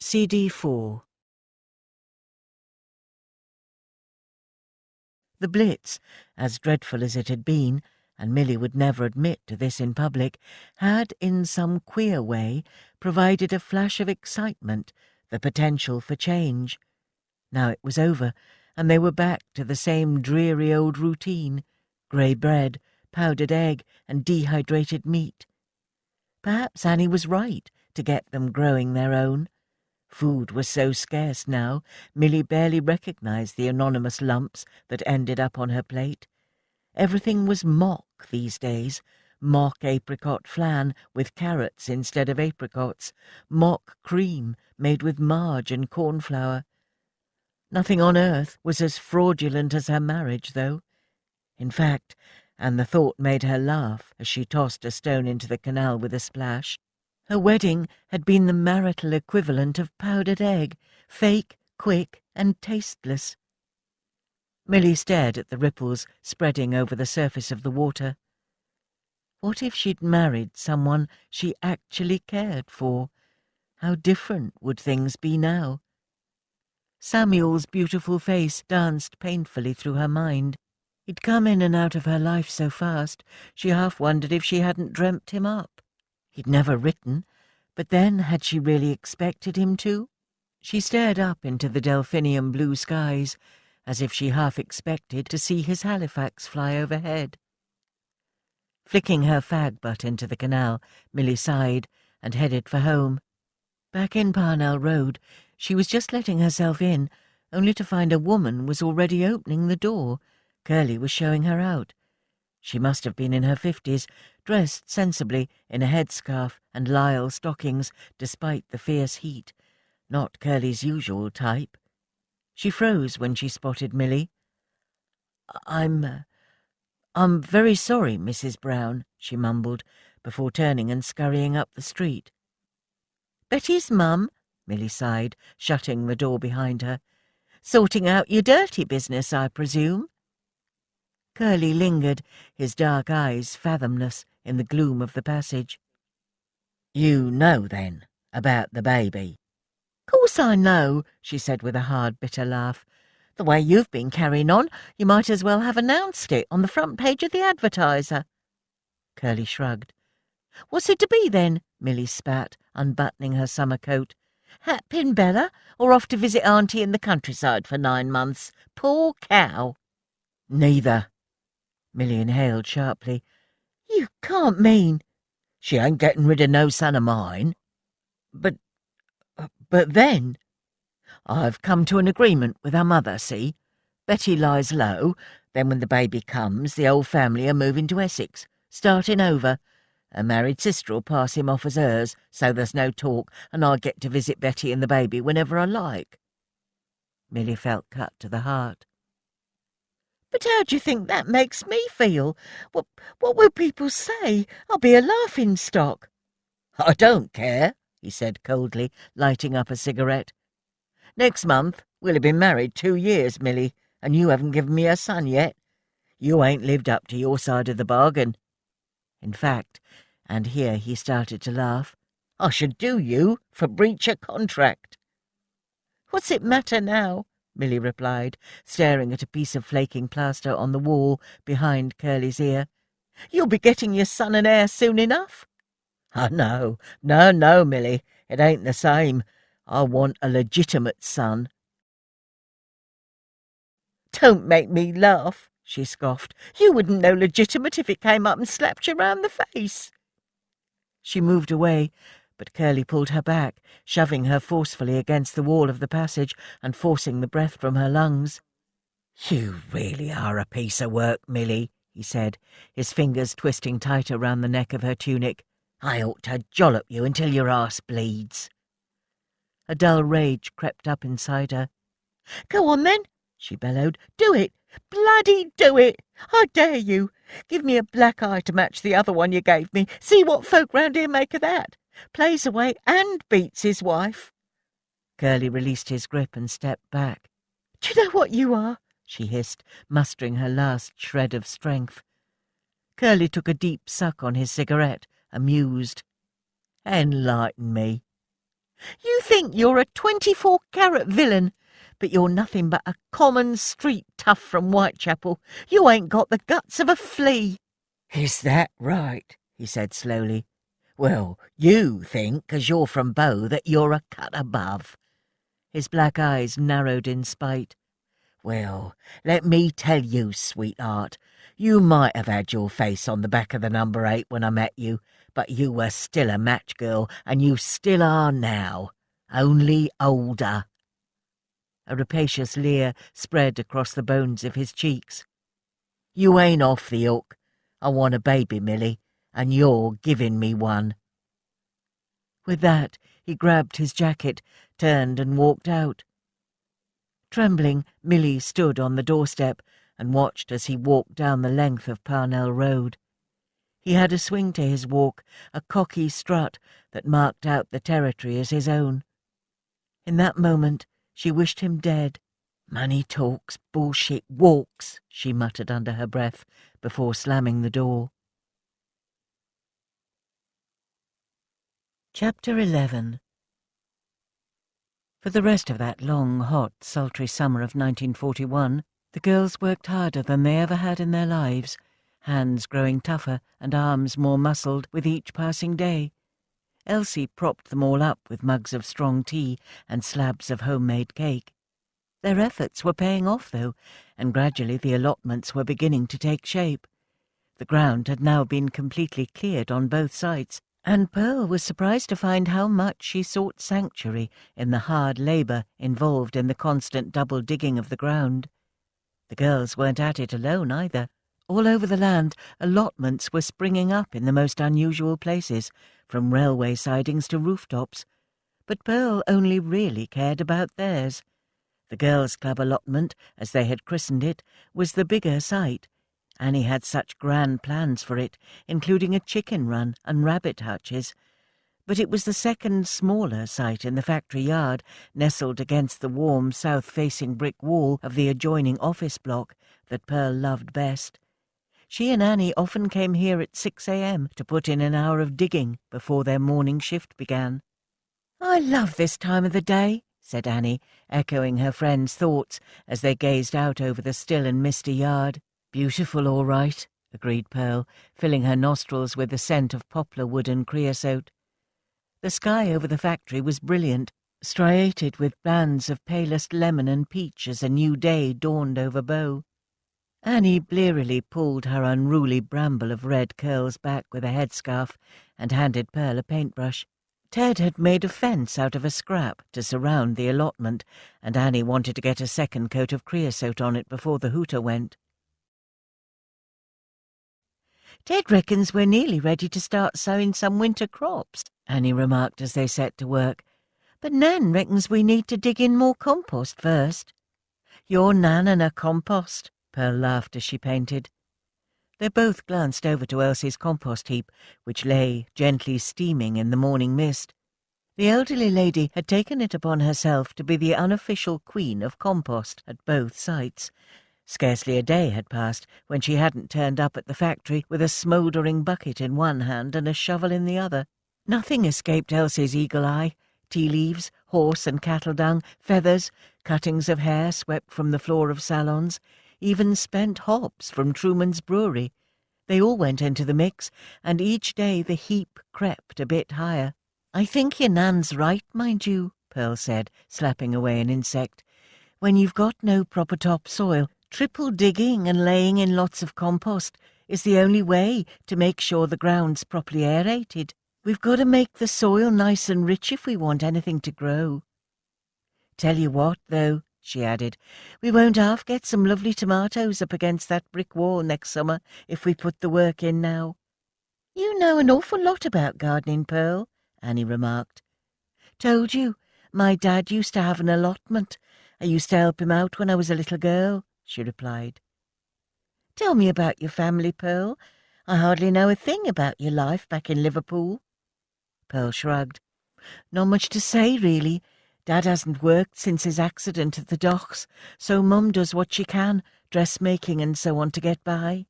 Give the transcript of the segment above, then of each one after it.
CD4. The Blitz, as dreadful as it had been, and Milly would never admit to this in public, had, in some queer way, provided a flash of excitement, the potential for change. Now it was over, and they were back to the same dreary old routine: grey bread, powdered egg, and dehydrated meat. Perhaps Annie was right to get them growing their own. Food was so scarce now, Milly barely recognised the anonymous lumps that ended up on her plate. Everything was mock these days: mock apricot flan with carrots instead of apricots, mock cream made with marge and cornflour. Nothing on earth was as fraudulent as her marriage, though. In fact, and the thought made her laugh as she tossed a stone into the canal with a splash, her wedding had been the marital equivalent of powdered egg, fake, quick, and tasteless. Milly stared at the ripples spreading over the surface of the water. What if she'd married someone she actually cared for? How different would things be now? Samuel's beautiful face danced painfully through her mind. He'd come in and out of her life so fast, she half wondered if she hadn't dreamt him up. He'd never written, but then had she really expected him to? She stared up into the delphinium blue skies, as if she half expected to see his Halifax fly overhead. Flicking her fag butt into the canal, Milly sighed and headed for home. Back in Parnell Road, she was just letting herself in, only to find a woman was already opening the door. Curly was showing her out. She must have been in her 50s, dressed sensibly in a headscarf and lisle stockings, despite the fierce heat. Not Curly's usual type. She froze when she spotted Milly. I'm very sorry, Mrs. Brown," she mumbled, before turning and scurrying up the street. "Betty's mum," Milly sighed, shutting the door behind her. "Sorting out your dirty business, I presume?" Curly lingered, his dark eyes fathomless in the gloom of the passage. "You know, then, about the baby?" "Course I know," she said with a hard, bitter laugh. "The way you've been carrying on, you might as well have announced it on the front page of the Advertiser." Curly shrugged. "What's it to be, then?" Milly spat, unbuttoning her summer coat. "Hat-pin Bella, or off to visit Auntie in the countryside for 9 months? Poor cow." "Neither." Milly inhaled sharply. "You can't mean—" "She ain't getting rid of no son of mine." But then, I've come to an agreement with her mother, see? Betty lies low, then when the baby comes, the old family are moving to Essex, starting over. Her married sister'll pass him off as hers, so there's no talk, and I get to visit Betty and the baby whenever I like." Milly felt cut to the heart. "But how do you think that makes me feel? What will people say? I'll be a laughing-stock." "I don't care," he said coldly, lighting up a cigarette. "Next month we'll have been married 2 years, Milly, and you haven't given me a son yet. You ain't lived up to your side of the bargain. In fact," and here he started to laugh, "I should do you for breach of contract." "What's it matter now?" Milly replied, staring at a piece of flaking plaster on the wall behind Curly's ear. "You'll be getting your son and heir soon enough." "Oh, no, Milly, it ain't the same. I want a legitimate son." "Don't make me laugh," she scoffed. "You wouldn't know legitimate if it came up and slapped you round the face." She moved away, but Curly pulled her back, shoving her forcefully against the wall of the passage and forcing the breath from her lungs. "You really are a piece of work, Milly," he said, his fingers twisting tighter round the neck of her tunic. "I ought to jollop you until your arse bleeds." A dull rage crept up inside her. "Go on, then," she bellowed. "Do it! Bloody do it! I dare you! Give me a black eye to match the other one you gave me. See what folk round here make of that. Plays away and beats his wife." Curly released his grip and stepped back. "Do you know what you are?" she hissed, mustering her last shred of strength. Curly took a deep suck on his cigarette, amused. "Enlighten me." You think you're a 24-carat villain, but you're nothing but a common street tough from Whitechapel. You ain't got the guts of a flea." "Is that right?" he said slowly. "Well, you think, 'cause you're from Bow, that you're a cut above." His black eyes narrowed in spite. "Well, let me tell you, sweetheart, you might have had your face on the back of the number 8 when I met you, but you were still a match girl, and you still are now, only older." A rapacious leer spread across the bones of his cheeks. "You ain't off the hook. I want a baby, Millie, and you're giving me one." With that, he grabbed his jacket, turned and walked out. Trembling, Millie stood on the doorstep and watched as he walked down the length of Parnell Road. He had a swing to his walk, a cocky strut that marked out the territory as his own. In that moment, she wished him dead. "Money talks, bullshit walks," she muttered under her breath before slamming the door. Chapter 11. For the rest of that long, hot, sultry summer of 1941, the girls worked harder than they ever had in their lives, hands growing tougher and arms more muscled with each passing day. Elsie propped them all up with mugs of strong tea and slabs of homemade cake. Their efforts were paying off, though, and gradually the allotments were beginning to take shape. The ground had now been completely cleared on both sides, and Pearl was surprised to find how much she sought sanctuary in the hard labour involved in the constant double digging of the ground. The girls weren't at it alone either. All over the land, allotments were springing up in the most unusual places, from railway sidings to rooftops. But Pearl only really cared about theirs. The girls' club allotment, as they had christened it, was the bigger site. Annie had such grand plans for it, including a chicken run and rabbit hutches. But it was the second smaller site in the factory yard, nestled against the warm south-facing brick wall of the adjoining office block, that Pearl loved best. She and Annie often came here at 6 a.m. to put in an hour of digging before their morning shift began. "I love this time of the day," said Annie, echoing her friend's thoughts as they gazed out over the still and misty yard. "Beautiful, all right," agreed Pearl, filling her nostrils with the scent of poplar wood and creosote. The sky over the factory was brilliant, striated with bands of palest lemon and peach as a new day dawned over Bow. Annie blearily pulled her unruly bramble of red curls back with a headscarf and handed Pearl a paintbrush. Ted had made a fence out of a scrap to surround the allotment, and Annie wanted to get a second coat of creosote on it before the hooter went. "Ted reckons we're nearly ready to start sowing some winter crops," Annie remarked as they set to work. "But Nan reckons we need to dig in more compost first." "Your Nan and her compost," Pearl laughed as she painted. They both glanced over to Elsie's compost heap, which lay gently steaming in the morning mist. The elderly lady had taken it upon herself to be the unofficial queen of compost at both sites. Scarcely a day had passed when she hadn't turned up at the factory with a smouldering bucket in one hand and a shovel in the other. Nothing escaped Elsie's eagle eye. Tea leaves, horse and cattle dung, feathers, cuttings of hair swept from the floor of salons, even spent hops from Truman's brewery. They all went into the mix, and each day the heap crept a bit higher. "I think your Nan's right, mind you," Pearl said, slapping away an insect. "When you've got no proper topsoil, triple digging and laying in lots of compost is the only way to make sure the ground's properly aerated. We've got to make the soil nice and rich if we want anything to grow. Tell you what, though," she added, "we won't half get some lovely tomatoes up against that brick wall next summer if we put the work in now." "You know an awful lot about gardening, Pearl," Annie remarked. "Told you, my dad used to have an allotment. I used to help him out when I was a little girl," she replied. "Tell me about your family, Pearl. I hardly know a thing about your life back in Liverpool." Pearl shrugged. "Not much to say, really. Dad hasn't worked since his accident at the docks, so Mum does what she can, dressmaking and so on, to get by."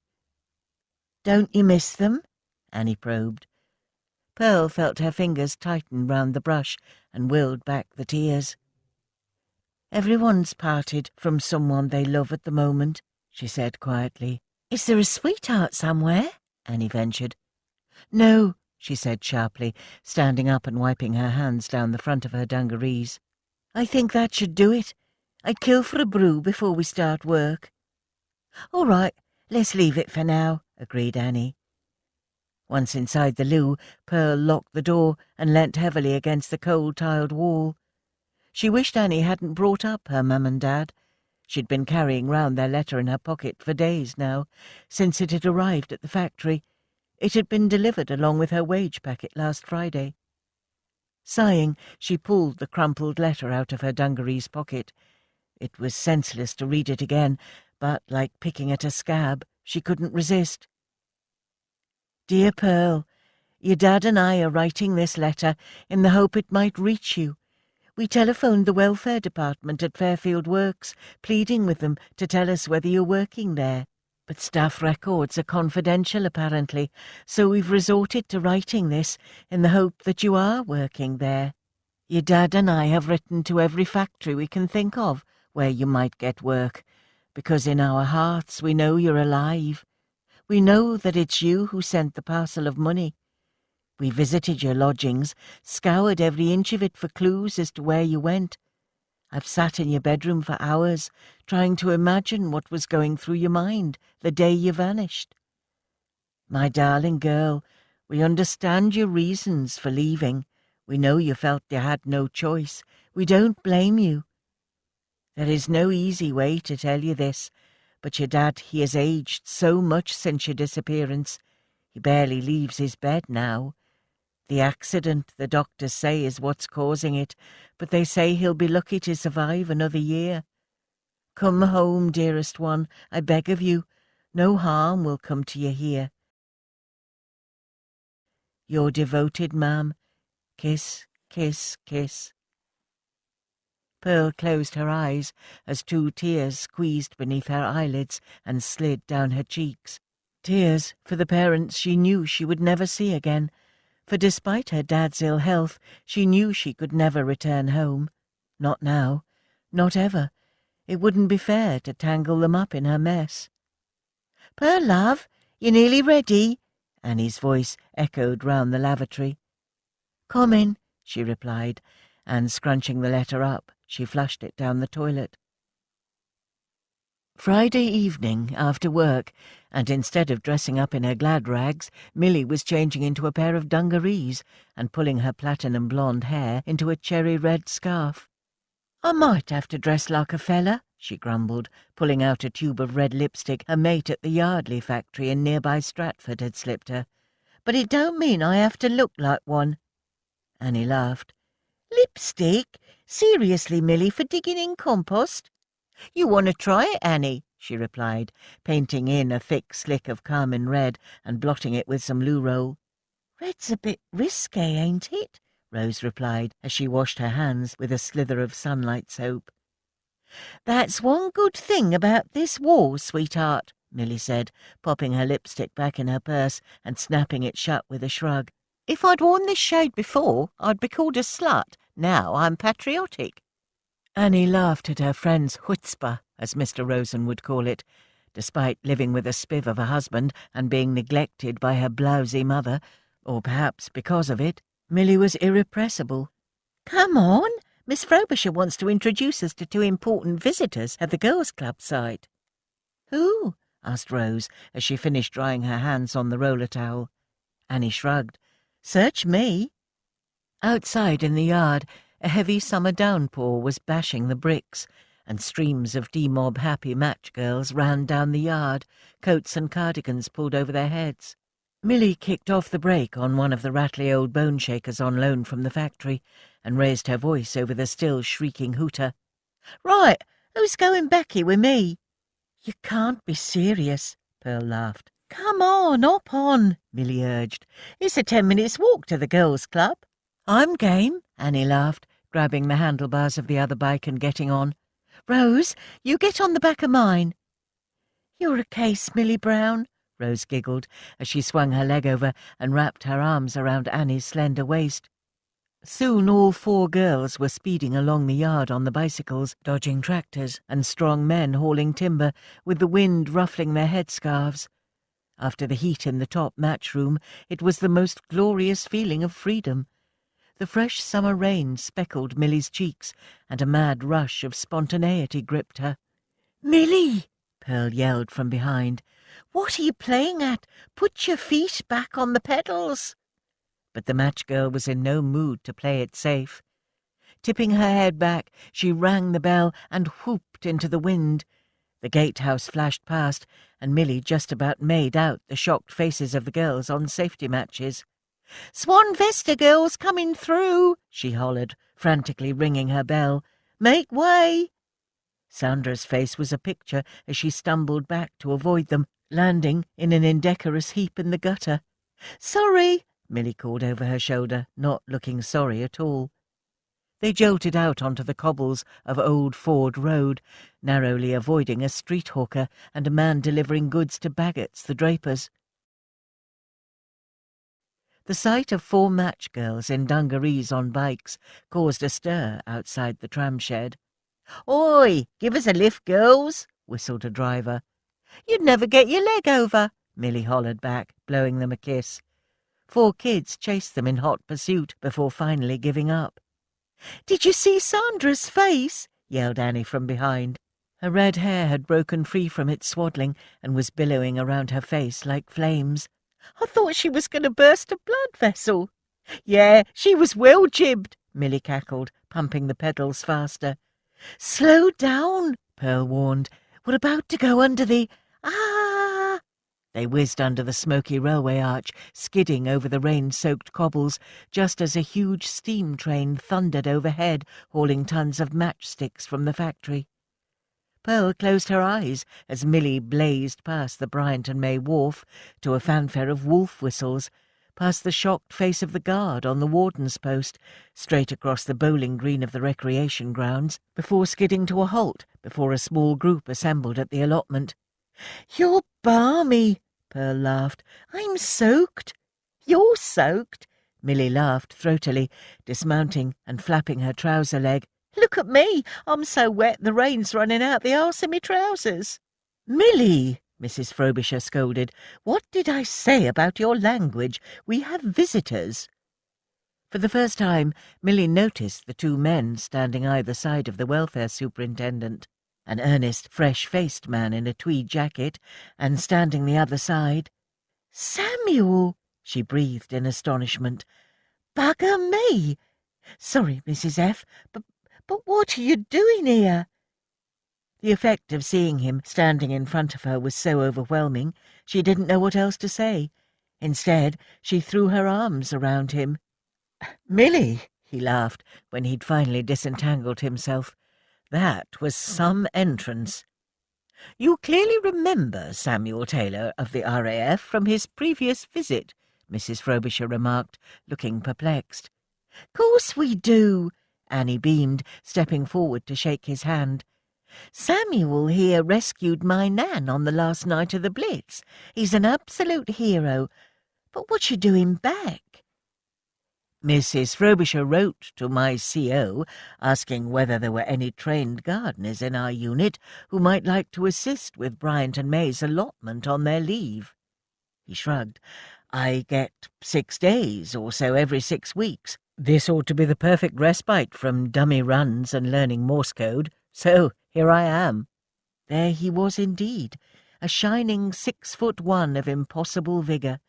"Don't you miss them?" Annie probed. Pearl felt her fingers tighten round the brush and willed back the tears. "Everyone's parted from someone they love at the moment," she said quietly. "Is there a sweetheart somewhere?" Annie ventured. "No," she said sharply, standing up and wiping her hands down the front of her dungarees. "I think that should do it. I'd kill for a brew before we start work." "All right, let's leave it for now," agreed Annie. Once inside the loo, Pearl locked the door and leant heavily against the cold-tiled wall. She wished Annie hadn't brought up her mum and dad. She'd been carrying round their letter in her pocket for days now, since it had arrived at the factory. It had been delivered along with her wage packet last Friday. Sighing, she pulled the crumpled letter out of her dungaree's pocket. It was senseless to read it again, but, like picking at a scab, she couldn't resist. "Dear Pearl, your dad and I are writing this letter in the hope it might reach you. We telephoned the welfare department at Fairfield Works, pleading with them to tell us whether you're working there. But staff records are confidential, apparently, so we've resorted to writing this in the hope that you are working there. Your dad and I have written to every factory we can think of where you might get work, because in our hearts we know you're alive. We know that it's you who sent the parcel of money. We visited your lodgings, scoured every inch of it for clues as to where you went. I've sat in your bedroom for hours, trying to imagine what was going through your mind the day you vanished. My darling girl, we understand your reasons for leaving. We know you felt you had no choice. We don't blame you. There is no easy way to tell you this, but your dad, he has aged so much since your disappearance. He barely leaves his bed now. The accident, the doctors say, is what's causing it, but they say he'll be lucky to survive another year. Come home, dearest one, I beg of you. No harm will come to you here. Your devoted ma'am. Kiss, kiss, kiss." Pearl closed her eyes as 2 tears squeezed beneath her eyelids and slid down her cheeks. Tears for the parents she knew she would never see again, for despite her dad's ill health, she knew she could never return home. Not now. Not ever. It wouldn't be fair to tangle them up in her mess. "Pearl, love, you nearly ready?" Annie's voice echoed round the lavatory. "Coming," she replied, and scrunching the letter up, she flushed it down the toilet. Friday evening, after work, and instead of dressing up in her glad rags, Milly was changing into a pair of dungarees and pulling her platinum blonde hair into a cherry-red scarf. "I might have to dress like a fella," she grumbled, pulling out a tube of red lipstick a mate at the Yardley factory in nearby Stratford had slipped her. "But it don't mean I have to look like one." Annie laughed. "Lipstick? Seriously, Milly, for digging in compost?" "You want to try it, Annie?" she replied, painting in a thick slick of carmine red and blotting it with some loo roll. "Red's a bit risque, ain't it?" Rose replied as she washed her hands with a slither of sunlight soap. "That's one good thing about this war, sweetheart," Milly said, popping her lipstick back in her purse and snapping it shut with a shrug. "If I'd worn this shade before, I'd be called a slut. Now I'm patriotic." Annie laughed at her friend's chutzpah, as Mr. Rosen would call it. Despite living with a spiv of a husband and being neglected by her blousy mother, or perhaps because of it, Milly was irrepressible. "Come on, Miss Frobisher wants to introduce us to 2 important visitors at the Girls' Club site." "Who?" asked Rose, as she finished drying her hands on the roller towel. Annie shrugged. "Search me." Outside in the yard, a heavy summer downpour was bashing the bricks, and streams of D-Mob happy match girls ran down the yard, coats and cardigans pulled over their heads. Milly kicked off the brake on one of the rattly old bone shakers on loan from the factory, and raised her voice over the still shrieking hooter. "Right, who's going backy with me?" "You can't be serious," Pearl laughed. "Come on, hop on," Milly urged. "It's a 10 minutes walk to the Girls' Club." "I'm game," Annie laughed, grabbing the handlebars of the other bike and getting on. "Rose, you get on the back of mine." "You're a case, Milly Brown," Rose giggled as she swung her leg over and wrapped her arms around Annie's slender waist. Soon all 4 girls were speeding along the yard on the bicycles, dodging tractors and strong men hauling timber, with the wind ruffling their headscarves. After the heat in the top match room, it was the most glorious feeling of freedom. The fresh summer rain speckled Milly's cheeks, and a mad rush of spontaneity gripped her. "Milly!" Pearl yelled from behind. "What are you playing at? Put your feet back on the pedals!" But the match girl was in no mood to play it safe. Tipping her head back, she rang the bell and whooped into the wind. The gatehouse flashed past, and Milly just about made out the shocked faces of the girls on safety matches. "Swan Vesta girls coming through," she hollered, frantically ringing her bell. "Make way!" Sandra's face was a picture as she stumbled back to avoid them, landing in an indecorous heap in the gutter. "Sorry," Milly called over her shoulder, not looking sorry at all. They jolted out onto the cobbles of Old Ford Road, narrowly avoiding a street hawker and a man delivering goods to Baggots, the drapers. The sight of 4 match girls in dungarees on bikes caused a stir outside the tram shed. "Oi, give us a lift, girls," whistled a driver. "You'd never get your leg over," Milly hollered back, blowing them a kiss. 4 kids chased them in hot pursuit before finally giving up. "Did you see Sandra's face?" yelled Annie from behind. Her red hair had broken free from its swaddling and was billowing around her face like flames. "I thought she was going to burst a blood vessel." "Yeah, she was well jibbed," Milly cackled, pumping the pedals faster. "Slow down," Pearl warned. "We're about to go under the... Ah!" They whizzed under the smoky railway arch, skidding over the rain-soaked cobbles, just as a huge steam train thundered overhead, hauling tons of matchsticks from the factory. Pearl closed her eyes as Milly blazed past the Bryant and May wharf to a fanfare of wolf whistles, past the shocked face of the guard on the warden's post, straight across the bowling green of the recreation grounds, before skidding to a halt before a small group assembled at the allotment. "You're balmy," Pearl laughed. "I'm soaked." "You're soaked," Milly laughed throatily, dismounting and flapping her trouser leg. "Look at me, I'm so wet the rain's running out the arse of me trousers." "Milly," Mrs. Frobisher scolded, "what did I say about your language? We have visitors." For the first time, Milly noticed the 2 men standing either side of the welfare superintendent, an earnest, fresh-faced man in a tweed jacket, and standing the other side. "Samuel!" she breathed in astonishment. "Bugger me! Sorry, Mrs. F., but what are you doing here?" The effect of seeing him standing in front of her was so overwhelming, she didn't know what else to say. Instead, she threw her arms around him. "Milly," he laughed when he'd finally disentangled himself. "That was some entrance." "You clearly remember Samuel Taylor of the RAF from his previous visit," Mrs. Frobisher remarked, looking perplexed. "Course we do," Annie beamed, stepping forward to shake his hand. "Samuel here rescued my Nan on the last night of the Blitz. He's an absolute hero. But what you doing back?" "Mrs. Frobisher wrote to my CO asking whether there were any trained gardeners in our unit who might like to assist with Bryant and May's allotment on their leave." He shrugged. "I get 6 days or so every 6 weeks. This ought to be the perfect respite from dummy runs and learning Morse code, so here I am." There he was indeed, a shining 6'1" of impossible vigour.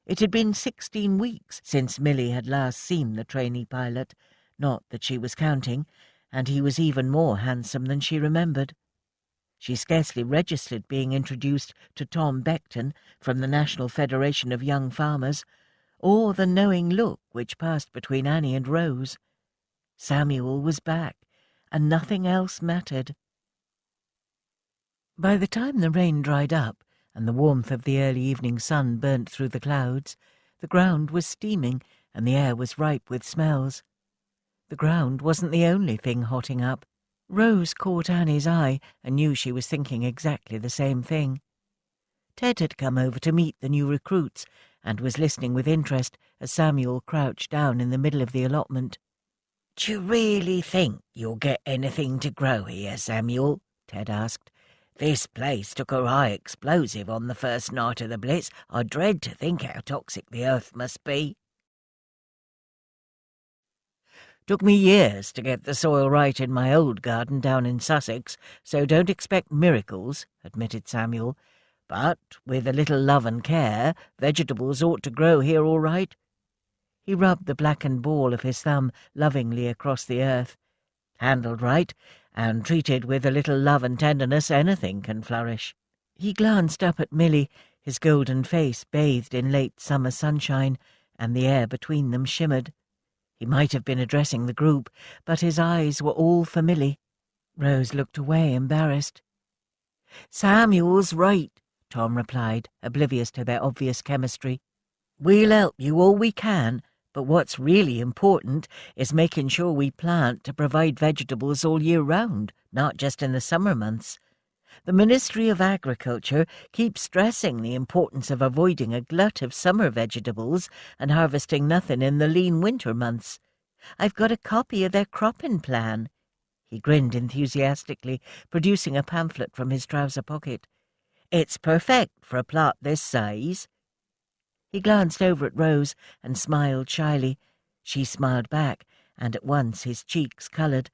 It had been 16 weeks since Milly had last seen the trainee pilot, not that she was counting, and he was even more handsome than she remembered. She scarcely registered being introduced to Tom Beckton from the National Federation of Young Farmers, or the knowing look which passed between Annie and Rose. Samuel was back, and nothing else mattered. By the time the rain dried up, and the warmth of the early evening sun burnt through the clouds, the ground was steaming, and the air was ripe with smells. The ground wasn't the only thing hotting up. Rose caught Annie's eye and knew she was thinking exactly the same thing. Ted had come over to meet the new recruits, and was listening with interest as Samuel crouched down in the middle of the allotment. "Do you really think you'll get anything to grow here, Samuel?" Ted asked. "This place took a high explosive on the first night of the Blitz. I dread to think how toxic the earth must be." "Took me years to get the soil right in my old garden down in Sussex, so don't expect miracles," admitted Samuel. "But with a little love and care, vegetables ought to grow here all right." He rubbed the blackened ball of his thumb lovingly across the earth. "Handled right, and treated with a little love and tenderness, anything can flourish." He glanced up at Milly, his golden face bathed in late summer sunshine, and the air between them shimmered. He might have been addressing the group, but his eyes were all for Milly. Rose looked away, embarrassed. "Samuel's right," Tom replied, oblivious to their obvious chemistry. "We'll help you all we can, but what's really important is making sure we plant to provide vegetables all year round, not just in the summer months. The Ministry of Agriculture keeps stressing the importance of avoiding a glut of summer vegetables and harvesting nothing in the lean winter months. I've got a copy of their cropping plan." He grinned enthusiastically, producing a pamphlet from his trouser pocket. "It's perfect for a plot this size." He glanced over at Rose and smiled shyly. She smiled back, and at once his cheeks coloured.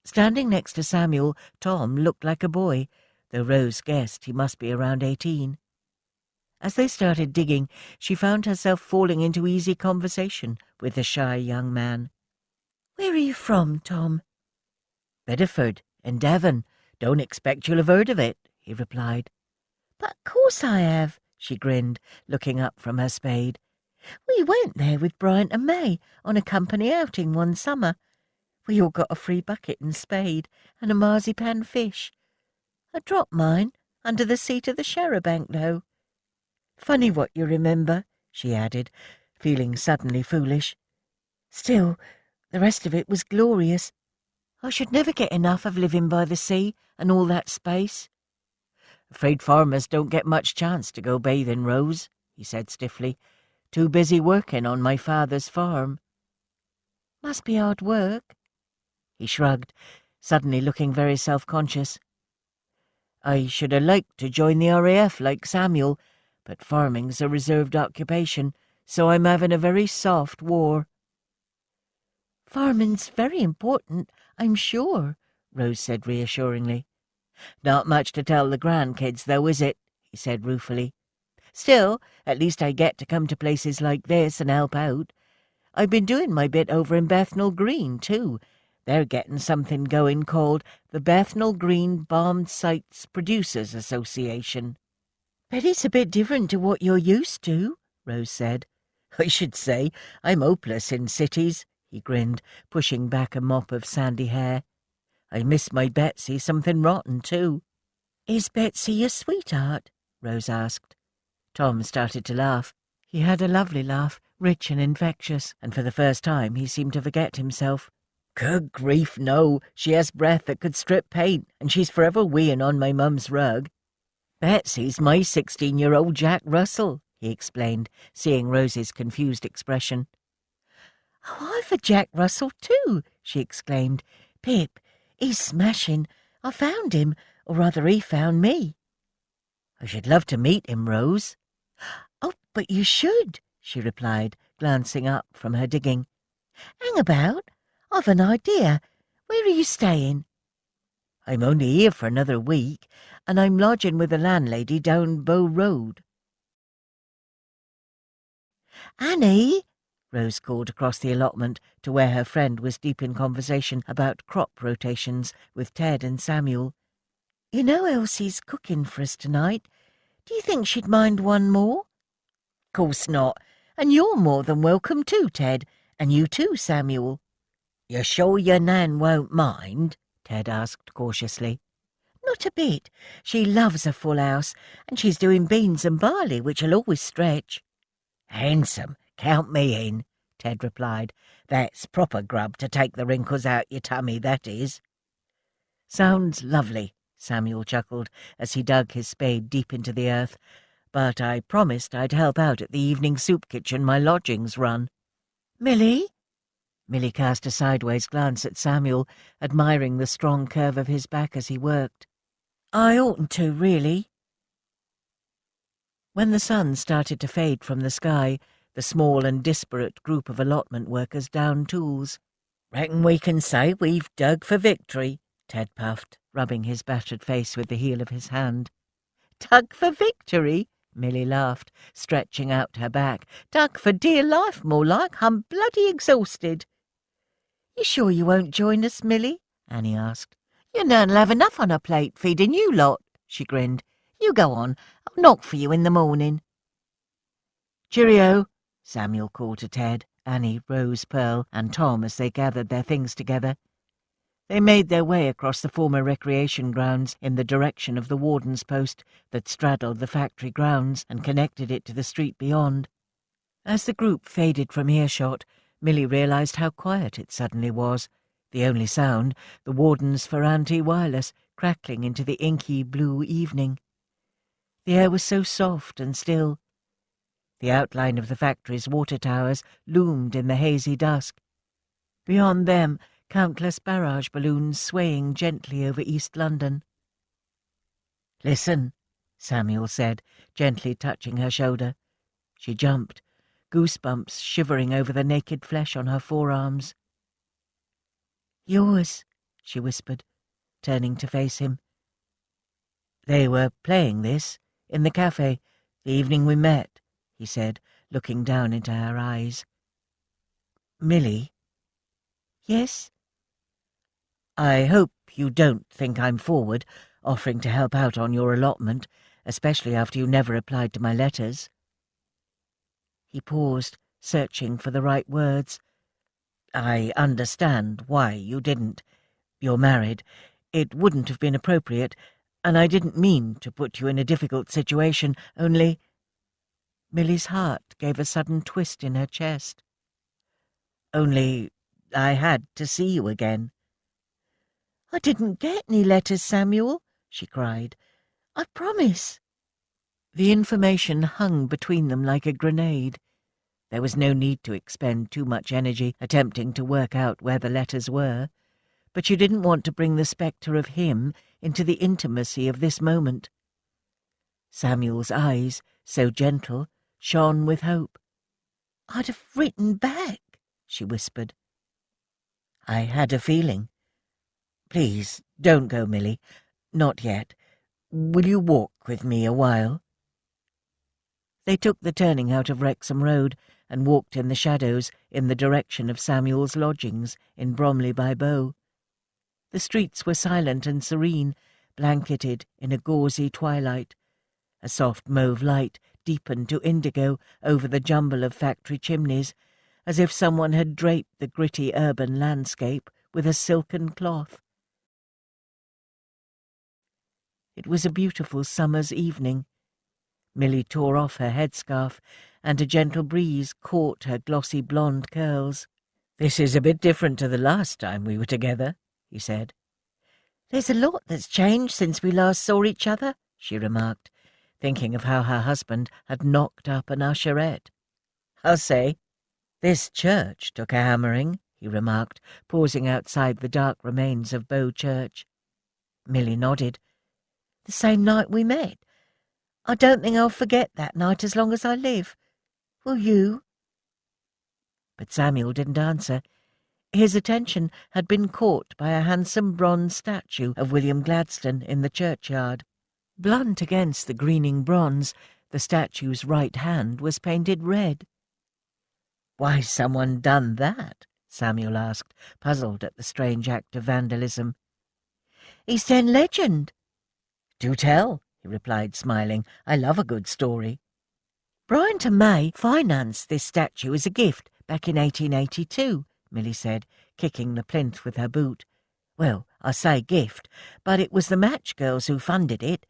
Standing next to Samuel, Tom looked like a boy, though Rose guessed he must be around 18. As they started digging, she found herself falling into easy conversation with the shy young man. "Where are you from, Tom?" "Bedford, in Devon. Don't expect you'll have heard of it," he replied. "But of course I have," she grinned, looking up from her spade. "We went there with Bryant and May on a company outing one summer. We all got a free bucket and spade and a marzipan fish. I dropped mine under the seat of the charabanc, though. Funny what you remember," she added, feeling suddenly foolish. "Still, the rest of it was glorious. I should never get enough of living by the sea and all that space." "Afraid farmers don't get much chance to go bathing, Rose," he said stiffly. "Too busy working on my father's farm." "Must be hard work." He shrugged, suddenly looking very self-conscious. "I should have liked to join the RAF like Samuel, but farming's a reserved occupation, so I'm having a very soft war." "Farming's very important, I'm sure," Rose said reassuringly. "Not much to tell the grandkids, though, is it?" he said ruefully. "Still, at least I get to come to places like this and help out. I've been doing my bit over in Bethnal Green, too. They're getting something going called the Bethnal Green Bombed Sites Producers Association." "Bet it's a bit different to what you're used to," Rose said. "I should say I'm hopeless in cities," he grinned, pushing back a mop of sandy hair. "I miss my Betsy something rotten, too." "Is Betsy your sweetheart?" Rose asked. Tom started to laugh. He had a lovely laugh, rich and infectious, and for the first time he seemed to forget himself. "Good grief, no. She has breath that could strip paint, and she's forever weeing on my mum's rug." "Betsy's my 16-year-old Jack Russell," he explained, seeing Rose's confused expression. "Oh, I've a Jack Russell too," she exclaimed. "Pip, he's smashing. I found him, or rather he found me." "I should love to meet him, Rose." "Oh, but you should," she replied, glancing up from her digging. "Hang about. I've an idea. Where are you staying?" "I'm only here for another week, and I'm lodging with a landlady down Bow Road." "Annie!" Rose called across the allotment to where her friend was deep in conversation about crop rotations with Ted and Samuel. "You know Elsie's cooking for us tonight. Do you think she'd mind one more?" "Course not, and you're more than welcome too, Ted, and you too, Samuel." "You're sure your Nan won't mind?" Ted asked cautiously. "Not a bit. She loves a full house, and she's doing beans and barley, which'll always stretch." "Handsome. Count me in," Ted replied. "That's proper grub to take the wrinkles out your tummy, that is." "Sounds lovely," Samuel chuckled as he dug his spade deep into the earth. but I promised I'd help out at the evening soup kitchen my lodgings run." "Milly?" Milly cast a sideways glance at Samuel, admiring the strong curve of his back as he worked. "I oughtn't to, really." When the sun started to fade from the sky, the small and disparate group of allotment workers downed tools. "Reckon we can say we've dug for victory," Ted puffed, rubbing his battered face with the heel of his hand. "Dug for victory?" Milly laughed, stretching out her back. "Dug for dear life, more like. I'm bloody exhausted." "You sure you won't join us, Milly?" Annie asked. "Your nurn'll have enough on her plate feeding you lot," she grinned. "You go on. I'll knock for you in the morning." "Cheerio," Samuel called to Ted, Annie, Rose, Pearl, and Tom as they gathered their things together. They made their way across the former recreation grounds in the direction of the warden's post that straddled the factory grounds and connected it to the street beyond. As the group faded from earshot, Milly realised how quiet it suddenly was, the only sound, the warden's Ferranti wireless, crackling into the inky blue evening. The air was so soft and still. The outline of the factory's water towers loomed in the hazy dusk. Beyond them, countless barrage balloons swaying gently over East London. "Listen," Samuel said, gently touching her shoulder. She jumped, goosebumps shivering over the naked flesh on her forearms. "Yours," she whispered, turning to face him. "They were playing this in the cafe the evening we met," he said, looking down into her eyes. "Milly?" "Yes?" "I hope you don't think I'm forward, offering to help out on your allotment, especially after you never replied to my letters." He paused, searching for the right words. "I understand why you didn't. You're married. It wouldn't have been appropriate, and I didn't mean to put you in a difficult situation, only—" Milly's heart gave a sudden twist in her chest. "Only I had to see you again." "I didn't get any letters, Samuel," she cried. "I promise." The information hung between them like a grenade. There was no need to expend too much energy attempting to work out where the letters were, but she didn't want to bring the spectre of him into the intimacy of this moment. Samuel's eyes, so gentle, shone with hope. "I'd have written back," she whispered. "I had a feeling. Please, don't go, Milly. Not yet. Will you walk with me a while?" They took the turning out of Wrexham Road and walked in the shadows in the direction of Samuel's lodgings in Bromley by Bow. The streets were silent and serene, blanketed in a gauzy twilight. A soft mauve light deepened to indigo over the jumble of factory chimneys, as if someone had draped the gritty urban landscape with a silken cloth. It was a beautiful summer's evening. Milly tore off her headscarf, and a gentle breeze caught her glossy blonde curls. "This is a bit different to the last time we were together," he said. "There's a lot that's changed since we last saw each other," she remarked, thinking of how her husband had knocked up an usherette. "I'll say. This church took a hammering," he remarked, pausing outside the dark remains of Bow Church. Milly nodded. "The same night we met. I don't think I'll forget that night as long as I live. Will you?" But Samuel didn't answer. His attention had been caught by a handsome bronze statue of William Gladstone in the churchyard. Blunt against the greening bronze, the statue's right hand was painted red. "Why's someone done that?" Samuel asked, puzzled at the strange act of vandalism. "East End legend." "Do tell," he replied, smiling. "I love a good story." "Bryant and May financed this statue as a gift back in 1882, Milly said, kicking the plinth with her boot. "Well, I say gift, but it was the match girls who funded it.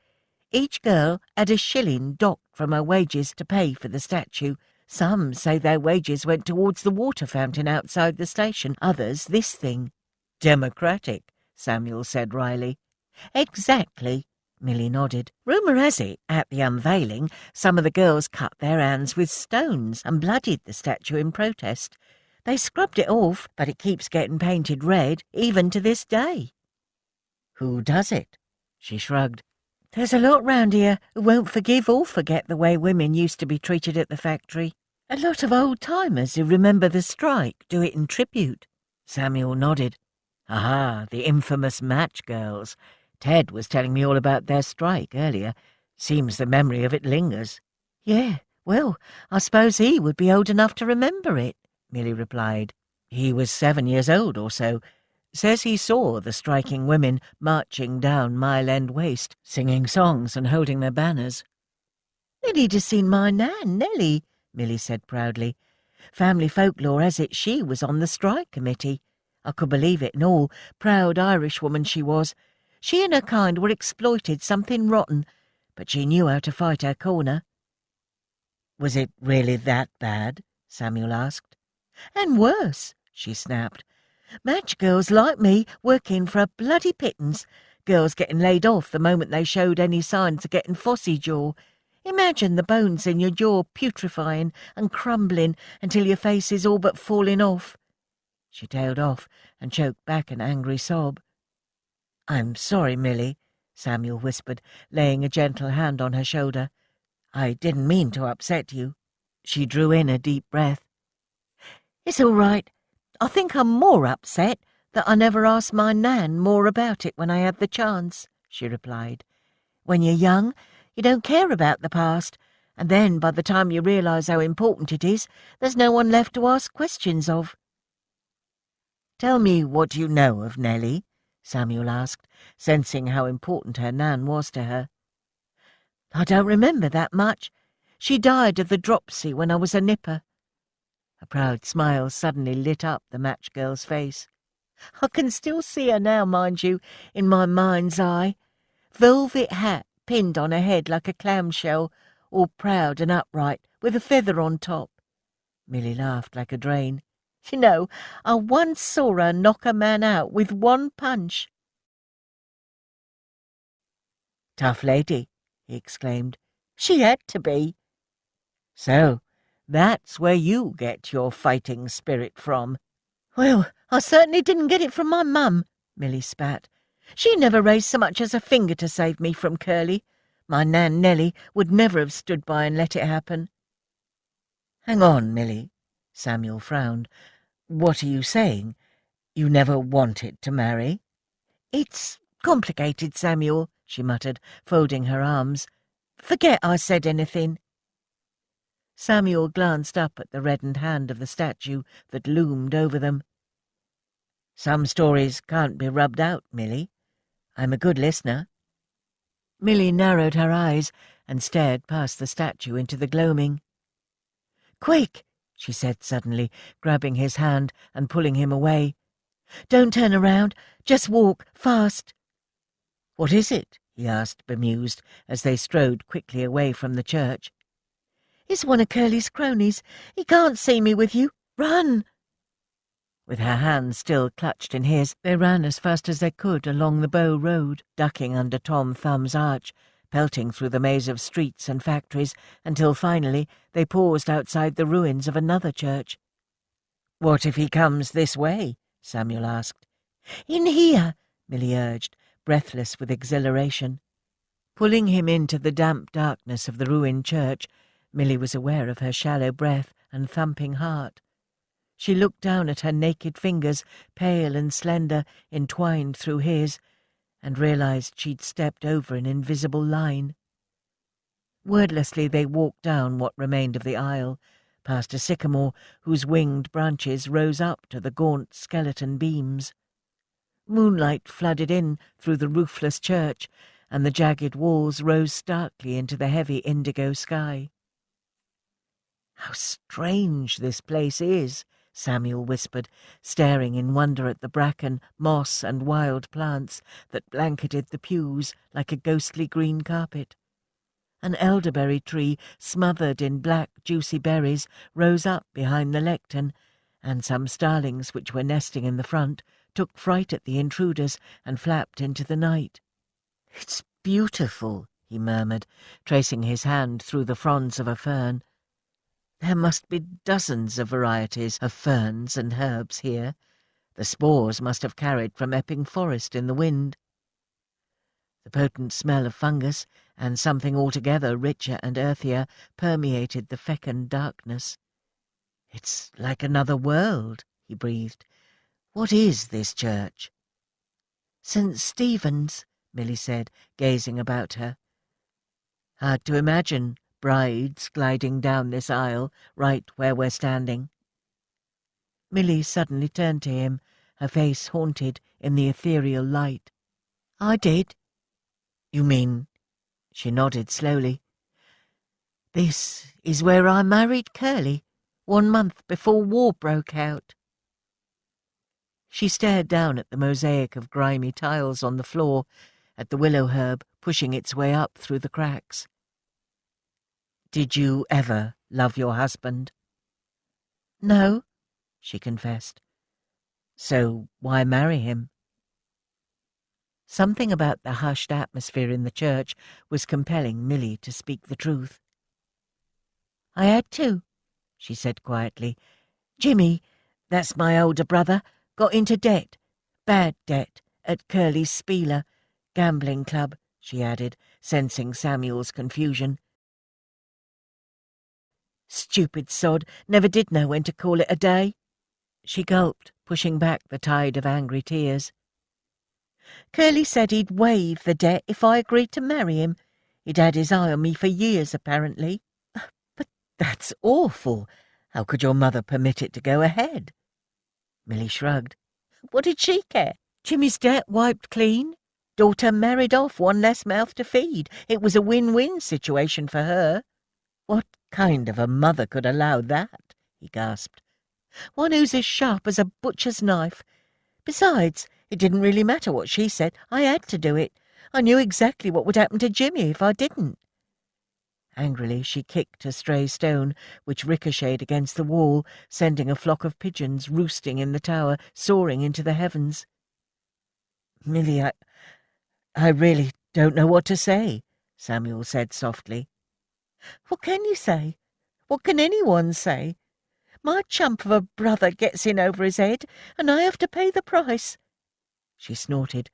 Each girl had a shilling docked from her wages to pay for the statue. Some say their wages went towards the water fountain outside the station, others this thing." "Democratic," Samuel said wryly. "Exactly," Milly nodded. Rumour has it, at the unveiling, some of the girls cut their hands with stones and bloodied the statue in protest. They scrubbed it off, but it keeps getting painted red, even to this day. Who does it? She shrugged. There's a lot round here who won't forgive or forget the way women used to be treated at the factory. A lot of old-timers who remember the strike do it in tribute. Samuel nodded. Aha, the infamous match girls. Ted was telling me all about their strike earlier. Seems the memory of it lingers. Yeah, well, I suppose he would be old enough to remember it, Milly replied. He was 7 years old or so. Says he saw the striking women marching down Mile End Waste, singing songs and holding their banners. Nelly'd have seen my Nan, Nelly, Milly said proudly. Family folklore has it she was on the strike committee. I could believe it and all, proud Irishwoman she was. She and her kind were exploited something rotten, but she knew how to fight her corner. Was it really that bad? Samuel asked. And worse, she snapped. Match girls like me working for a bloody pittance. Girls getting laid off the moment they showed any signs of getting phossy jaw. Imagine the bones in your jaw putrefying and crumbling until your face is all but falling off. She tailed off and choked back an angry sob. I'm sorry, Milly, Samuel whispered, laying a gentle hand on her shoulder. I didn't mean to upset you. She drew in a deep breath. It's all right. I think I'm more upset that I never asked my Nan more about it when I had the chance, she replied. When you're young, you don't care about the past, and then by the time you realise how important it is, there's no one left to ask questions of. Tell me what you know of Nellie, Samuel asked, sensing how important her Nan was to her. I don't remember that much. She died of the dropsy when I was a nipper. A proud smile suddenly lit up the match girl's face. I can still see her now, mind you, in my mind's eye. Velvet hat pinned on her head like a clamshell, all proud and upright, with a feather on top. Milly laughed like a drain. You know, I once saw her knock a man out with one punch. Tough lady, he exclaimed. She had to be. So, that's where you get your fighting spirit from. Well, I certainly didn't get it from my mum, Milly spat. She never raised so much as a finger to save me from Curly. My Nan Nellie would never have stood by and let it happen. Hang on, Milly, Samuel frowned. What are you saying? You never wanted to marry? It's complicated, Samuel, she muttered, folding her arms. Forget I said anything. Samuel glanced up at the reddened hand of the statue that loomed over them. Some stories can't be rubbed out, Milly. I'm a good listener. Milly narrowed her eyes and stared past the statue into the gloaming. Quick, she said suddenly, grabbing his hand and pulling him away. Don't turn around, just walk, fast. What is it? He asked, bemused, as they strode quickly away from the church. It's one of Curly's cronies. He can't see me with you. Run! With her hand still clutched in his, they ran as fast as they could along the Bow Road, ducking under Tom Thumb's arch, pelting through the maze of streets and factories, until finally they paused outside the ruins of another church. What if he comes this way? Samuel asked. In here, Milly urged, breathless with exhilaration. Pulling him into the damp darkness of the ruined church, Milly was aware of her shallow breath and thumping heart. She looked down at her naked fingers, pale and slender, entwined through his, and realized she'd stepped over an invisible line. Wordlessly they walked down what remained of the aisle, past a sycamore whose winged branches rose up to the gaunt skeleton beams. Moonlight flooded in through the roofless church, and the jagged walls rose starkly into the heavy indigo sky. How strange this place is, Samuel whispered, staring in wonder at the bracken, moss and wild plants that blanketed the pews like a ghostly green carpet. An elderberry tree, smothered in black, juicy berries, rose up behind the lectern, and some starlings which were nesting in the front took fright at the intruders and flapped into the night. It's beautiful," he murmured, tracing his hand through the fronds of a fern. "There must be dozens of varieties of ferns and herbs here. The spores must have carried from Epping Forest in the wind." The potent smell of fungus, and something altogether richer and earthier, permeated the fecund darkness. "It's like another world," he breathed. "What is this church?" "St. Stephen's," Milly said, gazing about her. "Hard to imagine brides gliding down this aisle, right where we're standing." Milly suddenly turned to him, her face haunted in the ethereal light. "I did." "You mean—" She nodded slowly. "This is where I married Curly, 1 month before war broke out." She stared down at the mosaic of grimy tiles on the floor, at the willow herb pushing its way up through the cracks. "Did you ever love your husband?" "No," she confessed. "So why marry him?" Something about the hushed atmosphere in the church was compelling Milly to speak the truth. "I had to," she said quietly. "Jimmy, that's my older brother, got into debt, bad debt, at Curly's Spieler gambling club," she added, sensing Samuel's confusion. "Stupid sod, never did know when to call it a day." She gulped, pushing back the tide of angry tears. "Curly said he'd waive the debt if I agreed to marry him. He'd had his eye on me for years, apparently." "But that's awful. How could your mother permit it to go ahead?" Milly shrugged. "What did she care? Jimmy's debt wiped clean. Daughter married off, one less mouth to feed. It was a win-win situation for her." "What kind of a mother could allow that?" he gasped. "One who's as sharp as a butcher's knife. Besides, it didn't really matter what she said. I had to do it. I knew exactly what would happen to Jimmy if I didn't." Angrily she kicked a stray stone, which ricocheted against the wall, sending a flock of pigeons roosting in the tower, soaring into the heavens. "Milly, I really don't know what to say," Samuel said softly. "What can you say? What can anyone say? My chump of a brother gets in over his head, and I have to pay the price." She snorted.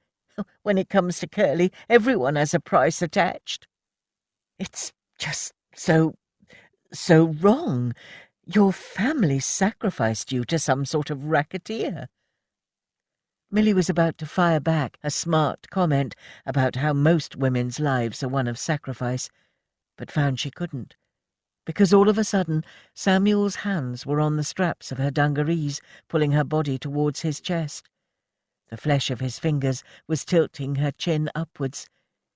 "When it comes to Curly, everyone has a price attached." "It's just so wrong. Your family sacrificed you to some sort of racketeer." Milly was about to fire back a smart comment about how most women's lives are one of sacrifice, but found she couldn't, because all of a sudden Samuel's hands were on the straps of her dungarees, pulling her body towards his chest. The flesh of his fingers was tilting her chin upwards.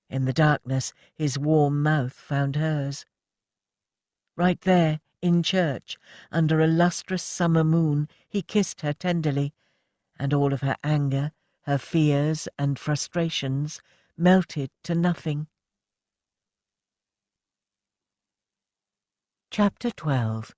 In the darkness his warm mouth found hers. Right there, in church, under a lustrous summer moon, he kissed her tenderly, and all of her anger, her fears and frustrations melted to nothing. Chapter 12.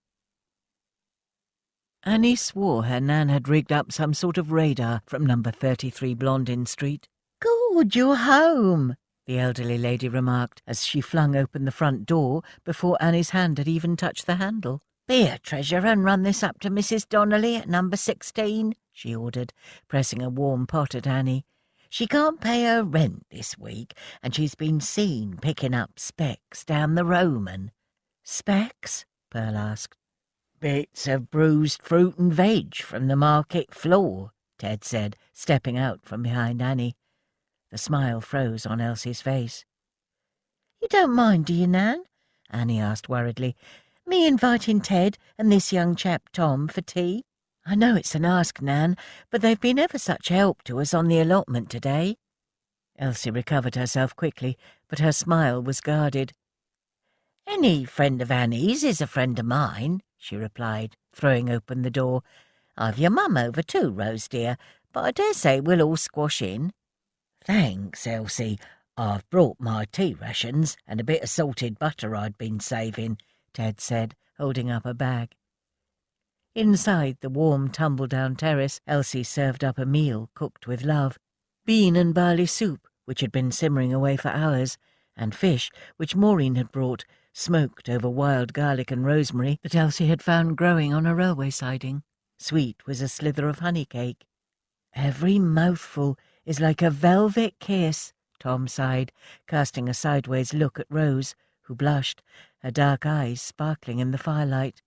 Annie swore her Nan had rigged up some sort of radar from number 33 Blondin Street. "Good, you're home," the elderly lady remarked as she flung open the front door before Annie's hand had even touched the handle. "Be a treasure and run this up to Mrs. Donnelly at number 16, she ordered, pressing a warm pot at Annie. "She can't pay her rent this week, and she's been seen picking up specks down the Roman." "Specks?" Pearl asked. "Bits of bruised fruit and veg from the market floor," Ted said, stepping out from behind Annie. The smile froze on Elsie's face. "You don't mind, do you, Nan?" Annie asked worriedly. "Me inviting Ted and this young chap Tom for tea?" "I know it's an ask, Nan, but they've been ever such help to us on the allotment today." Elsie recovered herself quickly, but her smile was guarded. "Any friend of Annie's is a friend of mine," she replied, throwing open the door. "I've your mum over too, Rose dear, but I dare say we'll all squash in." "Thanks, Elsie. I've brought my tea rations and a bit of salted butter I'd been saving," Ted said, holding up a bag. Inside the warm tumble-down terrace, Elsie served up a meal cooked with love. Bean and barley soup which had been simmering away for hours, and fish, which Maureen had brought, smoked over wild garlic and rosemary that Elsie had found growing on a railway siding. Sweet was a slither of honey cake. "Every mouthful is like a velvet kiss," Tom sighed, casting a sideways look at Rose, who blushed, her dark eyes sparkling in the firelight.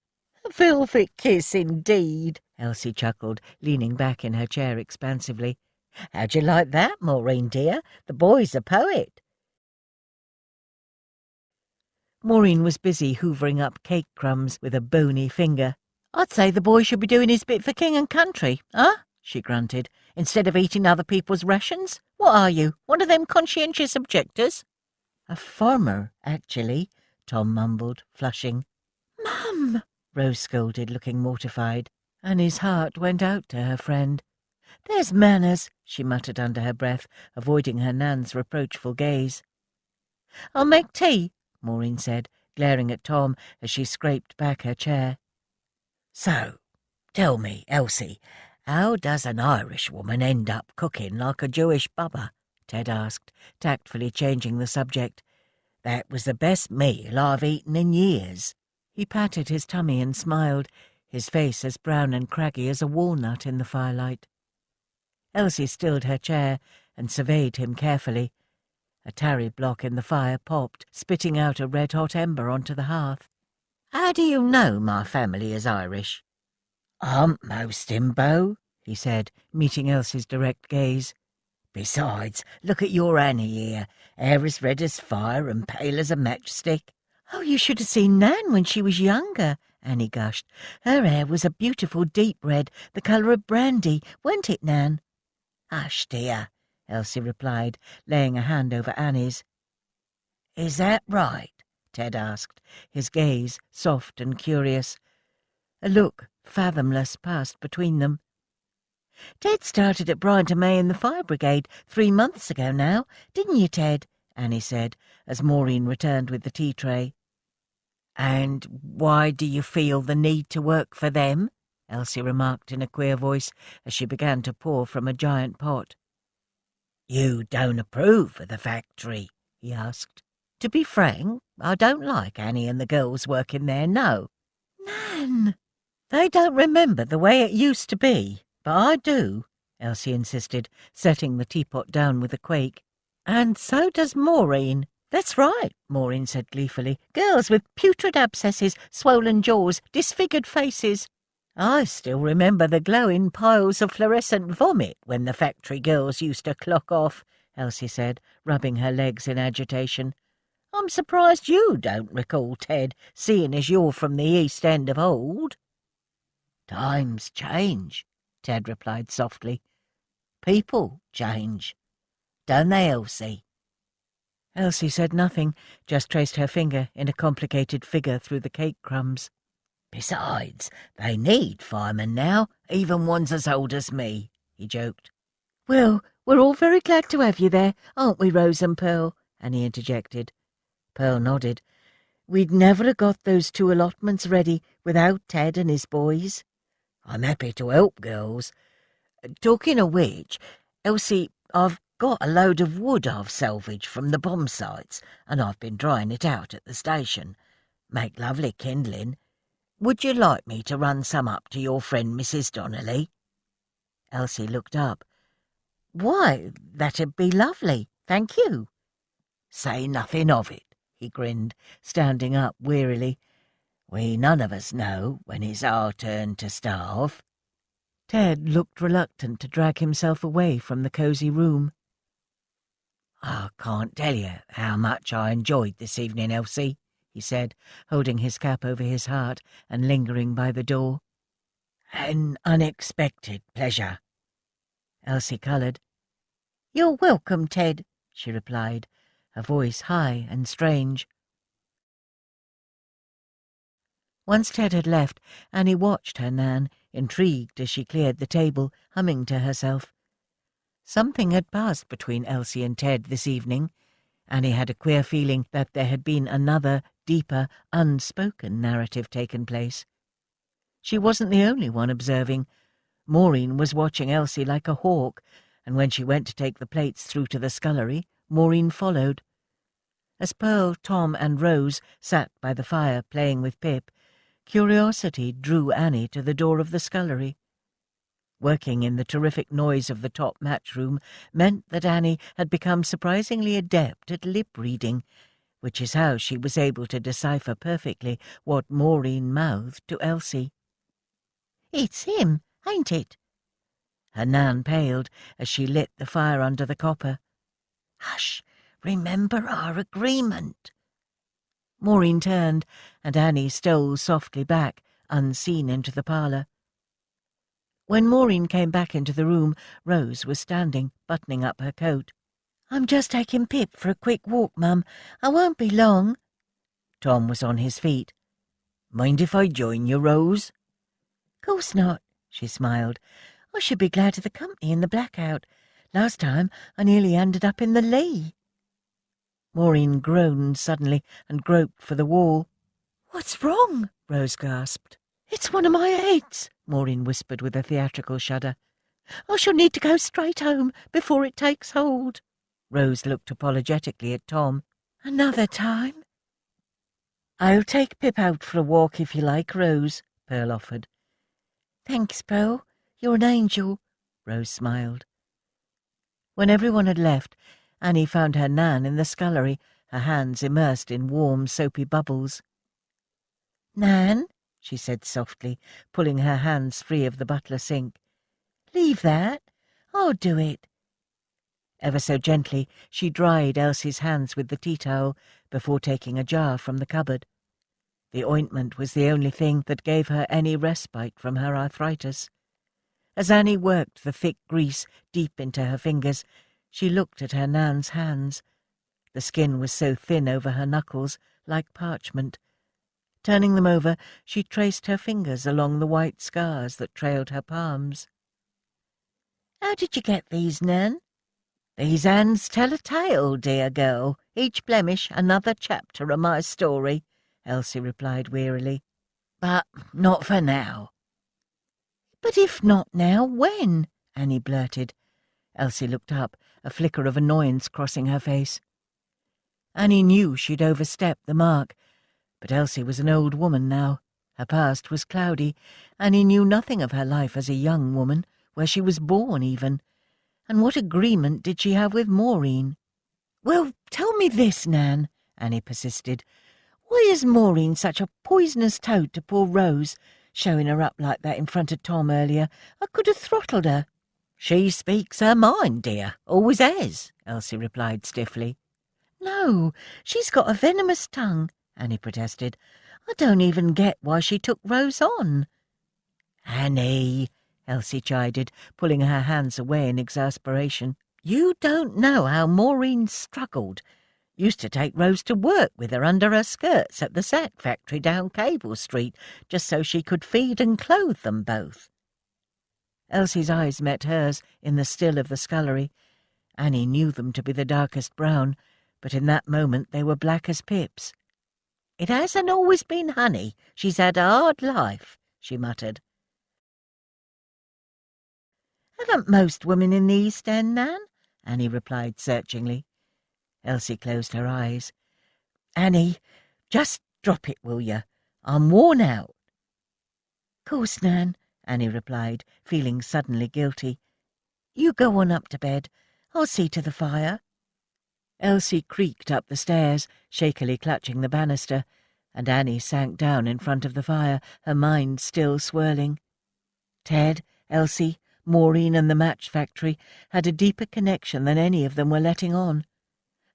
"A velvet kiss indeed," Elsie chuckled, leaning back in her chair expansively. "How'd you like that, Maureen dear? The boy's a poet." Maureen was busy hoovering up cake crumbs with a bony finger. "I'd say the boy should be doing his bit for king and country, huh?" she grunted, "instead of eating other people's rations. What are you, one of them conscientious objectors?" "A farmer, actually," Tom mumbled, flushing. "Mum!" Rose scolded, looking mortified, and his heart went out to her friend. "There's manners," she muttered under her breath, avoiding her Nan's reproachful gaze. "I'll make tea," Maureen said, glaring at Tom as she scraped back her chair. "So, tell me, Elsie, how does an Irish woman end up cooking like a Jewish bubba?" Ted asked, tactfully changing the subject. "That was the best meal I've eaten in years." He patted his tummy and smiled, his face as brown and craggy as a walnut in the firelight. Elsie stilled her chair and surveyed him carefully. A tarry block in the fire popped, spitting out a red-hot ember onto the hearth. "How do you know my family is Irish?" "I'm most imbo," he said, meeting Elsie's direct gaze. "Besides, look at your Annie here, hair as red as fire and pale as a matchstick." "Oh, you should have seen Nan when she was younger," Annie gushed. "Her hair was a beautiful deep red, the colour of brandy, weren't it, Nan?" "Hush, dear," Elsie replied, laying a hand over Annie's. "Is that right?" Ted asked, his gaze soft and curious. A look fathomless passed between them. "Ted started at Bryant and May in the fire brigade 3 months ago now, didn't you, Ted?" Annie said, as Maureen returned with the tea tray. "And why do you feel the need to work for them?" Elsie remarked in a queer voice as she began to pour from a giant pot. "You don't approve of the factory?" he asked. "To be frank, I don't like Annie and the girls working there, no." "Nan!" "They don't remember the way it used to be, but I do," Elsie insisted, setting the teapot down with a quake. "And so does Maureen." "That's right," Maureen said gleefully. "Girls with putrid abscesses, swollen jaws, disfigured faces. I still remember the glowing piles of fluorescent vomit when the factory girls used to clock off," Elsie said, rubbing her legs in agitation. "I'm surprised you don't recall, Ted, seeing as you're from the East End of old." "Times change," Ted replied softly. "People change. Don't they, Elsie?" Elsie said nothing, just traced her finger in a complicated figure through the cake crumbs. "Besides, they need firemen now, even ones as old as me," he joked. "Well, we're all very glad to have you there, aren't we, Rose and Pearl?" Annie interjected. Pearl nodded. "We'd never have got those 2 allotments ready without Ted and his boys." "I'm happy to help, girls. Talking of which, Elsie, I've got a load of wood I've salvaged from the bomb sites, and I've been drying it out at the station. Make lovely kindling. Would you like me to run some up to your friend Mrs. Donnelly?" Elsie looked up. "Why, that'd be lovely, thank you." "Say nothing of it," he grinned, standing up wearily. "We none of us know when it's our turn to starve." Ted looked reluctant to drag himself away from the cosy room. "I can't tell you how much I enjoyed this evening, Elsie," he said, holding his cap over his heart and lingering by the door. "An unexpected pleasure." Elsie coloured. "You're welcome, Ted," she replied, her voice high and strange. Once Ted had left, Annie watched her Nan, intrigued as she cleared the table, humming to herself. Something had passed between Elsie and Ted this evening. Annie had a queer feeling that there had been another, deeper, unspoken narrative taken place. She wasn't the only one observing. Maureen was watching Elsie like a hawk, and when she went to take the plates through to the scullery, Maureen followed. As Pearl, Tom and Rose sat by the fire playing with Pip, curiosity drew Annie to the door of the scullery. Working in the terrific noise of the top match room meant that Annie had become surprisingly adept at lip-reading, which is how she was able to decipher perfectly what Maureen mouthed to Elsie. "It's him, ain't it?" Her Nan paled as she lit the fire under the copper. "Hush! Remember our agreement." Maureen turned, and Annie stole softly back, unseen, into the parlour. When Maureen came back into the room, Rose was standing, buttoning up her coat. "I'm just taking Pip for a quick walk, Mum. I won't be long." Tom was on his feet. "Mind if I join you, Rose?" "Course not," she smiled. "I should be glad of the company in the blackout. Last time I nearly ended up in the Lee." Maureen groaned suddenly and groped for the wall. "What's wrong?" Rose gasped. "It's one of my heads," Maureen whispered with a theatrical shudder. "I shall need to go straight home before it takes hold." Rose looked apologetically at Tom. "Another time?" "I'll take Pip out for a walk if you like, Rose," Pearl offered. "Thanks, Pearl. You're an angel," Rose smiled. When everyone had left, Annie found her Nan in the scullery, her hands immersed in warm, soapy bubbles. "Nan," she said softly, pulling her hands free of the butler sink. "Leave that. I'll do it." Ever so gently, she dried Elsie's hands with the tea towel before taking a jar from the cupboard. The ointment was the only thing that gave her any respite from her arthritis. As Annie worked the thick grease deep into her fingers, she looked at her Nan's hands. The skin was so thin over her knuckles, like parchment. Turning them over, she traced her fingers along the white scars that trailed her palms. "How did you get these, Nan?" "These hands tell a tale, dear girl. Each blemish another chapter of my story," Elsie replied wearily. "But not for now." "But if not now, when?" Annie blurted. Elsie looked up, a flicker of annoyance crossing her face. Annie knew she'd overstepped the mark, but Elsie was an old woman now. Her past was cloudy. Annie knew nothing of her life as a young woman, where she was born even. And what agreement did she have with Maureen? "Well, tell me this, Nan," Annie persisted. "Why is Maureen such a poisonous toad to poor Rose, showing her up like that in front of Tom earlier? I could have throttled her." "She speaks her mind, dear. Always has," Elsie replied stiffly. "No, she's got a venomous tongue," Annie protested. "I don't even get why she took Rose on." "Annie," Elsie chided, pulling her hands away in exasperation. "You don't know how Maureen struggled. Used to take Rose to work with her under her skirts at the sack factory down Cable Street, just so she could feed and clothe them both." Elsie's eyes met hers in the still of the scullery. Annie knew them to be the darkest brown, but in that moment they were black as Pip's. "It hasn't always been honey. She's had a hard life," she muttered. "Haven't most women in the East End, Nan?" Annie replied searchingly. Elsie closed her eyes. "Annie, just drop it, will you? I'm worn out." "Course, Nan," Annie replied, feeling suddenly guilty. "You go on up to bed. I'll see to the fire." Elsie creaked up the stairs, shakily clutching the banister, and Annie sank down in front of the fire, her mind still swirling. Ted, Elsie, Maureen and the match factory had a deeper connection than any of them were letting on.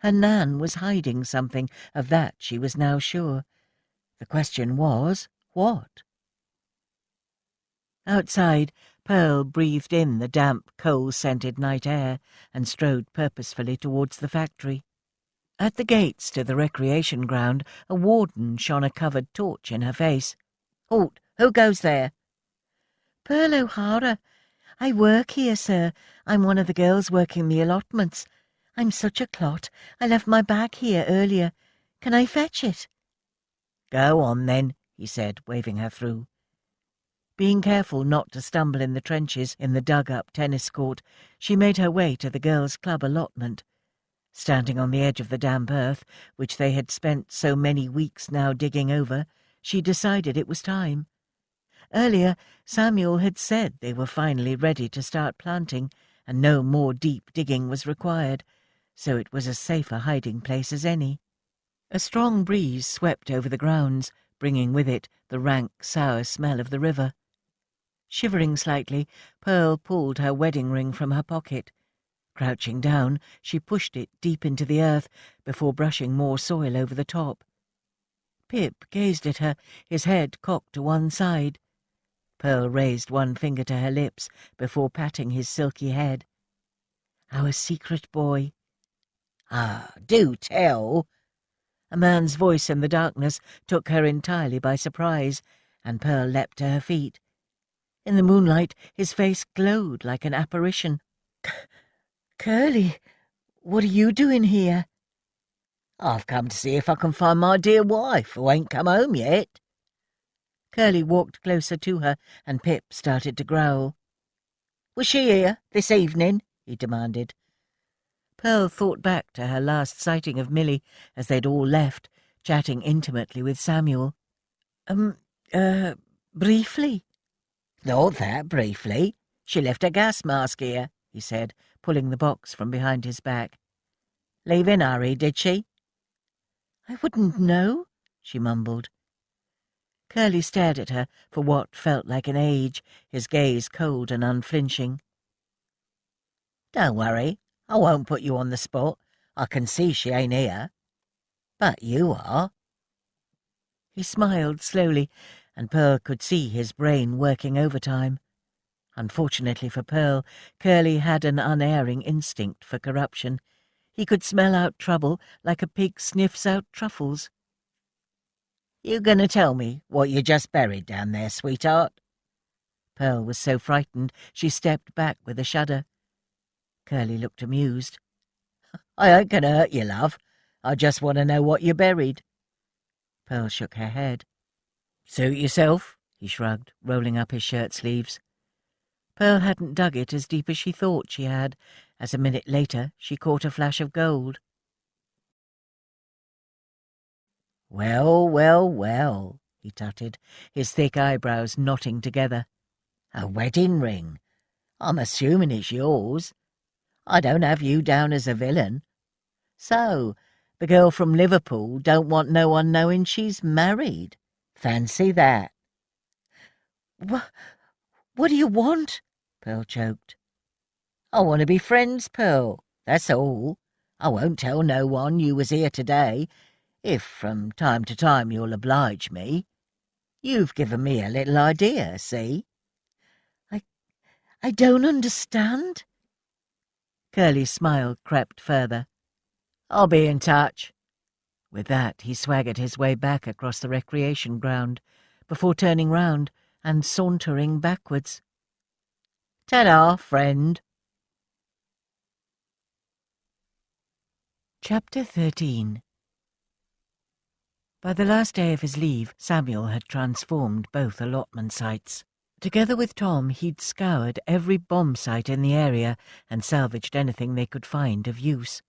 Her Nan was hiding something, of that she was now sure. The question was, what? Outside, Pearl breathed in the damp, coal-scented night air and strode purposefully towards the factory. At the gates to the recreation ground, a warden shone a covered torch in her face. "Halt! Who goes there?" "Pearl O'Hara. I work here, sir. I'm one of the girls working the allotments. I'm such a clot. I left my bag here earlier. Can I fetch it?" "Go on, then," he said, waving her through. Being careful not to stumble in the trenches in the dug-up tennis court, she made her way to the girls' club allotment. Standing on the edge of the damp earth, which they had spent so many weeks now digging over, she decided it was time. Earlier, Samuel had said they were finally ready to start planting, and no more deep digging was required, so it was as safe a hiding place as any. A strong breeze swept over the grounds, bringing with it the rank, sour smell of the river. Shivering slightly, Pearl pulled her wedding ring from her pocket. Crouching down, she pushed it deep into the earth before brushing more soil over the top. Pip gazed at her, his head cocked to one side. Pearl raised one finger to her lips before patting his silky head. "Our secret boy." "Ah, do tell." A man's voice in the darkness took her entirely by surprise, and Pearl leapt to her feet. In the moonlight, his face glowed like an apparition. "Curly, what are you doing here?" "I've come to see if I can find my dear wife, who ain't come home yet." Curly walked closer to her, and Pip started to growl. "Was she here this evening?" he demanded. Pearl thought back to her last sighting of Milly as they'd all left, chatting intimately with Samuel. Briefly." "Not that briefly. She left a gas mask here," he said, pulling the box from behind his back. "Leave in a hurry, did she?" "I wouldn't know," she mumbled. Curly stared at her for what felt like an age, his gaze cold and unflinching. "Don't worry, I won't put you on the spot. I can see she ain't here. But you are." He smiled slowly, and Pearl could see his brain working overtime. Unfortunately for Pearl, Curly had an unerring instinct for corruption. He could smell out trouble like a pig sniffs out truffles. "You gonna tell me what you just buried down there, sweetheart?" Pearl was so frightened she stepped back with a shudder. Curly looked amused. "I ain't gonna hurt you, love. I just want to know what you buried." Pearl shook her head. "Suit yourself," he shrugged, rolling up his shirt sleeves. Pearl hadn't dug it as deep as she thought she had, as a minute later she caught a flash of gold. "Well, well, well," he tutted, his thick eyebrows knotting together. "A wedding ring. I'm assuming it's yours. I don't have you down as a villain. So, the girl from Liverpool don't want no one knowing she's married. Fancy that." What do you want?" Pearl choked. "I want to be friends, Pearl, that's all. I won't tell no one you was here today, if from time to time you'll oblige me. You've given me a little idea, see?" I don't understand." Curly's smile crept further. "I'll be in touch." With that, he swaggered his way back across the recreation ground, before turning round and sauntering backwards. "Ta-da, friend." Chapter 13. By the last day of his leave, Samuel had transformed both allotment sites. Together with Tom, he'd scoured every bomb site in the area and salvaged anything they could find of use.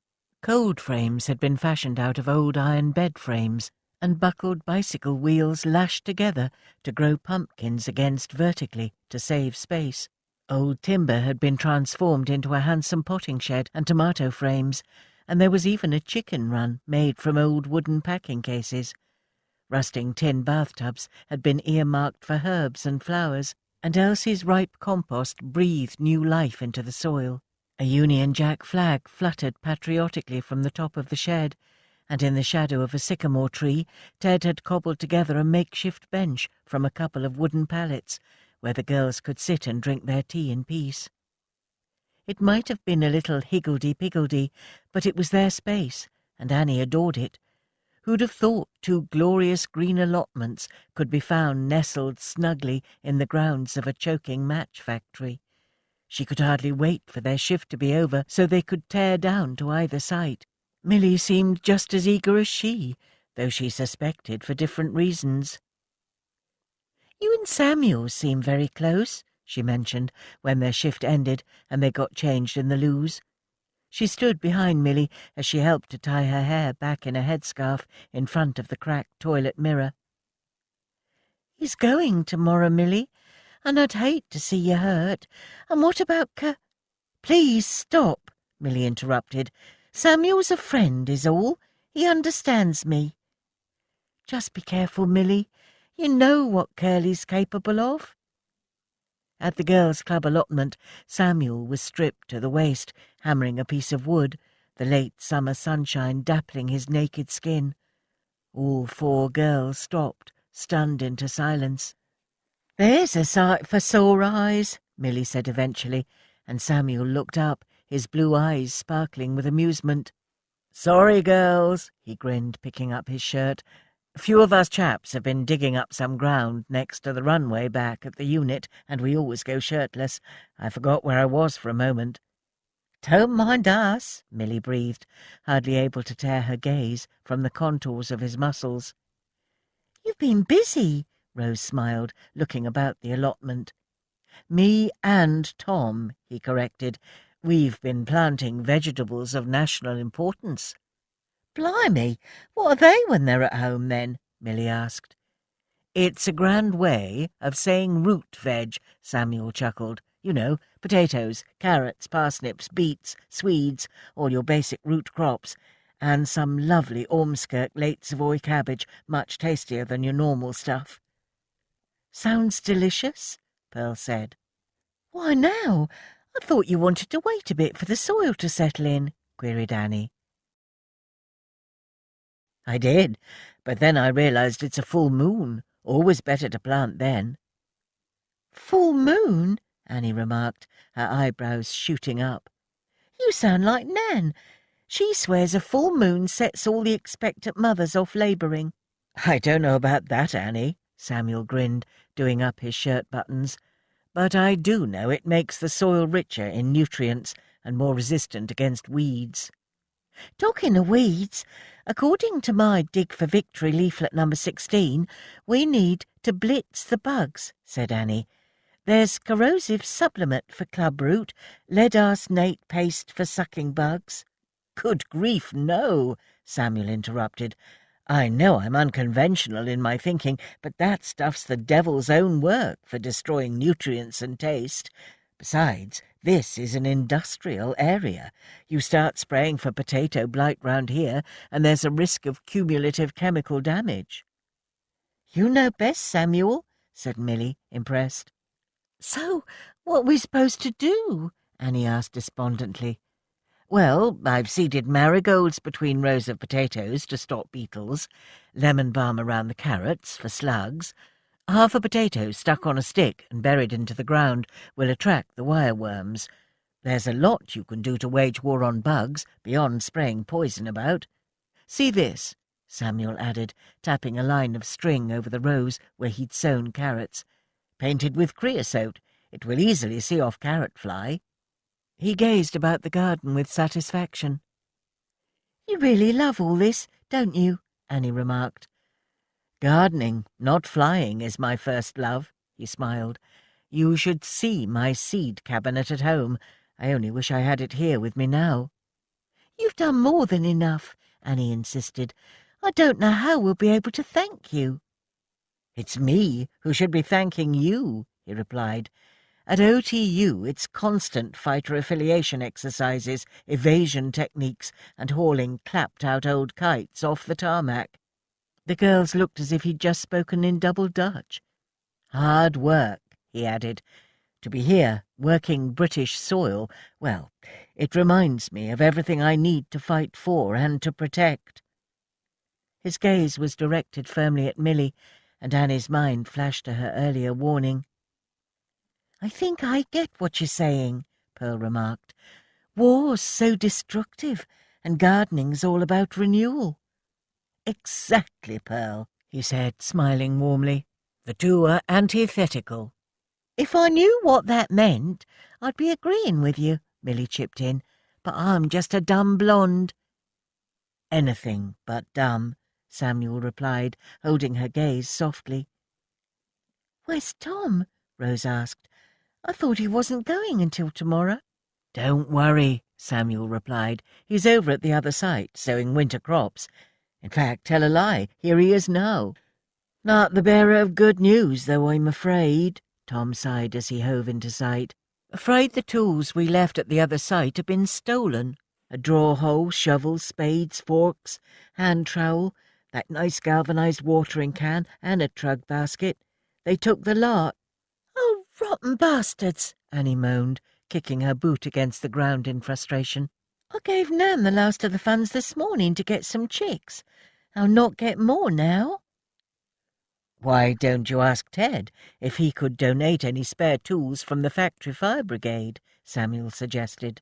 Cold frames had been fashioned out of old iron bed frames, and buckled bicycle wheels lashed together to grow pumpkins against vertically to save space. Old timber had been transformed into a handsome potting shed and tomato frames, and there was even a chicken run made from old wooden packing cases. Rusting tin bathtubs had been earmarked for herbs and flowers, and Elsie's ripe compost breathed new life into the soil. A Union Jack flag fluttered patriotically from the top of the shed, and in the shadow of a sycamore tree Ted had cobbled together a makeshift bench from a couple of wooden pallets, where the girls could sit and drink their tea in peace. It might have been a little higgledy-piggledy, but it was their space, and Annie adored it. Who'd have thought two glorious green allotments could be found nestled snugly in the grounds of a choking match factory? She could hardly wait for their shift to be over so they could tear down to either site. Milly seemed just as eager as she, though she suspected for different reasons. "You and Samuel seem very close," she mentioned when their shift ended and they got changed in the loos. She stood behind Milly as she helped to tie her hair back in a headscarf in front of the cracked toilet mirror. "He's going tomorrow, Milly, and I'd hate to see you hurt. And what about "Please stop," Milly interrupted. "Samuel's a friend is all. He understands me." "Just be careful, Milly. You know what Curly's capable of." At the girls' club allotment, Samuel was stripped to the waist, hammering a piece of wood, the late summer sunshine dappling his naked skin. All 4 girls stopped, stunned into silence. "There's a sight for sore eyes," Milly said eventually, and Samuel looked up, his blue eyes sparkling with amusement. "Sorry, girls," he grinned, picking up his shirt. "A few of us chaps have been digging up some ground next to the runway back at the unit, and we always go shirtless. I forgot where I was for a moment." "Don't mind us," Milly breathed, hardly able to tear her gaze from the contours of his muscles. "You've been busy," Rose smiled, looking about the allotment. "Me and Tom," he corrected. "We've been planting vegetables of national importance." "Blimey, what are they when they're at home, then?" Milly asked. "It's a grand way of saying root veg," Samuel chuckled. "You know, potatoes, carrots, parsnips, beets, swedes, all your basic root crops, and some lovely Ormskirk late Savoy cabbage, much tastier than your normal stuff." "Sounds delicious," Pearl said. "Why now? I thought you wanted to wait a bit for the soil to settle in," queried Annie. "I did, but then I realised it's a full moon. Always better to plant then." "Full moon?" Annie remarked, her eyebrows shooting up. "You sound like Nan. She swears a full moon sets all the expectant mothers off labouring." "I don't know about that, Annie," Samuel grinned, doing up his shirt buttons. "But I do know it makes the soil richer in nutrients and more resistant against weeds." "Talking of weeds, according to my Dig for Victory leaflet number 16, we need to blitz the bugs," said Annie. "There's corrosive supplement for clubroot, lead arsenate paste for sucking bugs." "Good grief, no," Samuel interrupted. "I know I'm unconventional in my thinking, but that stuff's the devil's own work for destroying nutrients and taste. Besides, this is an industrial area. You start spraying for potato blight round here, and there's a risk of cumulative chemical damage." "You know best, Samuel," said Milly, impressed. "So, what are we supposed to do?" Annie asked despondently. "Well, I've seeded marigolds between rows of potatoes to stop beetles, lemon balm around the carrots for slugs. Half a potato stuck on a stick and buried into the ground will attract the wireworms. There's a lot you can do to wage war on bugs beyond spraying poison about. See this," Samuel added, tapping a line of string over the rows where he'd sown carrots. "Painted with creosote. It will easily see off carrot fly." He gazed about the garden with satisfaction. "You really love all this, don't you?" Annie remarked. "Gardening, not flying, is my first love," he smiled. "You should see my seed cabinet at home. I only wish I had it here with me now." "You've done more than enough," Annie insisted. "I don't know how we'll be able to thank you." "It's me who should be thanking you," he replied. "At OTU, it's constant fighter affiliation exercises, evasion techniques, and hauling clapped-out old kites off the tarmac." The girls looked as if he'd just spoken in double Dutch. "Hard work," he added. "To be here, working British soil, well, it reminds me of everything I need to fight for and to protect." His gaze was directed firmly at Milly, and Annie's mind flashed to her earlier warning. "I think I get what you're saying," Pearl remarked. "War's so destructive, and gardening's all about renewal." "Exactly, Pearl," he said, smiling warmly. "The two are antithetical." "If I knew what that meant, I'd be agreeing with you," Milly chipped in. "But I'm just a dumb blonde." "Anything but dumb," Samuel replied, holding her gaze softly. "Where's Tom?" Rose asked. "I thought he wasn't going until tomorrow." "Don't worry," Samuel replied. "He's over at the other site, sowing winter crops. In fact, tell a lie, here he is now." "Not the bearer of good news, though, I'm afraid," Tom sighed as he hove into sight. "Afraid the tools we left at the other site have been stolen. A draw hoe, shovels, spades, forks, hand trowel, that nice galvanised watering can, and a trug basket. They took the lot." "Oh, rotten bastards!" Annie moaned, kicking her boot against the ground in frustration. "I gave Nan the last of the funds this morning to get some chicks. I'll not get more now." "Why don't you ask Ted if he could donate any spare tools from the factory fire brigade?" Samuel suggested.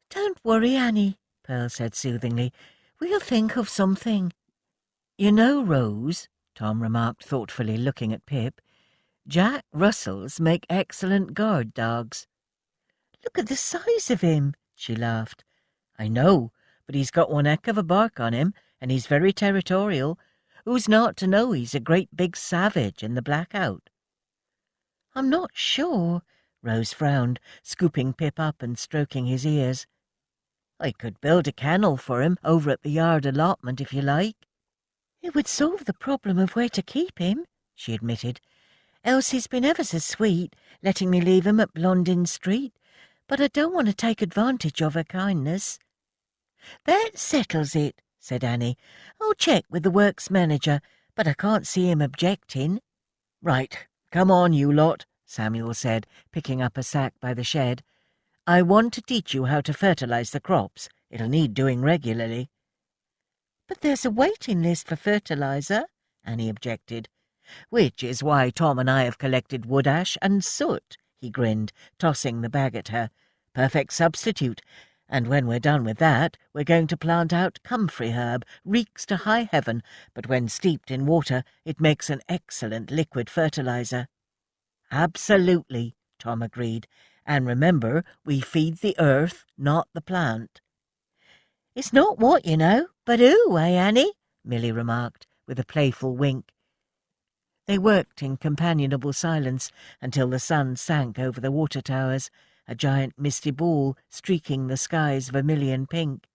"Don't worry, Annie," Pearl said soothingly. "We'll think of something." "You know, Rose," Tom remarked thoughtfully, looking at Pip, "Jack Russells make excellent guard dogs." "Look at the size of him," she laughed. "I know, but he's got one heck of a bark on him, and he's very territorial. Who's not to know he's a great big savage in the blackout?" "I'm not sure." Rose frowned, scooping Pip up and stroking his ears. "I could build a kennel for him over at the yard allotment if you like." "It would solve the problem of where to keep him," she admitted. "Elsie's been ever so sweet, letting me leave him at Blondin Street, but I don't want to take advantage of her kindness." "That settles it," said Annie. "I'll check with the works manager, but I can't see him objecting." "Right, come on, you lot," Samuel said, picking up a sack by the shed. "I want to teach you how to fertilise the crops. It'll need doing regularly." "But there's a waiting list for fertiliser," Annie objected. "Which is why Tom and I have collected wood ash and soot," he grinned, tossing the bag at her. "Perfect substitute. And when we're done with that, we're going to plant out comfrey herb, reeks to high heaven, but when steeped in water, it makes an excellent liquid fertiliser." "Absolutely," Tom agreed. "And remember, we feed the earth, not the plant." "It's not what, you know, but who, eh, Annie?" Milly remarked, with a playful wink. They worked in companionable silence until the sun sank over the water towers, a giant misty ball streaking the sky's vermilion pink.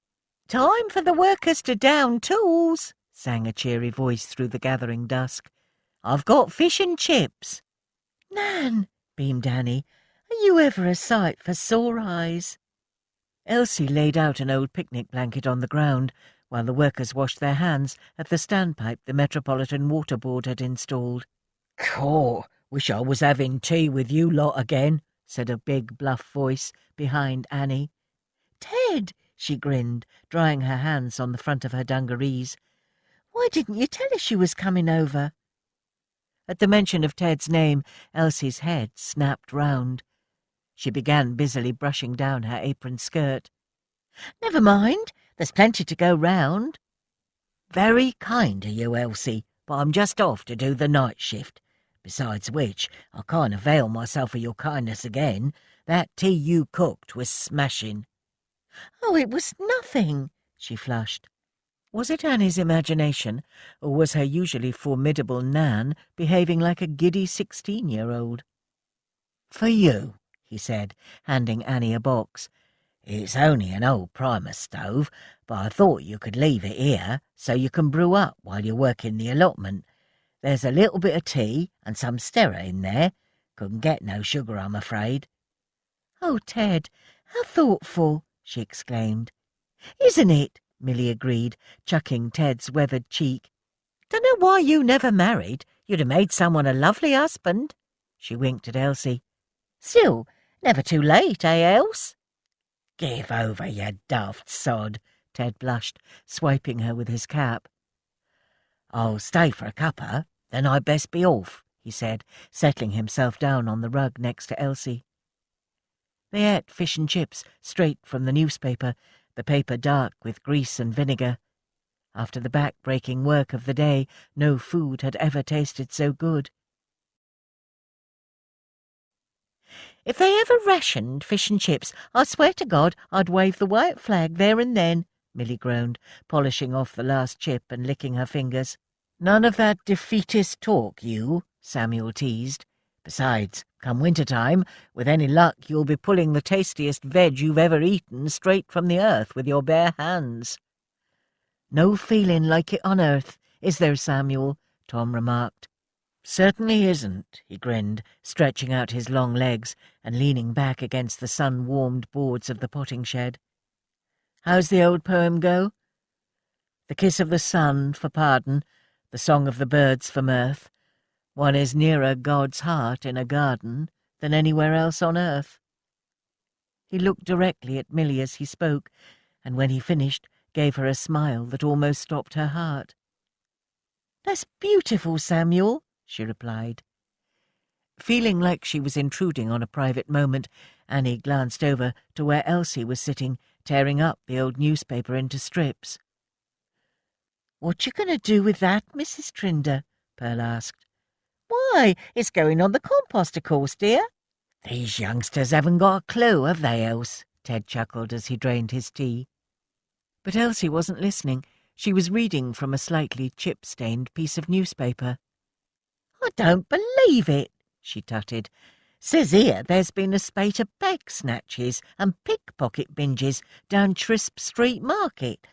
"Time for the workers to down tools," sang a cheery voice through the gathering dusk. "I've got fish and chips." "Nan," beamed Annie, "are you ever a sight for sore eyes?" Elsie laid out an old picnic blanket on the ground while the workers washed their hands at the standpipe the Metropolitan Water Board had installed. "Caw, wish I was having tea with you lot again," said a big, bluff voice behind Annie. "Ted," she grinned, drying her hands on the front of her dungarees. "Why didn't you tell us you was coming over?" At the mention of Ted's name, Elsie's head snapped round. She began busily brushing down her apron skirt. "Never mind, there's plenty to go round." "Very kind of you, Elsie, but I'm just off to do the night shift. Besides which, I can't avail myself of your kindness again. That tea you cooked was smashing." "Oh, it was nothing," she flushed. Was it Annie's imagination, or was her usually formidable Nan behaving like a giddy 16-year-old? "For you," he said, handing Annie a box. "It's only an old primer stove, but I thought you could leave it here so you can brew up while you're working the allotment. There's a little bit of tea and some sterra in there. Couldn't get no sugar, I'm afraid." "Oh, Ted, how thoughtful," she exclaimed. "Isn't it?" Milly agreed, chucking Ted's weathered cheek. "Dunno why you never married. You'd have made someone a lovely husband." She winked at Elsie. "Still, never too late, eh, Else?" "Give over, you daft sod," Ted blushed, swiping her with his cap. "I'll stay for a cuppa, then I'd best be off," he said, settling himself down on the rug next to Elsie. They ate fish and chips straight from the newspaper, the paper dark with grease and vinegar. After the back-breaking work of the day, no food had ever tasted so good. "If they ever rationed fish and chips, I swear to God I'd wave the white flag there and then," Milly groaned, polishing off the last chip and licking her fingers. None of that defeatist talk, you, Samuel teased. Besides, come winter-time, with any luck you'll be pulling the tastiest veg you've ever eaten straight from the earth with your bare hands. No feeling like it on earth, is there, Samuel? Tom remarked. Certainly isn't, he grinned, stretching out his long legs and leaning back against the sun-warmed boards of the potting shed. How's the old poem go? The kiss of the sun for pardon, the song of the birds for mirth. One is nearer God's heart in a garden than anywhere else on earth. He looked directly at Milly as he spoke, and when he finished, gave her a smile that almost stopped her heart. "That's beautiful, Samuel," she replied. Feeling like she was intruding on a private moment, Annie glanced over to where Elsie was sitting, tearing up the old newspaper into strips. "What you going to do with that, Mrs. Trinder?" Pearl asked. "Why, it's going on the compost, of course, dear." "These youngsters haven't got a clue, have they, Else?" Ted chuckled as he drained his tea. But Elsie wasn't listening. She was reading from a slightly chip-stained piece of newspaper. "I don't believe it," she tutted. "Says here there's been a spate of bag snatches and pickpocket binges down Trisp Street Market.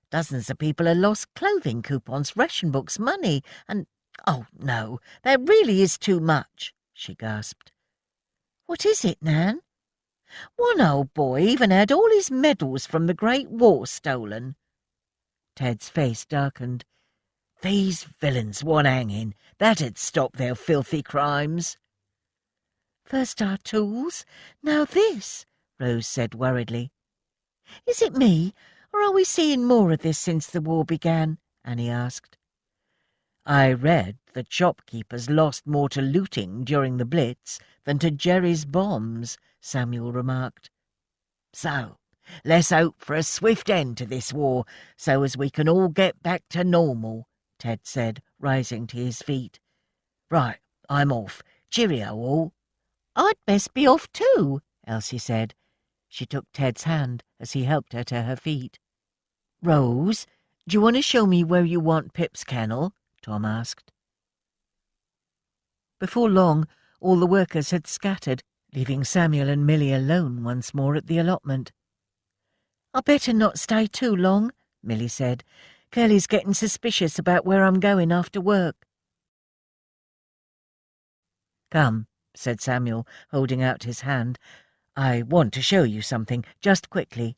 Dozens of people have lost clothing coupons, ration books, money, and... oh, no, there really is too much," she gasped. "What is it, Nan?" "One old boy even had all his medals from the Great War stolen." Ted's face darkened. "These villains want hanging. That'd stop their filthy crimes." "First our tools, now this," Rose said worriedly. "Is it me, or are we seeing more of this since the war began?" Annie asked. "I read that shopkeepers lost more to looting during the Blitz than to Jerry's bombs," Samuel remarked. "So, let's hope for a swift end to this war so as we can all get back to normal," Ted said, rising to his feet. "Right, I'm off. Cheerio, all." "I'd best be off too," Elsie said. She took Ted's hand as he helped her to her feet. "Rose, do you want to show me where you want Pip's kennel?" Tom asked. Before long, all the workers had scattered, leaving Samuel and Milly alone once more at the allotment. "I better not stay too long," Milly said. "Curly's getting suspicious about where I'm going after work." "Come," said Samuel, holding out his hand. "I want to show you something, just quickly."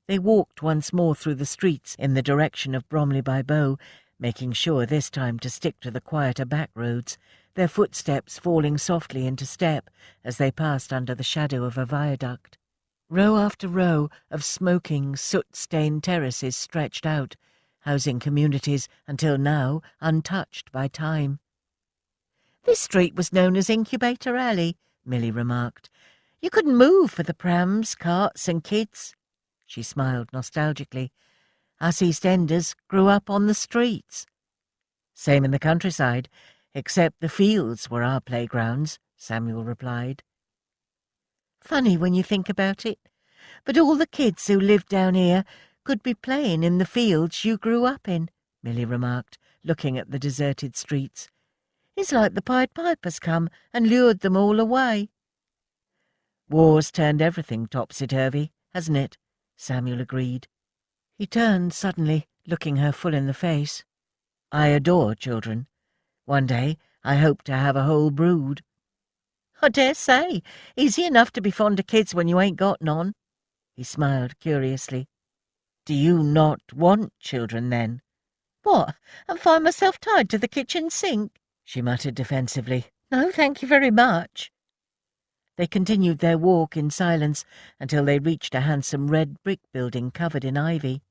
They walked once more through the streets in the direction of Bromley by Bow, making sure this time to stick to the quieter back roads, their footsteps falling softly into step as they passed under the shadow of a viaduct. Row after row of smoking, soot-stained terraces stretched out, housing communities until now untouched by time. "This street was known as Incubator Alley," Milly remarked. "You couldn't move for the prams, carts and kids." She smiled nostalgically. "Us East Enders grew up on the streets." "Same in the countryside, except the fields were our playgrounds," Samuel replied. "Funny when you think about it. But all the kids who live down here could be playing in the fields you grew up in," Milly remarked, looking at the deserted streets. "It's like the Pied Pipers come and lured them all away." "War's turned everything topsy-turvy, hasn't it?" Samuel agreed. He turned suddenly, looking her full in the face. "I adore children. One day I hope to have a whole brood." "I dare say. Easy enough to be fond of kids when you ain't got none." He smiled curiously. "Do you not want children, then?" "What, and find myself tied to the kitchen sink?" she muttered defensively. "No, thank you very much." They continued their walk in silence until they reached a handsome red brick building covered in ivy.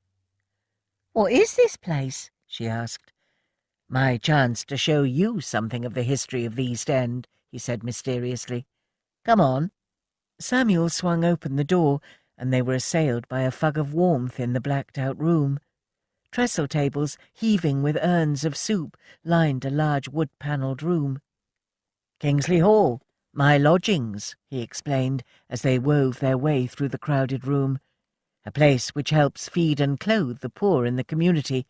"What is this place?" she asked. "My chance to show you something of the history of the East End," he said mysteriously. "Come on." Samuel swung open the door, and they were assailed by a fug of warmth in the blacked-out room. Trestle tables, heaving with urns of soup, lined a large wood-panelled room. "Kingsley Hall, my lodgings," he explained as they wove their way through the crowded room. "A place which helps feed and clothe the poor in the community,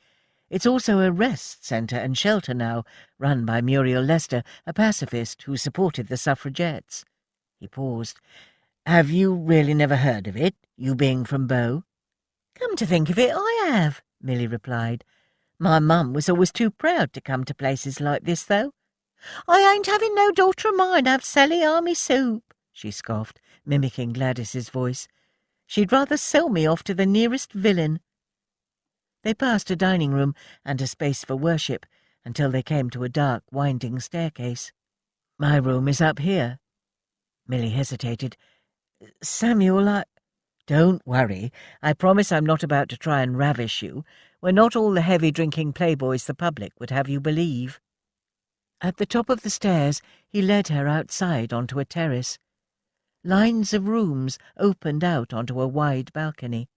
It's also a rest centre and shelter now, run by Muriel Lester, a pacifist who supported the suffragettes. He paused. Have you really never heard of it, you being from Bow? Come to think of it, I have, Milly replied. My mum was always too proud to come to places like this, though. I ain't having no daughter of mine have Sally Army soup, she scoffed, mimicking Gladys's voice. She'd rather sell me off to the nearest villain. They passed a dining room and a space for worship until they came to a dark, winding staircase. My room is up here. Milly hesitated. Samuel, Don't worry. I promise I'm not about to try and ravish you. We're not all the heavy-drinking playboys the public would have you believe. At the top of the stairs, he led her outside onto a terrace. Lines of rooms opened out onto a wide balcony.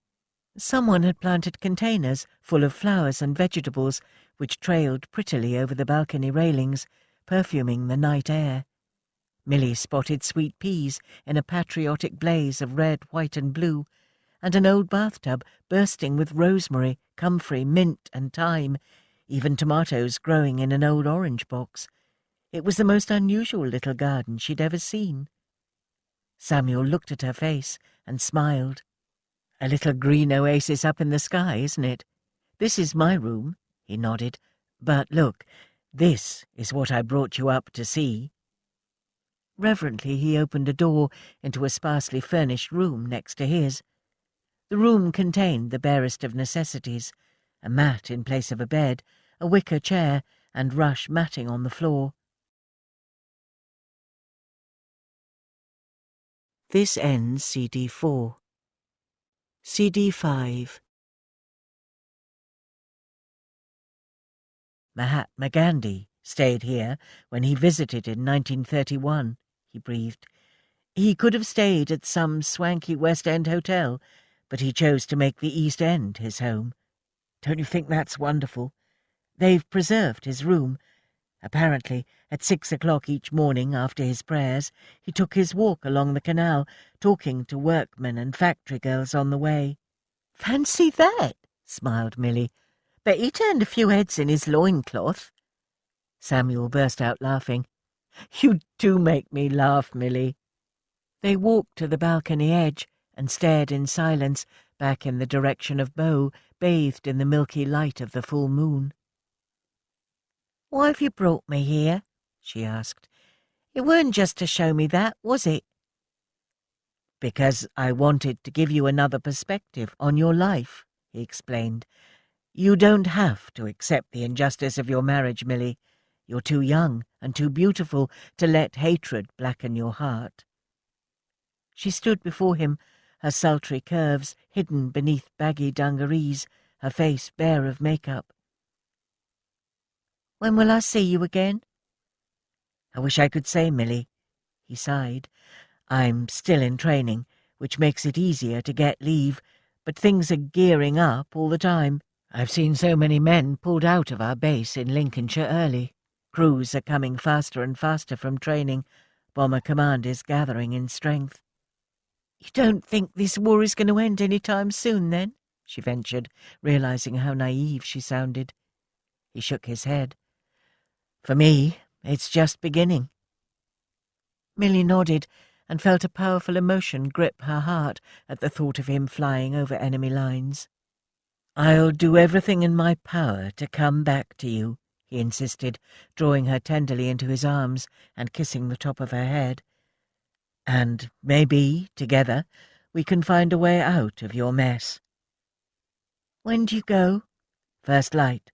Someone had planted containers full of flowers and vegetables, which trailed prettily over the balcony railings, perfuming the night air. Milly spotted sweet peas in a patriotic blaze of red, white and blue, and an old bathtub bursting with rosemary, comfrey, mint and thyme, even tomatoes growing in an old orange box. It was the most unusual little garden she'd ever seen. Samuel looked at her face and smiled. A little green oasis up in the sky, isn't it? This is my room, he nodded. But look, this is what I brought you up to see. Reverently he opened a door into a sparsely furnished room next to his. The room contained the barest of necessities, a mat in place of a bed, a wicker chair, and rush matting on the floor. This ends CD 4. CD 5. Mahatma Gandhi stayed here when he visited in 1931, he breathed. He could have stayed at some swanky West End hotel, but he chose to make the East End his home. Don't you think that's wonderful? They've preserved his room. Apparently, at 6 o'clock each morning after his prayers, he took his walk along the canal, talking to workmen and factory girls on the way. Fancy that, smiled Milly. Bet he turned a few heads in his loincloth. Samuel burst out laughing. You do make me laugh, Milly. They walked to the balcony edge and stared in silence back in the direction of Bow, bathed in the milky light of the full moon. Why have you brought me here? She asked. It weren't just to show me that, was it? Because I wanted to give you another perspective on your life, he explained. You don't have to accept the injustice of your marriage, Milly. You're too young and too beautiful to let hatred blacken your heart. She stood before him, her sultry curves hidden beneath baggy dungarees, her face bare of makeup. When will I see you again? I wish I could say, Milly. He sighed. I'm still in training, which makes it easier to get leave, but things are gearing up all the time. I've seen so many men pulled out of our base in Lincolnshire early. Crews are coming faster and faster from training. Bomber Command is gathering in strength. You don't think this war is going to end any time soon, then? She ventured, realizing how naive she sounded. He shook his head. For me, it's just beginning. Milly nodded and felt a powerful emotion grip her heart at the thought of him flying over enemy lines. I'll do everything in my power to come back to you, he insisted, drawing her tenderly into his arms and kissing the top of her head. And maybe, together, we can find a way out of your mess. When do you go? First light.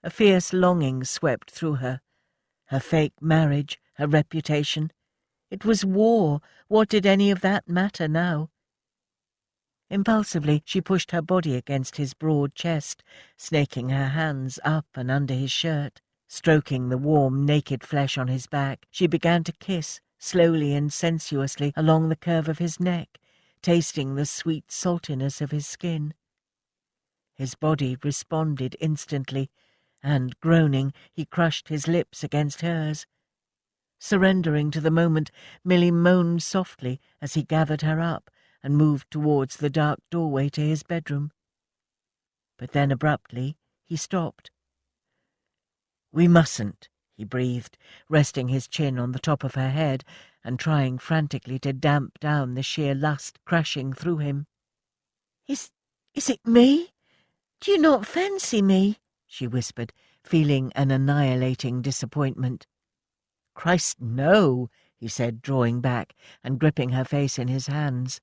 A fierce longing swept through her. Her fake marriage, her reputation. It was war. What did any of that matter now? Impulsively, she pushed her body against his broad chest, snaking her hands up and under his shirt. Stroking the warm, naked flesh on his back, she began to kiss, slowly and sensuously, along the curve of his neck, tasting the sweet saltiness of his skin. His body responded instantly, and, groaning, he crushed his lips against hers. Surrendering to the moment, Milly moaned softly as he gathered her up and moved towards the dark doorway to his bedroom. But then abruptly He stopped. "We mustn't," he breathed, resting his chin on the top of her head and trying frantically to damp down the sheer lust crashing through him. Is it me? Do you not fancy me?" she whispered, feeling an annihilating disappointment. "Christ, no," he said, drawing back and gripping her face in his hands.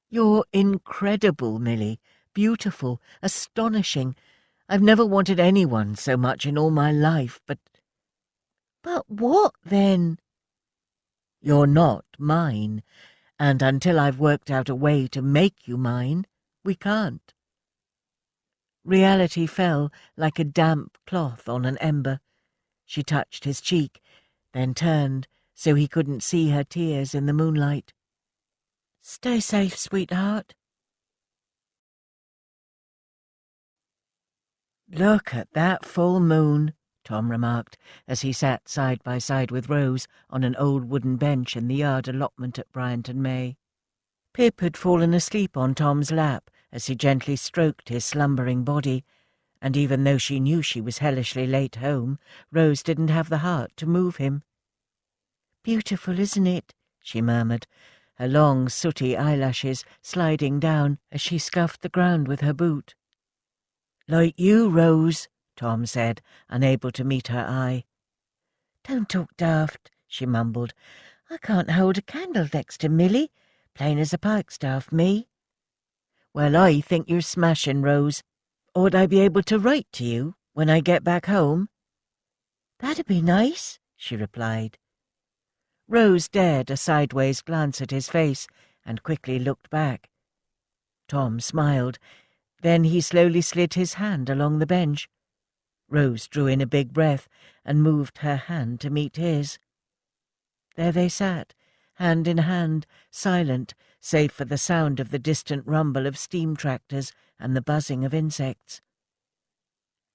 "You're incredible, Milly. Beautiful, astonishing. I've never wanted anyone so much in all my life, but—" "But what, then?" "You're not mine, and until I've worked out a way to make you mine, we can't." Reality fell like a damp cloth on an ember. She touched his cheek, then turned so he couldn't see her tears in the moonlight. "Stay safe, sweetheart." "Look at that full moon," Tom remarked, as he sat side by side with Rose on an old wooden bench in the yard allotment at Bryant and May. Pip had fallen asleep on Tom's lap as he gently stroked his slumbering body, and even though she knew she was hellishly late home, Rose didn't have the heart to move him. "Beautiful, isn't it?" she murmured, her long, sooty eyelashes sliding down as she scuffed the ground with her boot. "Like you, Rose," Tom said, unable to meet her eye. "Don't talk daft," she mumbled. "I can't hold a candle next to Milly, plain as a pikestaff, me." "Well, I think you're smashing, Rose. Ought I be able to write to you when I get back home?" "That'd be nice," she replied. Rose dared a sideways glance at his face and quickly looked back. Tom smiled. Then he slowly slid his hand along the bench. Rose drew in a big breath and moved her hand to meet his. There they sat, hand in hand, silent, save for the sound of the distant rumble of steam tractors and the buzzing of insects.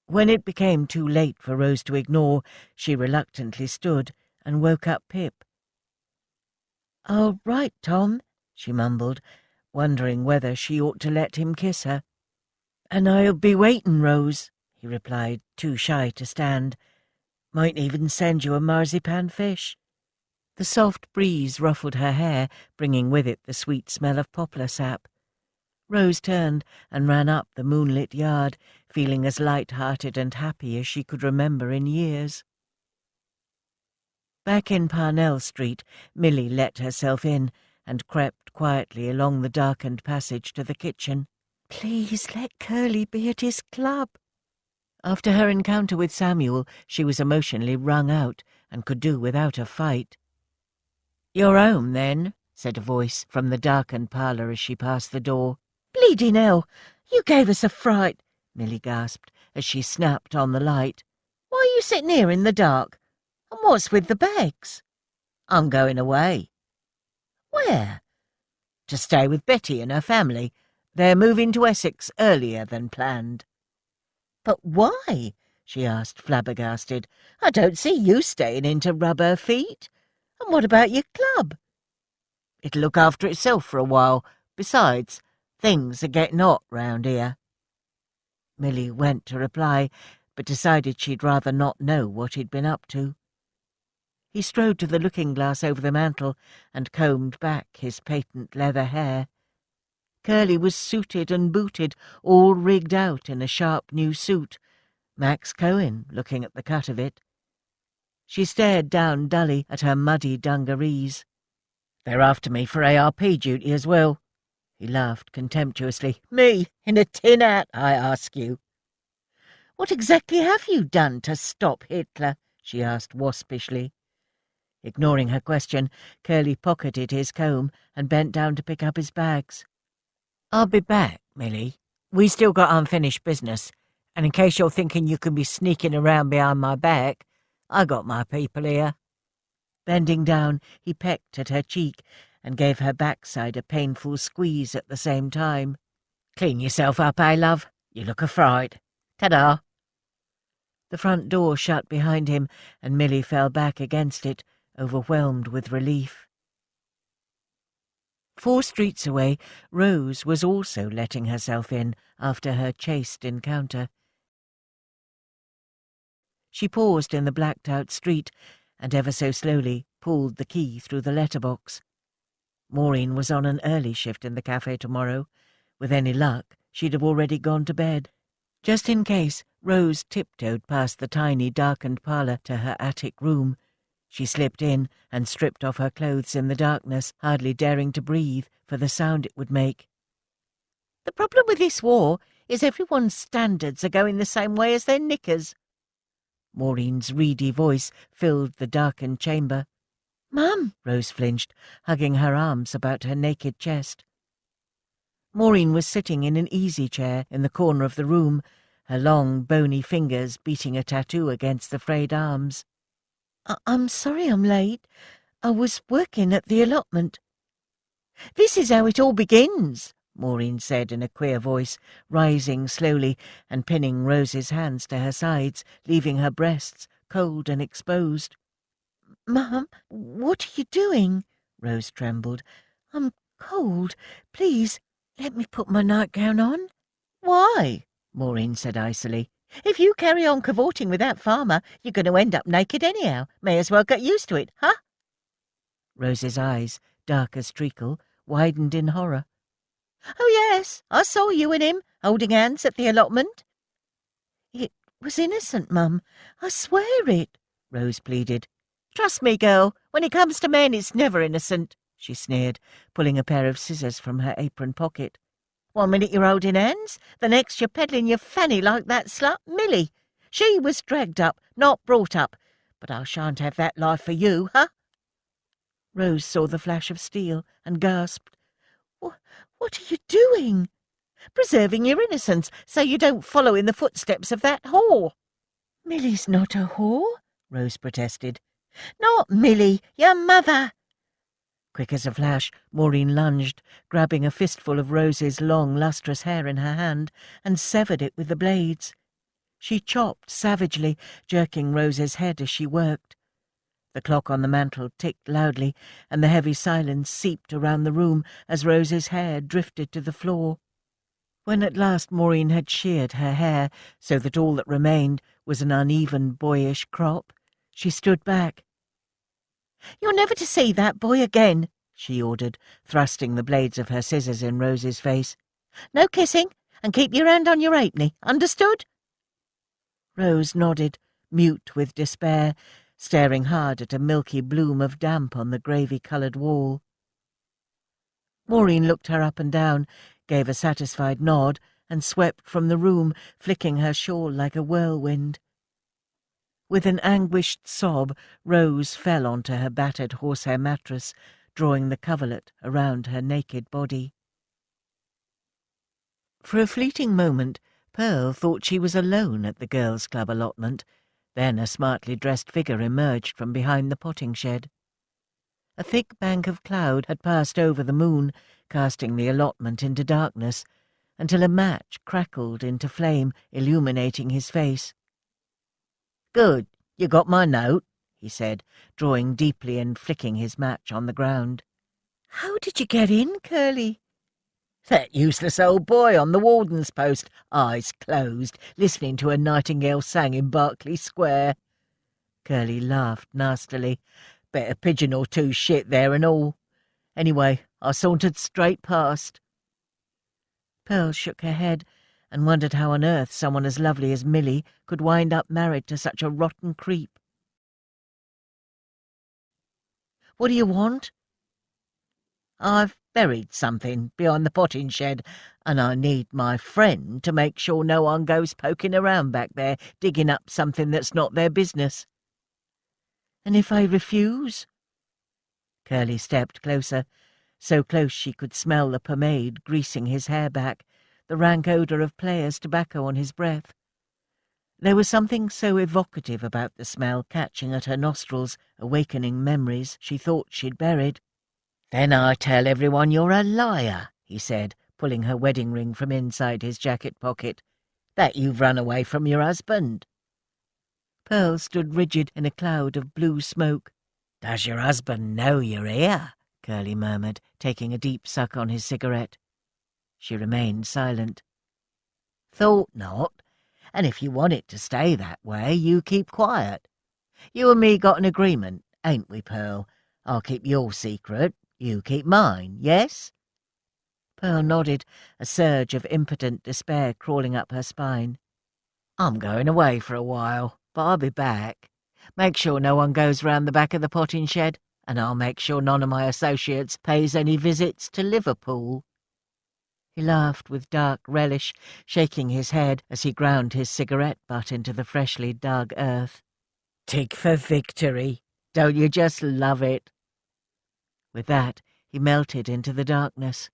When it became too late for Rose to ignore, she reluctantly stood and woke up Pip. "All right, Tom," she mumbled, wondering whether she ought to let him kiss her. "And I'll be waiting, Rose," he replied, too shy to stand. "Might even send you a marzipan fish." The soft breeze ruffled her hair, bringing with it the sweet smell of poplar sap. Rose turned and ran up the moonlit yard, feeling as light-hearted and happy as she could remember in years. Back in Parnell Street, Milly let herself in and crept quietly along the darkened passage to the kitchen. Please let Curly be at his club. After her encounter with Samuel, she was emotionally wrung out and could do without a fight. "You're home, then?" said a voice from the darkened parlour as she passed the door. "Bleeding hell! You gave us a fright," Milly gasped as she snapped on the light. "Why are you sitting here in the dark? And what's with the bags?" "I'm going away." "Where?" "To stay with Betty and her family. They're moving to Essex earlier than planned." "But why?" she asked, flabbergasted. "I don't see you staying in to rub her feet. And what about your club?" "It'll look after itself for a while. Besides, things are getting hot round here." Milly went to reply, but decided she'd rather not know what he'd been up to. He strode to the looking-glass over the mantel and combed back his patent leather hair. Curly was suited and booted, all rigged out in a sharp new suit, Max Cohen looking at the cut of it. She stared down dully at her muddy dungarees. "They're after me for ARP duty as well." He laughed contemptuously. "Me, in a tin hat, I ask you." "What exactly have you done to stop Hitler?" she asked waspishly. Ignoring her question, Curly pocketed his comb and bent down to pick up his bags. "I'll be back, Milly. We still got unfinished business, and in case you're thinking you can be sneaking around behind my back, I got my people here." Bending down, he pecked at her cheek and gave her backside a painful squeeze at the same time. "Clean yourself up, eh, love? You look a fright. Ta-da." The front door shut behind him, and Milly fell back against it, overwhelmed with relief. 4 streets away, Rose was also letting herself in after her chaste encounter. She paused in the blacked-out street and ever so slowly pulled the key through the letterbox. Maureen was on an early shift in the cafe tomorrow. With any luck, she'd have already gone to bed. Just in case, Rose tiptoed past the tiny, darkened parlour to her attic room. She slipped in and stripped off her clothes in the darkness, hardly daring to breathe for the sound it would make. "The problem with this war is everyone's standards are going the same way as their knickers." Maureen's reedy voice filled the darkened chamber. "Mum," Rose flinched, hugging her arms about her naked chest. Maureen was sitting in an easy chair in the corner of the room, her long, bony fingers beating a tattoo against the frayed arms. I'm sorry I'm late. I was working at the allotment." "This is how it all begins," Maureen said in a queer voice, rising slowly and pinning Rose's hands to her sides, leaving her breasts cold and exposed. "Mum, what are you doing?" Rose trembled. "I'm cold. Please, let me put my nightgown on." "Why?" Maureen said icily. "If you carry on cavorting with that farmer, you're going to end up naked anyhow. May as well get used to it, huh?" Rose's eyes, dark as treacle, widened in horror. "Oh, yes, I saw you and him holding hands at the allotment." "It was innocent, Mum. I swear it," Rose pleaded. "Trust me, girl, when it comes to men, it's never innocent," she sneered, pulling a pair of scissors from her apron pocket. "One minute you're holding hands, the next you're peddling your fanny like that slut Millie. She was dragged up, not brought up. But I shan't have that life for you, huh?" Rose saw the flash of steel and gasped. What are you doing?" "Preserving your innocence so you don't follow in the footsteps of that whore." "Millie's not a whore," Rose protested. "Not Millie, your mother." Quick as a flash, Maureen lunged, grabbing a fistful of Rose's long, lustrous hair in her hand, and severed it with the blades. She chopped savagely, jerking Rose's head as she worked. The clock on the mantel ticked loudly, and the heavy silence seeped around the room as Rose's hair drifted to the floor. When at last Maureen had sheared her hair so that all that remained was an uneven, boyish crop, she stood back. "You're never to see that boy again," she ordered, thrusting the blades of her scissors in Rose's face. "No kissing, and keep your hand on your halfpenny, understood?" Rose nodded, mute with despair, staring hard at a milky bloom of damp on the gravy-coloured wall. Maureen looked her up and down, gave a satisfied nod, and swept from the room, flicking her shawl like a whirlwind. With an anguished sob, Rose fell onto her battered horsehair mattress, drawing the coverlet around her naked body. For a fleeting moment, Pearl thought she was alone at the girls' club allotment. Then a smartly dressed figure emerged from behind the potting shed. A thick bank of cloud had passed over the moon, casting the allotment into darkness, until a match crackled into flame, illuminating his face. "Good, you got my note," he said, drawing deeply and flicking his match on the ground. "How did you get in, Curly?" "That useless old boy on the warden's post, eyes closed, listening to a nightingale sang in Berkeley Square." Curly laughed nastily. "Bet a pigeon or two shit there and all. Anyway, I sauntered straight past." Pearl shook her head and wondered how on earth someone as lovely as Millie could wind up married to such a rotten creep. "What do you want?" "I've buried something behind the potting shed, and I need my friend to make sure no one goes poking around back there, digging up something that's not their business." "And if I refuse?" Curly stepped closer, so close she could smell the pomade greasing his hair back, the rank odour of players' tobacco on his breath. There was something so evocative about the smell, catching at her nostrils, awakening memories she thought she'd buried. "Then I tell everyone you're a liar," he said, pulling her wedding ring from inside his jacket pocket, "that you've run away from your husband." Pearl stood rigid in a cloud of blue smoke. "Does your husband know you're here?" Curly murmured, taking a deep suck on his cigarette. She remained silent. "Thought not. And if you want it to stay that way, you keep quiet. You and me got an agreement, ain't we, Pearl? I'll keep your secret, you keep mine, yes?" Pearl nodded, a surge of impotent despair crawling up her spine. "I'm going away for a while, but I'll be back. Make sure no one goes round the back of the potting shed, and I'll make sure none of my associates pays any visits to Liverpool." He laughed with dark relish, shaking his head as he ground his cigarette butt into the freshly dug earth. "Dig for victory. Don't you just love it?" With that, he melted into the darkness.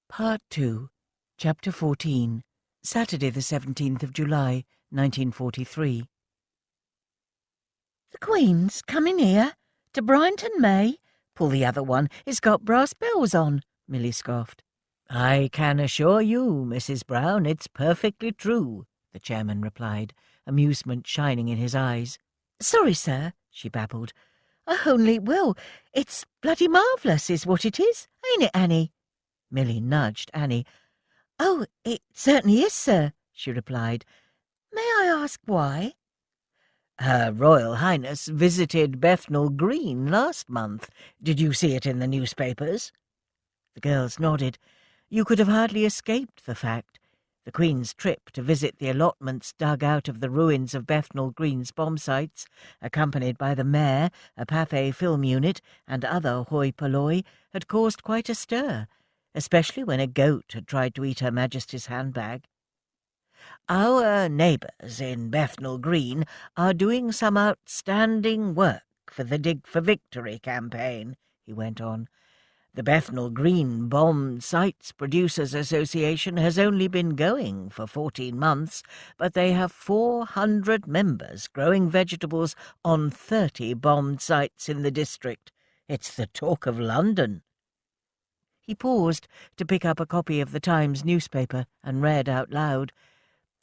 Part 2, Chapter 14, Saturday the 17th of July, 1943. "The Queen's coming here, to Bryant May. Pull the other one, it's got brass bells on," Milly scoffed. "I can assure you, Mrs. Brown, it's perfectly true," the chairman replied, amusement shining in his eyes. "Sorry, sir," she babbled. "Only, well, it's bloody marvellous is what it is, ain't it, Annie?" Milly nudged Annie. "Oh, it certainly is, sir," she replied. "May I ask why?" "Her Royal Highness visited Bethnal Green last month. Did you see it in the newspapers?" The girls nodded. You could have hardly escaped the fact. The Queen's trip to visit the allotments dug out of the ruins of Bethnal Green's bomb sites, accompanied by the mayor, a Pathé film unit, and other hoi polloi, had caused quite a stir, especially when a goat had tried to eat Her Majesty's handbag. "Our neighbours in Bethnal Green are doing some outstanding work for the Dig for Victory campaign," he went on. "The Bethnal Green Bomb Sites Producers Association has only been going for 14 months, but they have 400 members growing vegetables on 30 bombed sites in the district. It's the talk of London." He paused to pick up a copy of the Times newspaper and read out loud,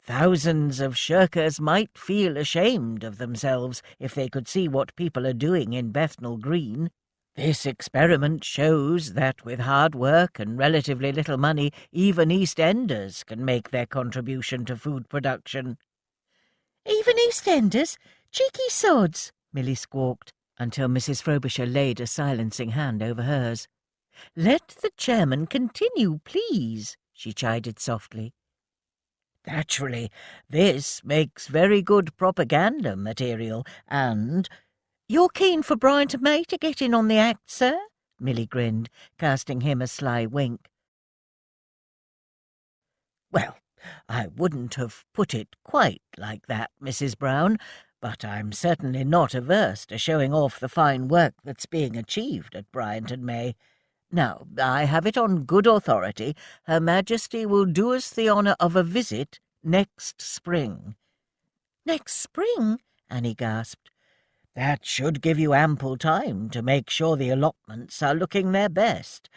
"Thousands of shirkers might feel ashamed of themselves if they could see what people are doing in Bethnal Green. This experiment shows that with hard work and relatively little money, even EastEnders can make their contribution to food production." "Even EastEnders? Cheeky sods," Milly squawked, until Mrs. Frobisher laid a silencing hand over hers. "Let the chairman continue, please," she chided softly. "Naturally, this makes very good propaganda material, and—" "You're keen for Bryant May to get in on the act, sir?" Milly grinned, casting him a sly wink. "Well, I wouldn't have put it quite like that, Mrs. Brown, but I'm certainly not averse to showing off the fine work that's being achieved at Bryant May. Now, I have it on good authority, Her Majesty will do us the honour of a visit next spring." "Next spring?" Annie gasped. "That should give you ample time to make sure the allotments are looking their best.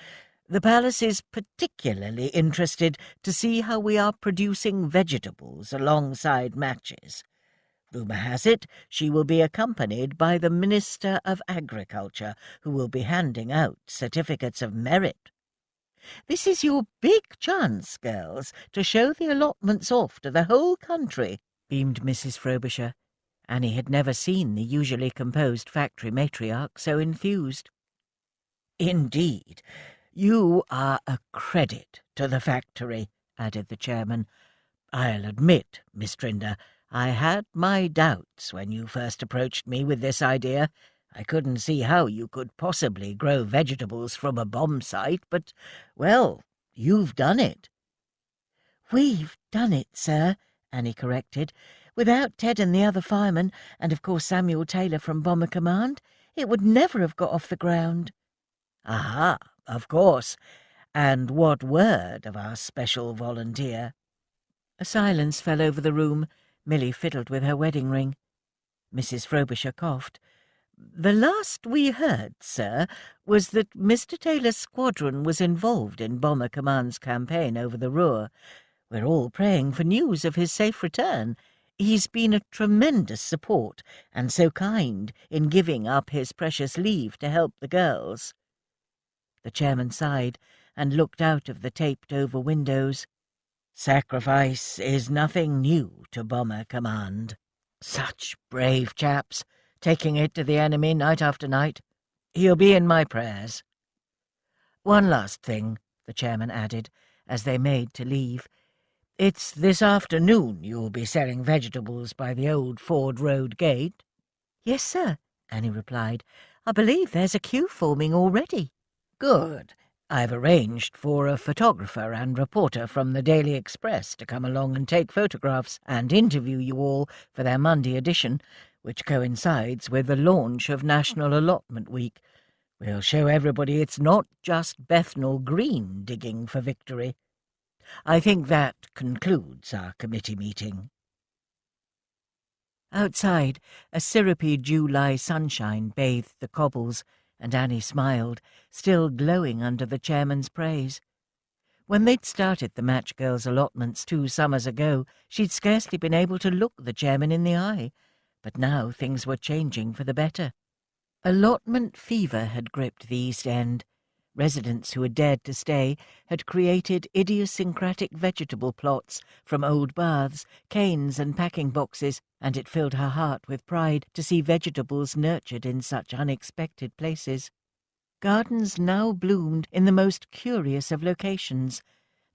The palace is particularly interested to see how we are producing vegetables alongside matches. Rumour has it she will be accompanied by the Minister of Agriculture, who will be handing out certificates of merit." "This is your big chance, girls, to show the allotments off to the whole country," beamed Mrs. Frobisher. Annie had never seen the usually composed factory matriarch so enthused. "Indeed, you are a credit to the factory," added the chairman. "I'll admit, Miss Trinder, I had my doubts when you first approached me with this idea. I couldn't see how you could possibly grow vegetables from a bomb site, but, well, you've done it." "We've done it, sir," Annie corrected. "Without Ted and the other firemen, and of course Samuel Taylor from Bomber Command, it would never have got off the ground." "Aha, of course. And what word of our special volunteer?" A silence fell over the room. Milly fiddled with her wedding ring. Mrs. Frobisher coughed. "The last we heard, sir, was that Mr. Taylor's squadron was involved in Bomber Command's campaign over the Ruhr. We're all praying for news of his safe return. He's been a tremendous support, and so kind in giving up his precious leave to help the girls." The chairman sighed and looked out of the taped-over windows. Sacrifice is nothing new to Bomber Command. Such brave chaps, taking it to the enemy night after night. He'll be in my prayers. One last thing, the chairman added, as they made to leave. It's this afternoon you'll be selling vegetables by the old Ford Road gate. Yes, sir, Annie replied. I believe there's a queue forming already. Good. I've arranged for a photographer and reporter from the Daily Express to come along and take photographs and interview you all for their Monday edition, which coincides with the launch of National Allotment Week. We'll show everybody it's not just Bethnal Green digging for victory. I think that concludes our committee meeting. Outside, a syrupy July sunshine bathed the cobbles, and Annie smiled, still glowing under the chairman's praise. When they'd started the Match Girls' allotments 2 summers ago, she'd scarcely been able to look the chairman in the eye, but now things were changing for the better. Allotment fever had gripped the East End. Residents who had dared to stay had created idiosyncratic vegetable plots from old baths, canes and packing boxes, and it filled her heart with pride to see vegetables nurtured in such unexpected places. Gardens now bloomed in the most curious of locations.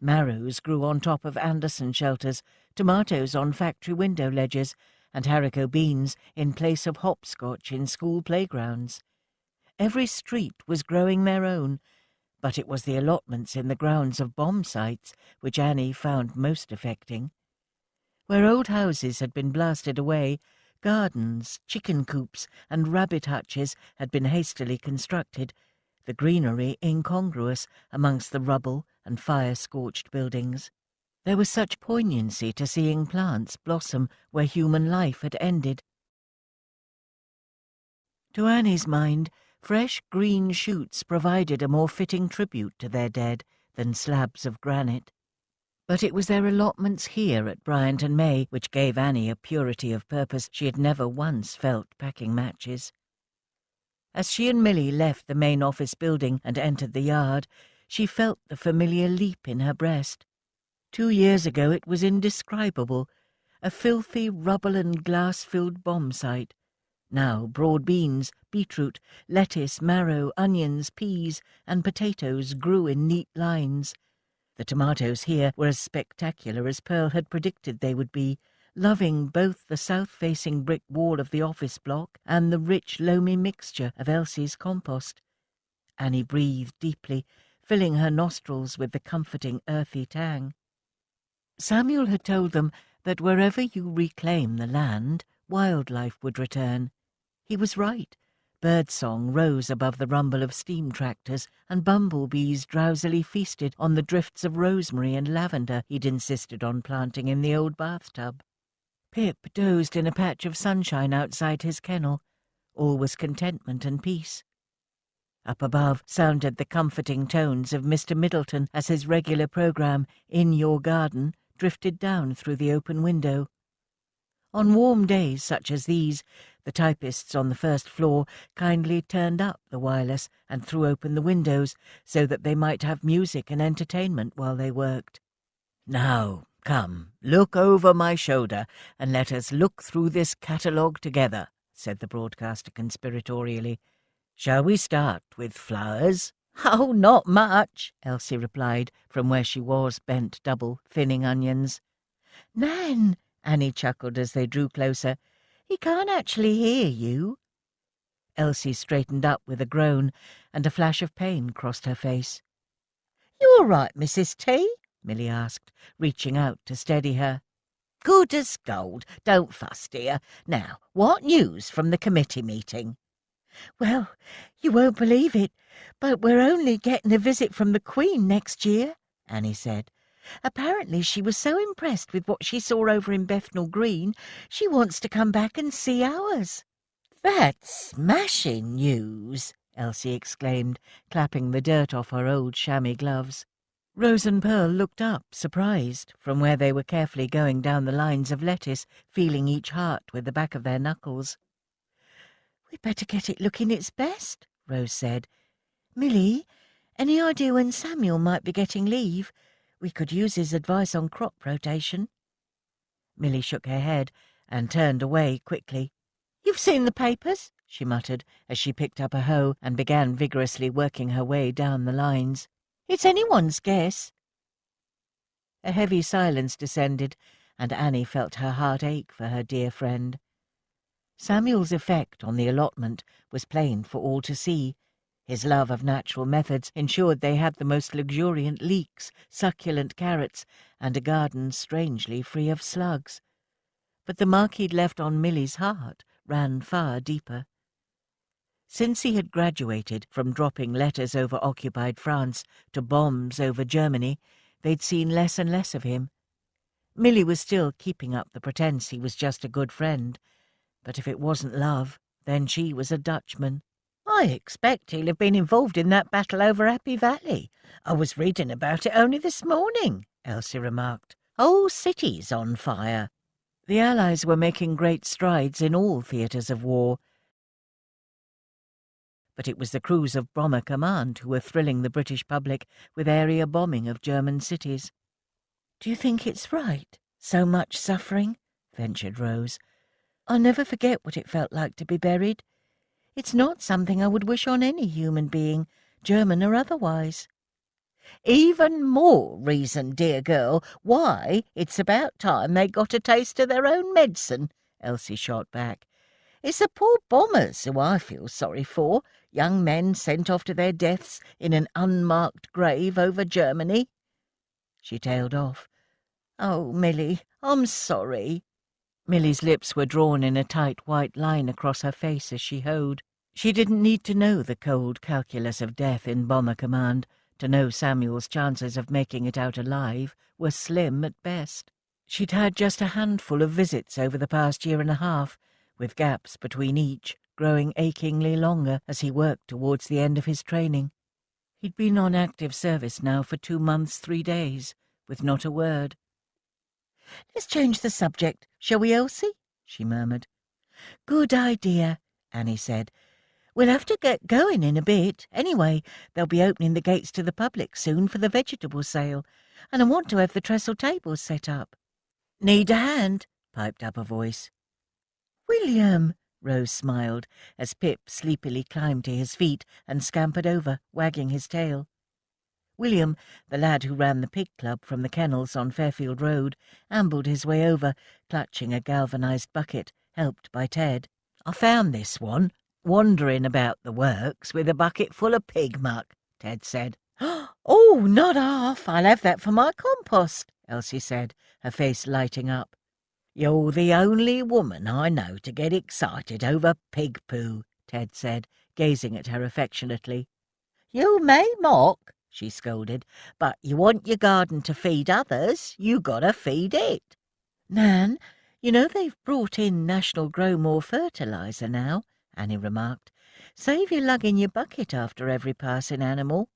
Marrows grew on top of Anderson shelters, tomatoes on factory window ledges, and haricot beans in place of hopscotch in school playgrounds. Every street was growing their own, but it was the allotments in the grounds of bomb sites which Annie found most affecting. Where old houses had been blasted away, gardens, chicken coops, and rabbit hutches had been hastily constructed, the greenery incongruous amongst the rubble and fire-scorched buildings. There was such poignancy to seeing plants blossom where human life had ended. To Annie's mind, fresh green shoots provided a more fitting tribute to their dead than slabs of granite. But it was their allotments here at Bryant and May which gave Annie a purity of purpose she had never once felt packing matches. As she and Milly left the main office building and entered the yard, she felt the familiar leap in her breast. 2 years ago it was indescribable, a filthy rubble and glass-filled bomb site. Now broad beans, beetroot, lettuce, marrow, onions, peas, and potatoes grew in neat lines. The tomatoes here were as spectacular as Pearl had predicted they would be, loving both the south-facing brick wall of the office block and the rich, loamy mixture of Elsie's compost. Annie breathed deeply, filling her nostrils with the comforting earthy tang. Samuel had told them that wherever you reclaim the land, wildlife would return. He was right. Birdsong rose above the rumble of steam tractors, and bumblebees drowsily feasted on the drifts of rosemary and lavender he'd insisted on planting in the old bathtub. Pip dozed in a patch of sunshine outside his kennel. All was contentment and peace. Up above sounded the comforting tones of Mr. Middleton as his regular programme, In Your Garden, drifted down through the open window. On warm days such as these, the typists on the first floor kindly turned up the wireless and threw open the windows so that they might have music and entertainment while they worked. "Now, come, look over my shoulder and let us look through this catalogue together," said the broadcaster conspiratorially. "Shall we start with flowers?" "Oh, not much," Elsie replied from where she was bent double, thinning onions. "Nan," Annie chuckled as they drew closer, "he can't actually hear you." Elsie straightened up with a groan, and a flash of pain crossed her face. "You all right, Mrs. T?" Milly asked, reaching out to steady her. "Good as gold. Don't fuss, dear. Now, what news from the committee meeting?" "Well, you won't believe it, but we're only getting a visit from the Queen next year," Annie said. "Apparently she was so impressed with what she saw over in Bethnal Green, she wants to come back and see ours." "That's smashing news," Elsie exclaimed, clapping the dirt off her old chamois gloves. Rose and Pearl looked up, surprised, from where they were carefully going down the lines of lettuce, feeling each heart with the back of their knuckles. "We'd better get it looking its best," Rose said. "Milly, any idea when Samuel might be getting leave? We could use his advice on crop rotation. Milly shook her head and turned away quickly. "You've seen the papers?" she muttered as she picked up a hoe and began vigorously working her way down the lines. "It's anyone's guess." A heavy silence descended, and Annie felt her heart ache for her dear friend. Samuel's effect on the allotment was plain for all to see. His love of natural methods ensured they had the most luxuriant leeks, succulent carrots, and a garden strangely free of slugs. But the mark he'd left on Milly's heart ran far deeper. Since he had graduated from dropping letters over occupied France to bombs over Germany, they'd seen less and less of him. Milly was still keeping up the pretence he was just a good friend, but if it wasn't love, then she was a Dutchman. "I expect he'll have been involved in that battle over Happy Valley. I was reading about it only this morning," Elsie remarked. "Whole city's on fire." The Allies were making great strides in all theatres of war, but it was the crews of Bomber Command who were thrilling the British public with area bombing of German cities. "Do you think it's right, so much suffering?" ventured Rose. "I'll never forget what it felt like to be buried. It's not something I would wish on any human being, German or otherwise." "Even more reason, dear girl, why it's about time they got a taste of their own medicine," Elsie shot back. "It's the poor bombers who I feel sorry for, young men sent off to their deaths in an unmarked grave over Germany." She tailed off. "Oh, Milly, I'm sorry." Milly's lips were drawn in a tight white line across her face as she hoed. She didn't need to know the cold calculus of death in Bomber Command to know Samuel's chances of making it out alive were slim at best. She'd had just a handful of visits over the past year and a half, with gaps between each growing achingly longer as he worked towards the end of his training. He'd been on active service now for 2 months, 3 days, with not a word. "Let's change the subject, shall we, Elsie?" she murmured. "Good idea," Annie said. "We'll have to get going in a bit. Anyway, they'll be opening the gates to the public soon for the vegetable sale, and I want to have the trestle tables set up." "Need a hand?" piped up a voice. "William!" Rose smiled as Pip sleepily climbed to his feet and scampered over, wagging his tail. William, the lad who ran the pig club from the kennels on Fairfield Road, ambled his way over, clutching a galvanized bucket, helped by Ted. "I found this one, wandering about the works with a bucket full of pig muck," Ted said. "Oh, not half. I'll have that for my compost," Elsie said, her face lighting up. "You're the only woman I know to get excited over pig poo," Ted said, gazing at her affectionately. "You may mock," she scolded, "but you want your garden to feed others, you gotta feed it." "Nan, you know they've brought in National Grow More fertilizer now," Annie remarked. "Save you lugging your bucket after every passing animal."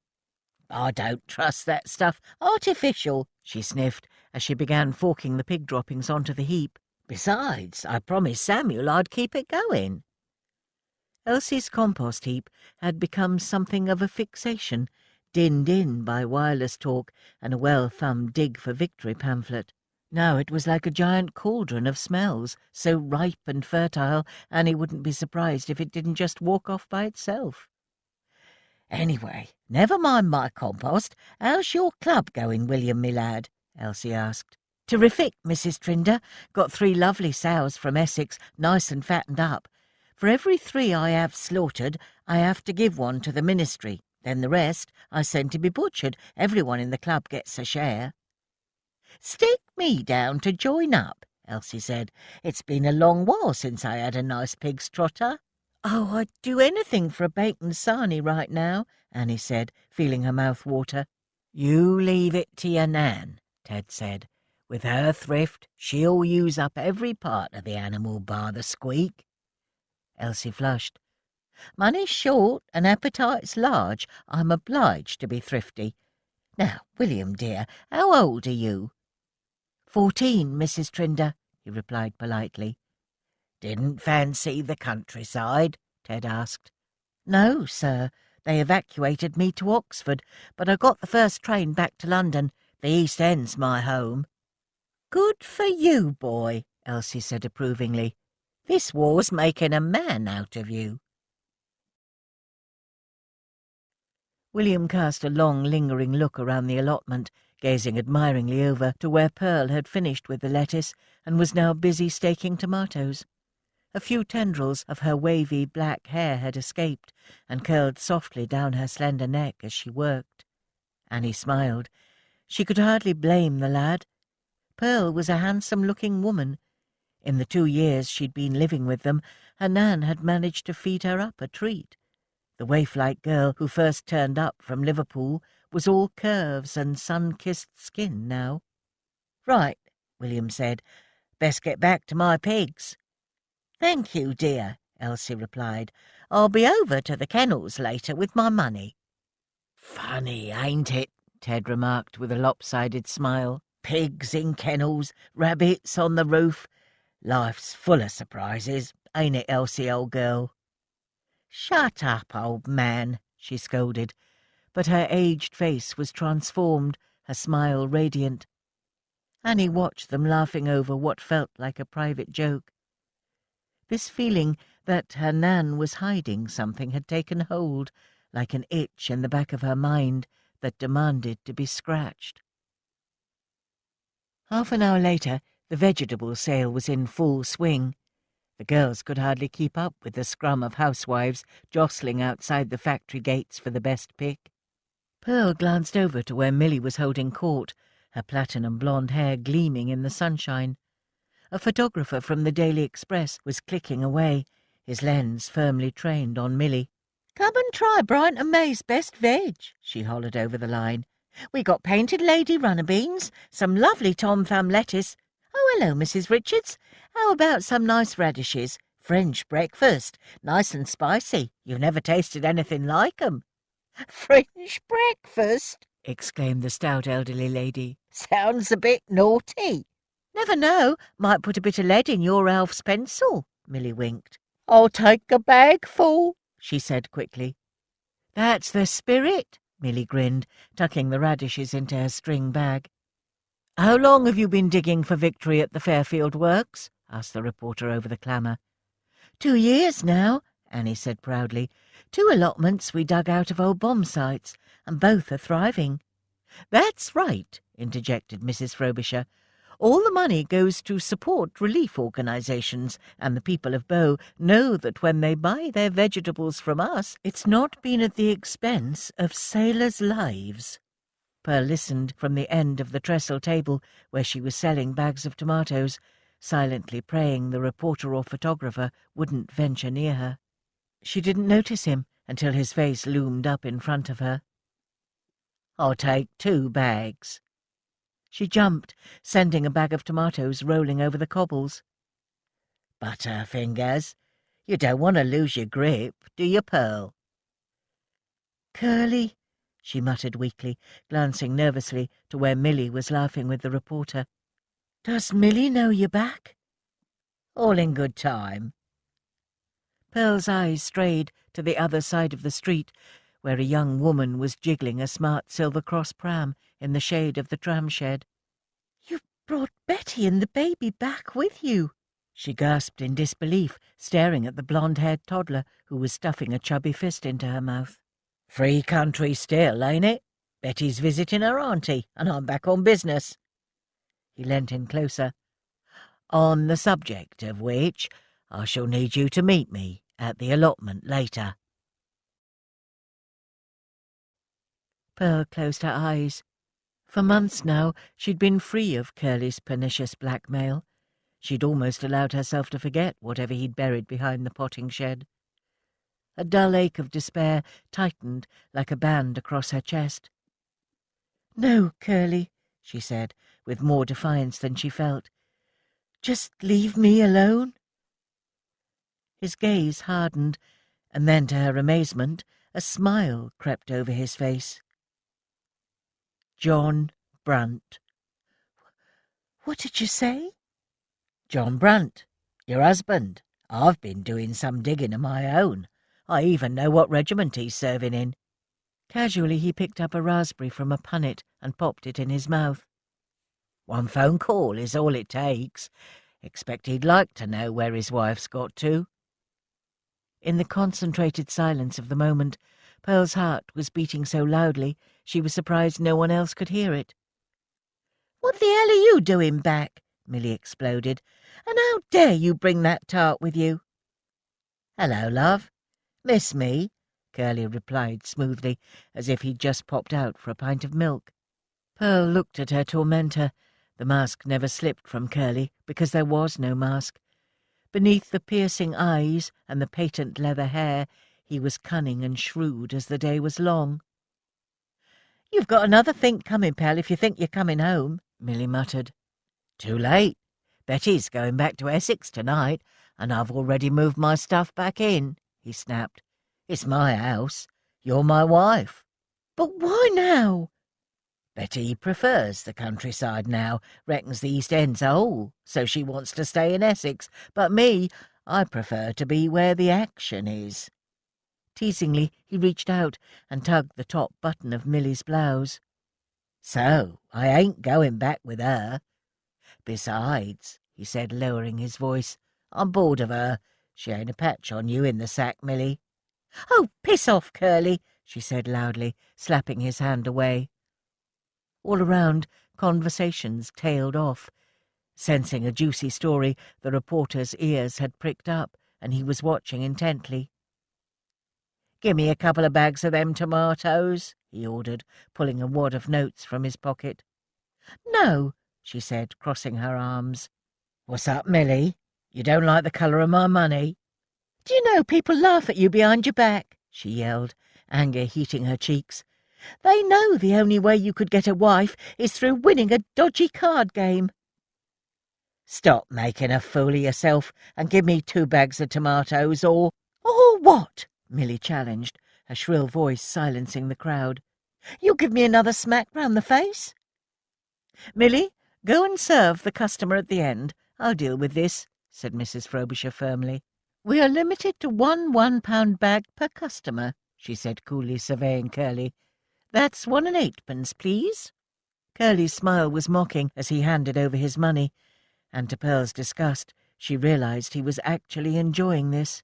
"I don't trust that stuff. Artificial," she sniffed as she began forking the pig droppings onto the heap. "Besides, I promised Samuel I'd keep it going." Elsie's compost heap had become something of a fixation, dinned in by wireless talk and a well-thumbed Dig for Victory pamphlet. Now it was like a giant cauldron of smells, so ripe and fertile Annie wouldn't be surprised if it didn't just walk off by itself. "Anyway, never mind my compost. How's your club going, William, me lad?" Elsie asked. "Terrific, Mrs. Trinder. Got 3 lovely sows from Essex, nice and fattened up. For every 3 I have slaughtered, I have to give one to the ministry. Then the rest I send to be butchered. Everyone in the club gets a share." "Stick me down to join up," Elsie said. "It's been a long while since I had a nice pig's trotter." "Oh, I'd do anything for a bacon sarnie right now," Annie said, feeling her mouth water. "You leave it to your Nan," Ted said. "With her thrift, she'll use up every part of the animal bar the squeak." Elsie flushed. "Money's short and appetite's large. I'm obliged to be thrifty. Now, William dear, how old are you?" 14, Mrs. Trinder," he replied politely. "Didn't fancy the countryside?" Ted asked. "No, sir. They evacuated me to Oxford, but I got the first train back to London, The East End's my home." "Good for you, boy," Elsie said approvingly. "This war's making a man out of you." William cast a long, lingering look around the allotment, gazing admiringly over to where Pearl had finished with the lettuce and was now busy staking tomatoes. A few tendrils of her wavy black hair had escaped and curled softly down her slender neck as she worked. Annie smiled. She could hardly blame the lad. Pearl was a handsome-looking woman. In the 2 years she'd been living with them, her Nan had managed to feed her up a treat. The waif-like girl who first turned up from Liverpool was all curves and sun-kissed skin now. "Right," William said. "Best get back to my pigs." "Thank you, dear," Elsie replied. "I'll be over to the kennels later with my money." "Funny, ain't it?" Ted remarked with a lopsided smile. "Pigs in kennels, rabbits on the roof. Life's full of surprises, ain't it, Elsie, old girl?" "Shut up, old man," she scolded, but her aged face was transformed, her smile radiant. Annie watched them laughing over what felt like a private joke. This feeling that her Nan was hiding something had taken hold, like an itch in the back of her mind that demanded to be scratched. Half an hour later, the vegetable sale was in full swing. The girls could hardly keep up with the scrum of housewives jostling outside the factory gates for the best pick. Pearl glanced over to where Milly was holding court, her platinum blonde hair gleaming in the sunshine. A photographer from the Daily Express was clicking away, his lens firmly trained on Milly. "Come and try Bryant and May's best veg," she hollered over the line. "We got painted lady runner beans, some lovely Tom Thumb lettuce. Oh, hello, Mrs. Richards. How about some nice radishes? French breakfast, nice and spicy. You've never tasted anything like 'em." "French breakfast?" exclaimed the stout elderly lady. "Sounds a bit naughty." "Never know, might put a bit of lead in your Alf's pencil," Milly winked. "I'll take a bag full," she said quickly. "That's the spirit," Milly grinned, tucking the radishes into her string bag. "How long have you been digging for victory at the Fairfield Works?" asked the reporter over the clamour. 2 years now," Annie said proudly. 2 allotments we dug out of old bomb sites, and both are thriving." "That's right," interjected Mrs. Frobisher. "All the money goes to support relief organisations, and the people of Bow know that when they buy their vegetables from us, it's not been at the expense of sailors' lives." Pearl listened from the end of the trestle table where she was selling bags of tomatoes, silently praying the reporter or photographer wouldn't venture near her. She didn't notice him until his face loomed up in front of her. "I'll take 2 bags." She jumped, sending a bag of tomatoes rolling over the cobbles. "Butterfingers, you don't want to lose your grip, do you, Pearl?" "Curly," she muttered weakly, glancing nervously to where Milly was laughing with the reporter. "Does Milly know you're back?" "All in good time." Pearl's eyes strayed to the other side of the street, where a young woman was jiggling a smart Silver Cross pram in the shade of the tram shed. "You've brought Betty and the baby back with you," she gasped in disbelief, staring at the blonde-haired toddler who was stuffing a chubby fist into her mouth. "Free country still, ain't it? Betty's visiting her auntie, and I'm back on business." He leant in closer. "On the subject of which, I shall need you to meet me at the allotment later." Pearl closed her eyes. For months now she'd been free of Curly's pernicious blackmail. She'd almost allowed herself to forget whatever he'd buried behind the potting shed. A dull ache of despair tightened like a band across her chest. "No, Curly," she said, with more defiance than she felt. "Just leave me alone." His gaze hardened, and then, to her amazement, a smile crept over his face. "John Brunt." "What did you say?" "John Brunt, your husband. I've been doing some digging of my own. I even know what regiment he's serving in." Casually he picked up a raspberry from a punnet and popped it in his mouth. "One phone call is all it takes. Expect he'd like to know where his wife's got to." In the concentrated silence of the moment, Pearl's heart was beating so loudly she was surprised no one else could hear it. "What the hell are you doing back?" Milly exploded. "And how dare you bring that tart with you?" "Hello, love. Miss me?" Curly replied smoothly, as if he'd just popped out for a pint of milk. Pearl looked at her tormentor. The mask never slipped from Curly, because there was no mask. Beneath the piercing eyes and the patent leather hair, he was cunning and shrewd as the day was long. "You've got another think coming, pal, if you think you're coming home," Milly muttered. "Too late. Betty's going back to Essex tonight, and I've already moved my stuff back in," he snapped. "It's my house. You're my wife." "But why now?" "Betty prefers the countryside now, reckons the East End's a hole, so she wants to stay in Essex. But me, I prefer to be where the action is." Teasingly, he reached out and tugged the top button of Milly's blouse. "So, I ain't going back with her. Besides," he said, lowering his voice, "I'm bored of her. She ain't a patch on you in the sack, Milly." "Oh, piss off, Curly," she said loudly, slapping his hand away. All around, conversations tailed off. Sensing a juicy story, the reporter's ears had pricked up, and he was watching intently. "Give me a couple of bags of them tomatoes," he ordered, pulling a wad of notes from his pocket. "No," she said, crossing her arms. "What's up, Milly? You don't like the colour of my money?" "Do you know people laugh at you behind your back?" she yelled, anger heating her cheeks. "They know the only way you could get a wife is through winning a dodgy card game." "Stop making a fool of yourself and give me 2 bags of tomatoes, or—" "Or what?" Milly challenged, her shrill voice silencing the crowd. "You'll give me another smack round the face?" "Milly, go and serve the customer at the end. I'll deal with this," said Mrs. Frobisher firmly. "We are limited to one £1 bag per customer," she said coolly, surveying Curly. "That's 1 and 8pence, please." Curly's smile was mocking as he handed over his money, and to Pearl's disgust she realized he was actually enjoying this.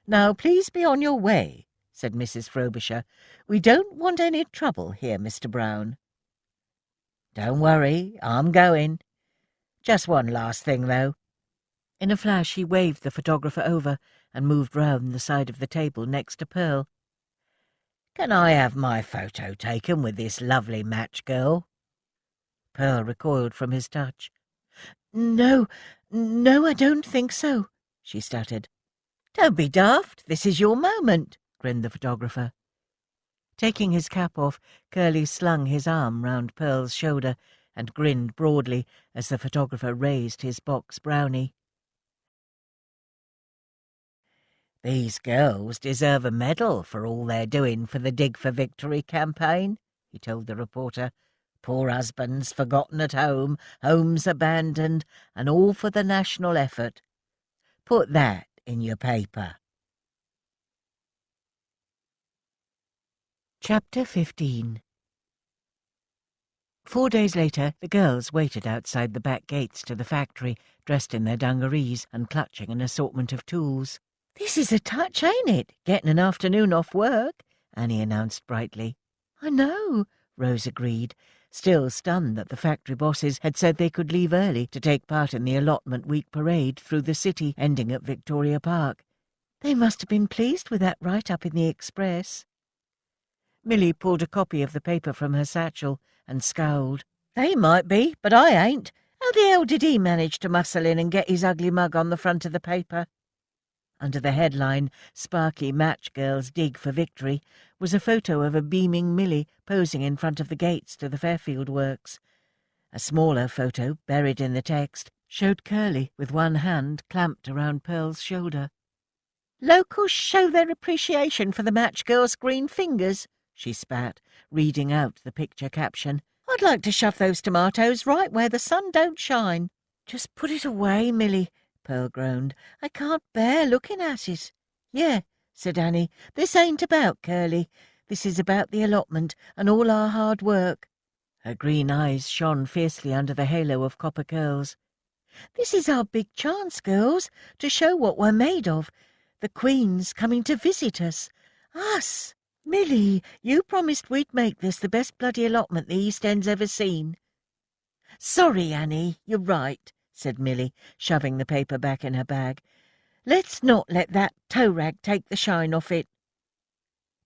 "Now please be on your way," said Mrs. Frobisher. "We don't want any trouble here, Mr. Brown." "Don't worry, I'm going. Just one last thing, though." In a flash he waved the photographer over and moved round the side of the table next to Pearl. "Can I have my photo taken with this lovely match girl?" Pearl recoiled from his touch. No, I don't think so," she stuttered. "Don't be daft. This is your moment," grinned the photographer. Taking his cap off, Curly slung his arm round Pearl's shoulder and grinned broadly as the photographer raised his box brownie. "These girls deserve a medal for all they're doing for the Dig for Victory campaign," he told the reporter. "Poor husbands forgotten at home, homes abandoned, and all for the national effort. Put that in your paper." Chapter 15. 4 days later, the girls waited outside the back gates to the factory, dressed in their dungarees and clutching an assortment of tools. "This is a touch, ain't it, getting an afternoon off work?" Annie announced brightly. "I know," Rose agreed, still stunned that the factory bosses had said they could leave early to take part in the allotment week parade through the city, ending at Victoria Park. "They must have been pleased with that write-up in the Express." Milly pulled a copy of the paper from her satchel and scowled. "They might be, but I ain't. How the hell did he manage to muscle in and get his ugly mug on the front of the paper?" Under the headline, "Sparky Match Girls Dig for Victory," was a photo of a beaming Milly posing in front of the gates to the Fairfield Works. A smaller photo, buried in the text, showed Curly with one hand clamped around Pearl's shoulder. "Locals show their appreciation for the Match Girls' green fingers," she spat, reading out the picture caption. "I'd like to shove those tomatoes right where the sun don't shine." "Just put it away, Milly," Pearl groaned. "I can't bear looking at it." "Yeah," said Annie. "This ain't about Curly. This is about the allotment and all our hard work." Her green eyes shone fiercely under the halo of copper curls. "This is our big chance, girls, to show what we're made of. The Queen's coming to visit us. Us! Millie, you promised we'd make this the best bloody allotment the East End's ever seen." "Sorry, Annie, you're right," said Millie, shoving the paper back in her bag. "Let's not let that tow rag take the shine off it."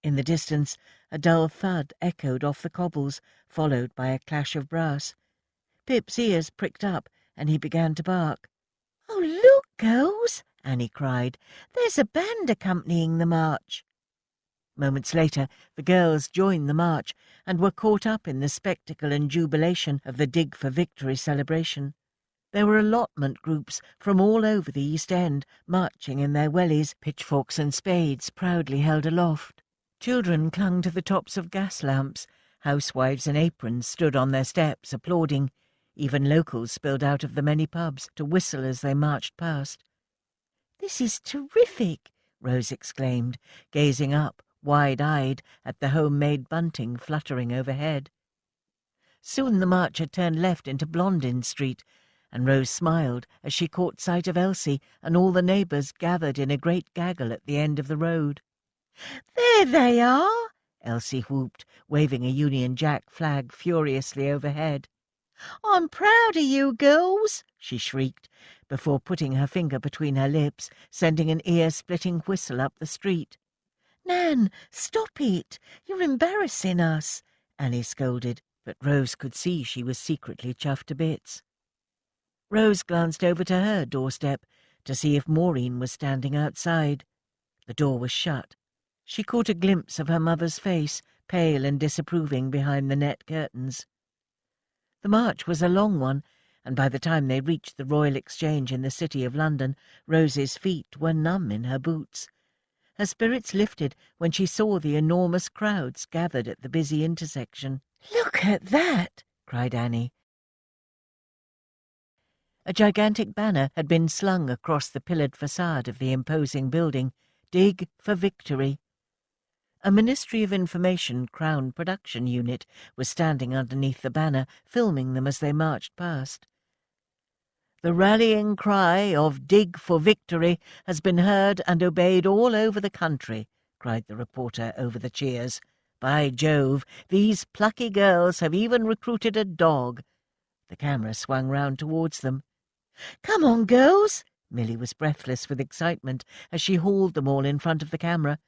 In the distance, a dull thud echoed off the cobbles, followed by a clash of brass. Pip's ears pricked up, and he began to bark. "Oh, look, girls!" Annie cried. "There's a band accompanying the march." Moments later, the girls joined the march and were caught up in the spectacle and jubilation of the Dig for Victory celebration. There were allotment groups from all over the East End, marching in their wellies, pitchforks and spades proudly held aloft. Children clung to the tops of gas lamps. Housewives in aprons stood on their steps, applauding. Even locals spilled out of the many pubs to whistle as they marched past. "This is terrific," Rose exclaimed, gazing up, wide-eyed, at the homemade bunting fluttering overhead. Soon the march had turned left into Blondin Street, and Rose smiled as she caught sight of Elsie and all the neighbours gathered in a great gaggle at the end of the road. "There they are!" Elsie whooped, waving a Union Jack flag furiously overhead. "I'm proud of you, girls," she shrieked, before putting her finger between her lips, sending an ear-splitting whistle up the street. "Nan, stop it! You're embarrassing us," Annie scolded, but Rose could see she was secretly chuffed to bits. Rose glanced over to her doorstep to see if Maureen was standing outside. The door was shut. She caught a glimpse of her mother's face, pale and disapproving behind the net curtains. The march was a long one, and by the time they reached the Royal Exchange in the City of London, Rose's feet were numb in her boots. Her spirits lifted when she saw the enormous crowds gathered at the busy intersection. "Look at that!" cried Annie. A gigantic banner had been slung across the pillared facade of the imposing building, "Dig for Victory." A Ministry of Information Crown production unit was standing underneath the banner, filming them as they marched past. "The rallying cry of Dig for Victory has been heard and obeyed all over the country," cried the reporter over the cheers. "By Jove, these plucky girls have even recruited a dog." The camera swung round towards them. "Come on, girls!" Millie was breathless with excitement as she hauled them all in front of the camera.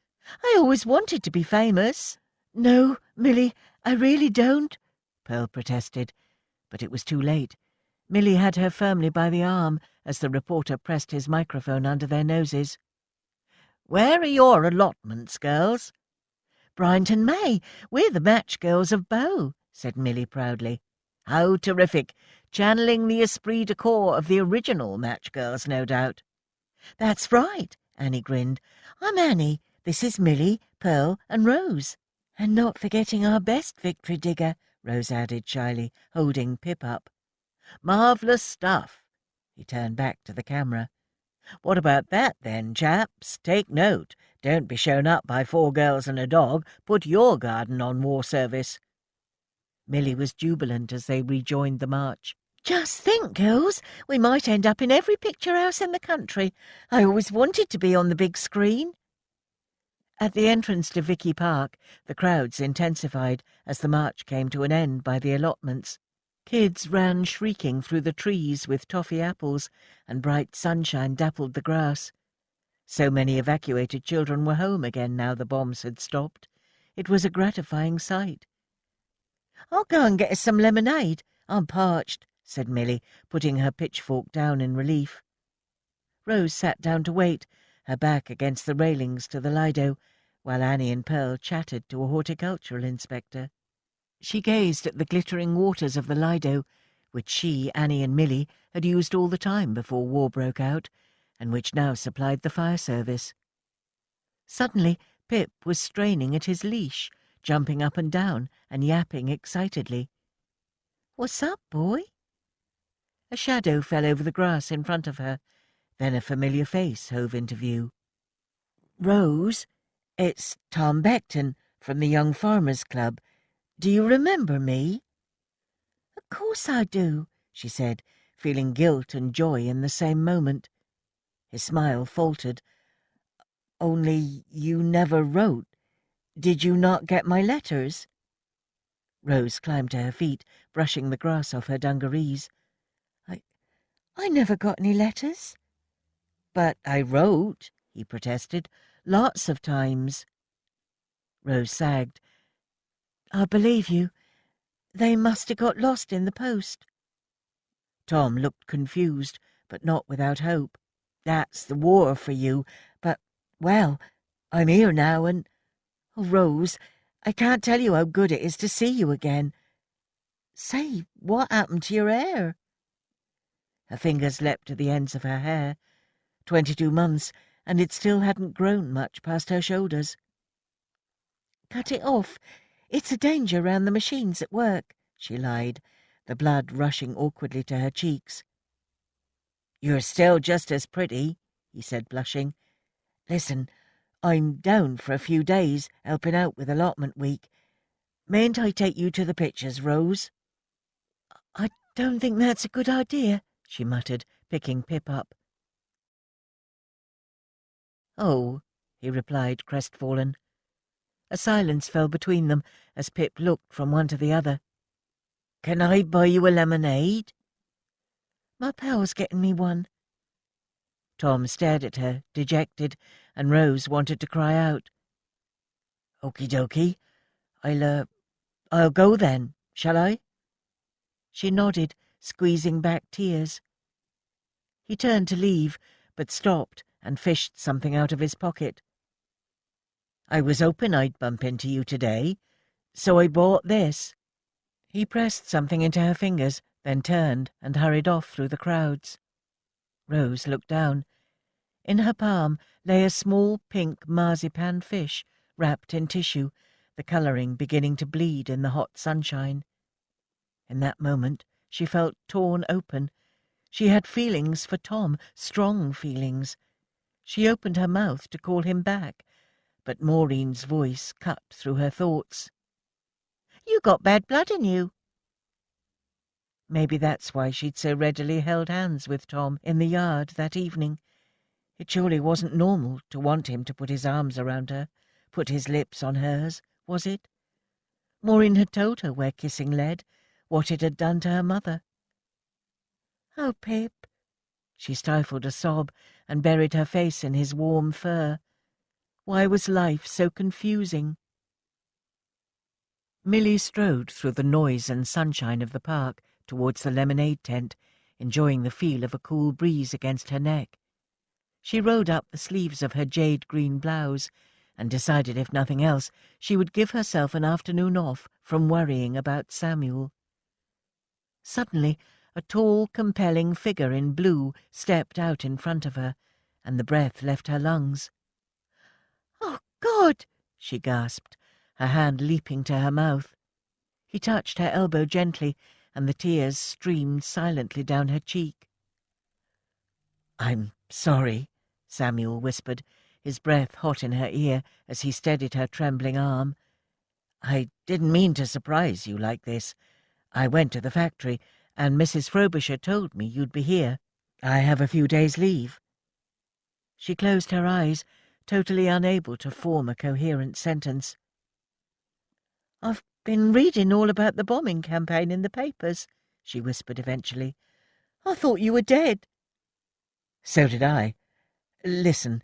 "I always wanted to be famous." "No, Millie, I really don't," Pearl protested, but it was too late. Millie had her firmly by the arm as the reporter pressed his microphone under their noses. "Where are your allotments, girls?" "Bryant and May. We're the match girls of Bow," said Millie proudly. "How terrific! Channeling the esprit de corps of the original match girls, no doubt." "That's right," Annie grinned. "I'm Annie. This is Millie, Pearl and Rose." "And not forgetting our best victory digger," Rose added shyly, holding Pip up. "Marvellous stuff." He turned back to the camera. "What about that, then, chaps? Take note. Don't be shown up by 4 girls and a dog. Put your garden on war service." Millie was jubilant as they rejoined the march. "Just think, girls, we might end up in every picture house in the country. I always wanted to be on the big screen." At the entrance to Vicky Park, the crowds intensified as the march came to an end by the allotments. Kids ran shrieking through the trees with toffee apples, and bright sunshine dappled the grass. So many evacuated children were home again now the bombs had stopped. It was a gratifying sight. "I'll go and get us some lemonade. I'm parched," said Millie, putting her pitchfork down in relief. Rose sat down to wait, her back against the railings to the Lido, while Annie and Pearl chatted to a horticultural inspector. She gazed at the glittering waters of the Lido, which she, Annie and Millie, had used all the time before war broke out, and which now supplied the fire service. Suddenly Pip was straining at his leash, jumping up and down and yapping excitedly. "What's up, boy?" A shadow fell over the grass in front of her. Then a familiar face hove into view. "Rose, it's Tom Beckton, from the Young Farmers Club. Do you remember me?" "Of course I do," she said, feeling guilt and joy in the same moment. His smile faltered. "Only you never wrote. Did you not get my letters?" Rose climbed to her feet, brushing the grass off her dungarees. I never got any letters." "But I wrote," he protested, "lots of times." Rose sagged. "I believe you. They must have got lost in the post." Tom looked confused, but not without hope. "That's the war for you, but, well, I'm here now, and... Oh, Rose, I can't tell you how good it is to see you again. Say, what happened to your hair?" Her fingers leapt to the ends of her hair. 22 months, and it still hadn't grown much past her shoulders. "Cut it off. It's a danger round the machines at work," she lied, the blood rushing awkwardly to her cheeks. "You're still just as pretty," he said, blushing. "Listen, I'm down for a few days, helping out with allotment week. Mayn't I take you to the pictures, Rose?" "I don't think that's a good idea," she muttered, picking Pip up. "Oh," he replied, crestfallen. A silence fell between them as Pip looked from one to the other. "Can I buy you a lemonade?" "My pal's getting me one." Tom stared at her, dejected, and Rose wanted to cry out. "Okie dokie. I'll go then, shall I?" She nodded, squeezing back tears. He turned to leave, but stopped and fished something out of his pocket. "I was hoping I'd bump into you today, so I bought this." He pressed something into her fingers, then turned and hurried off through the crowds. Rose looked down. In her palm lay a small pink marzipan fish, wrapped in tissue, the colouring beginning to bleed in the hot sunshine. In that moment she felt torn open. She had feelings for Tom, strong feelings. She opened her mouth to call him back, but Maureen's voice cut through her thoughts. "You got bad blood in you." Maybe that's why she'd so readily held hands with Tom in the yard that evening. It surely wasn't normal to want him to put his arms around her, put his lips on hers, was it? Maureen had told her where kissing led, what it had done to her mother. "Oh, Pip." She stifled a sob and buried her face in his warm fur. Why was life so confusing? Milly strode through the noise and sunshine of the park towards the lemonade tent, enjoying the feel of a cool breeze against her neck. She rolled up the sleeves of her jade-green blouse and decided, if nothing else, she would give herself an afternoon off from worrying about Samuel. Suddenly, a tall, compelling figure in blue stepped out in front of her, and the breath left her lungs. "Oh, God!" she gasped, her hand leaping to her mouth. He touched her elbow gently, and the tears streamed silently down her cheek. "I'm sorry," Samuel whispered, his breath hot in her ear as he steadied her trembling arm. "I didn't mean to surprise you like this. I went to the factory, and Mrs. Frobisher told me you'd be here. I have a few days' leave." She closed her eyes, totally unable to form a coherent sentence. "I've been reading all about the bombing campaign in the papers," she whispered eventually. "I thought you were dead." "So did I. Listen,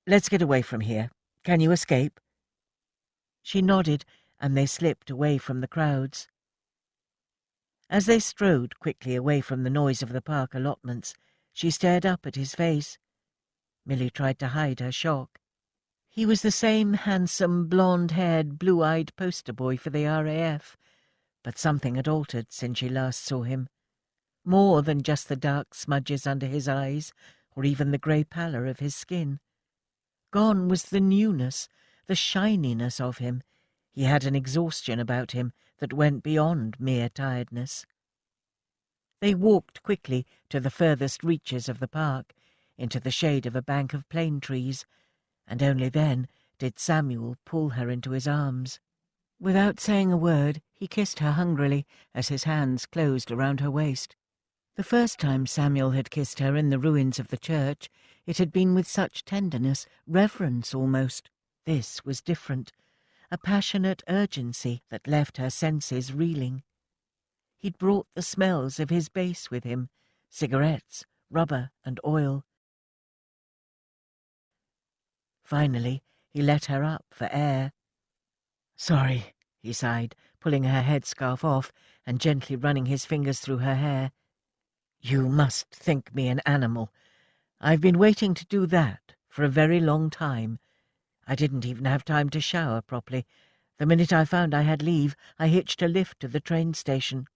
let's get away from here. Can you escape?" She nodded, and they slipped away from the crowds. As they strode quickly away from the noise of the park allotments, she stared up at his face. Milly tried to hide her shock. He was the same handsome, blonde-haired, blue-eyed poster boy for the RAF, but something had altered since she last saw him. More than just the dark smudges under his eyes, or even the grey pallor of his skin. Gone was the newness, the shininess of him. He had an exhaustion about him that went beyond mere tiredness. They walked quickly to the furthest reaches of the park, into the shade of a bank of plane trees, and only then did Samuel pull her into his arms. Without saying a word, he kissed her hungrily as his hands closed around her waist. The first time Samuel had kissed her in the ruins of the church, it had been with such tenderness, reverence almost. This was different, a passionate urgency that left her senses reeling. He'd brought the smells of his base with him, cigarettes, rubber and oil. Finally, he let her up for air. "Sorry," he sighed, pulling her headscarf off and gently running his fingers through her hair. "You must think me an animal. I've been waiting to do that for a very long time. I didn't even have time to shower properly. The minute I found I had leave, I hitched a lift to the train station."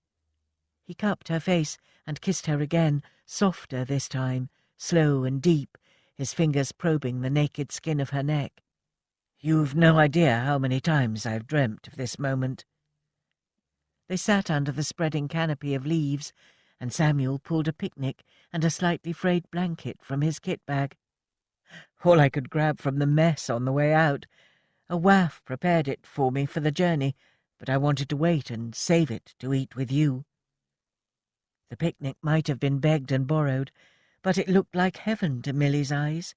He cupped her face and kissed her again, softer this time, slow and deep, his fingers probing the naked skin of her neck. "You've no idea how many times I've dreamt of this moment." They sat under the spreading canopy of leaves, and Samuel pulled a picnic and a slightly frayed blanket from his kit bag. "All I could grab from the mess on the way out. A waif prepared it for me for the journey, but I wanted to wait and save it to eat with you." The picnic might have been begged and borrowed, but it looked like heaven to Milly's eyes.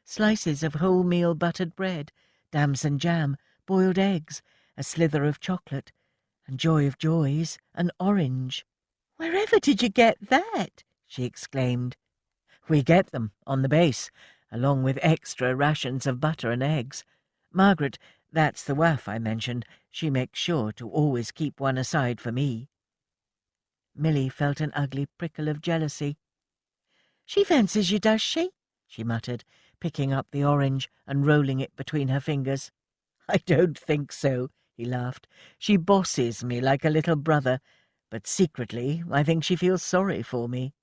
Slices of wholemeal buttered bread, damson jam, boiled eggs, a slither of chocolate, and joy of joys, an orange. "Wherever did you get that?" she exclaimed. "We get them on the base, along with extra rations of butter and eggs. Margaret, that's the waif I mentioned, she makes sure to always keep one aside for me." Milly felt an ugly prickle of jealousy. "She fancies you, does she?" she muttered, picking up the orange and rolling it between her fingers. "I don't think so," he laughed. "She bosses me like a little brother, but secretly I think she feels sorry for me."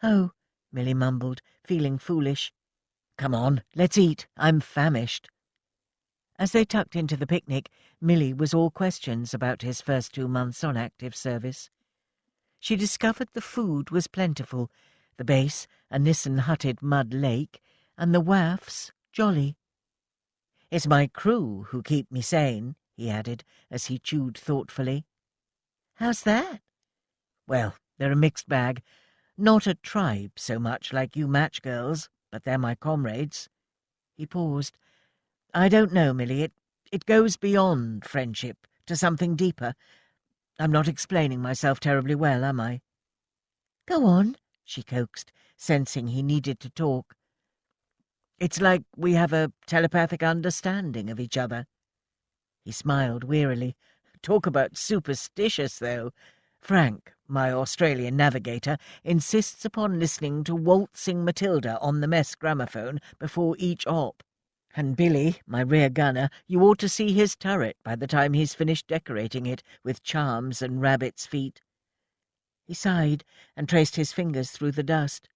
"Oh," Milly mumbled, feeling foolish. "Come on, let's eat. I'm famished." As they tucked into the picnic, Milly was all questions about his first 2 months on active service. She discovered the food was plentiful, the base a Nissen-hutted mud lake, and the waifs jolly. "It's my crew who keep me sane," he added, as he chewed thoughtfully. "How's that?" "Well, they're a mixed bag. Not a tribe so much like you match girls, but they're my comrades." He paused. "I don't know, Milly. It goes beyond friendship to something deeper. I'm not explaining myself terribly well, am I?" "Go on," she coaxed, sensing he needed to talk. "It's like we have a telepathic understanding of each other." He smiled wearily. "Talk about superstitious, though. Frank, my Australian navigator, insists upon listening to Waltzing Matilda on the mess gramophone before each op. And Billy, my rear gunner, you ought to see his turret by the time he's finished decorating it with charms and rabbit's feet." He sighed and traced his fingers through the dust.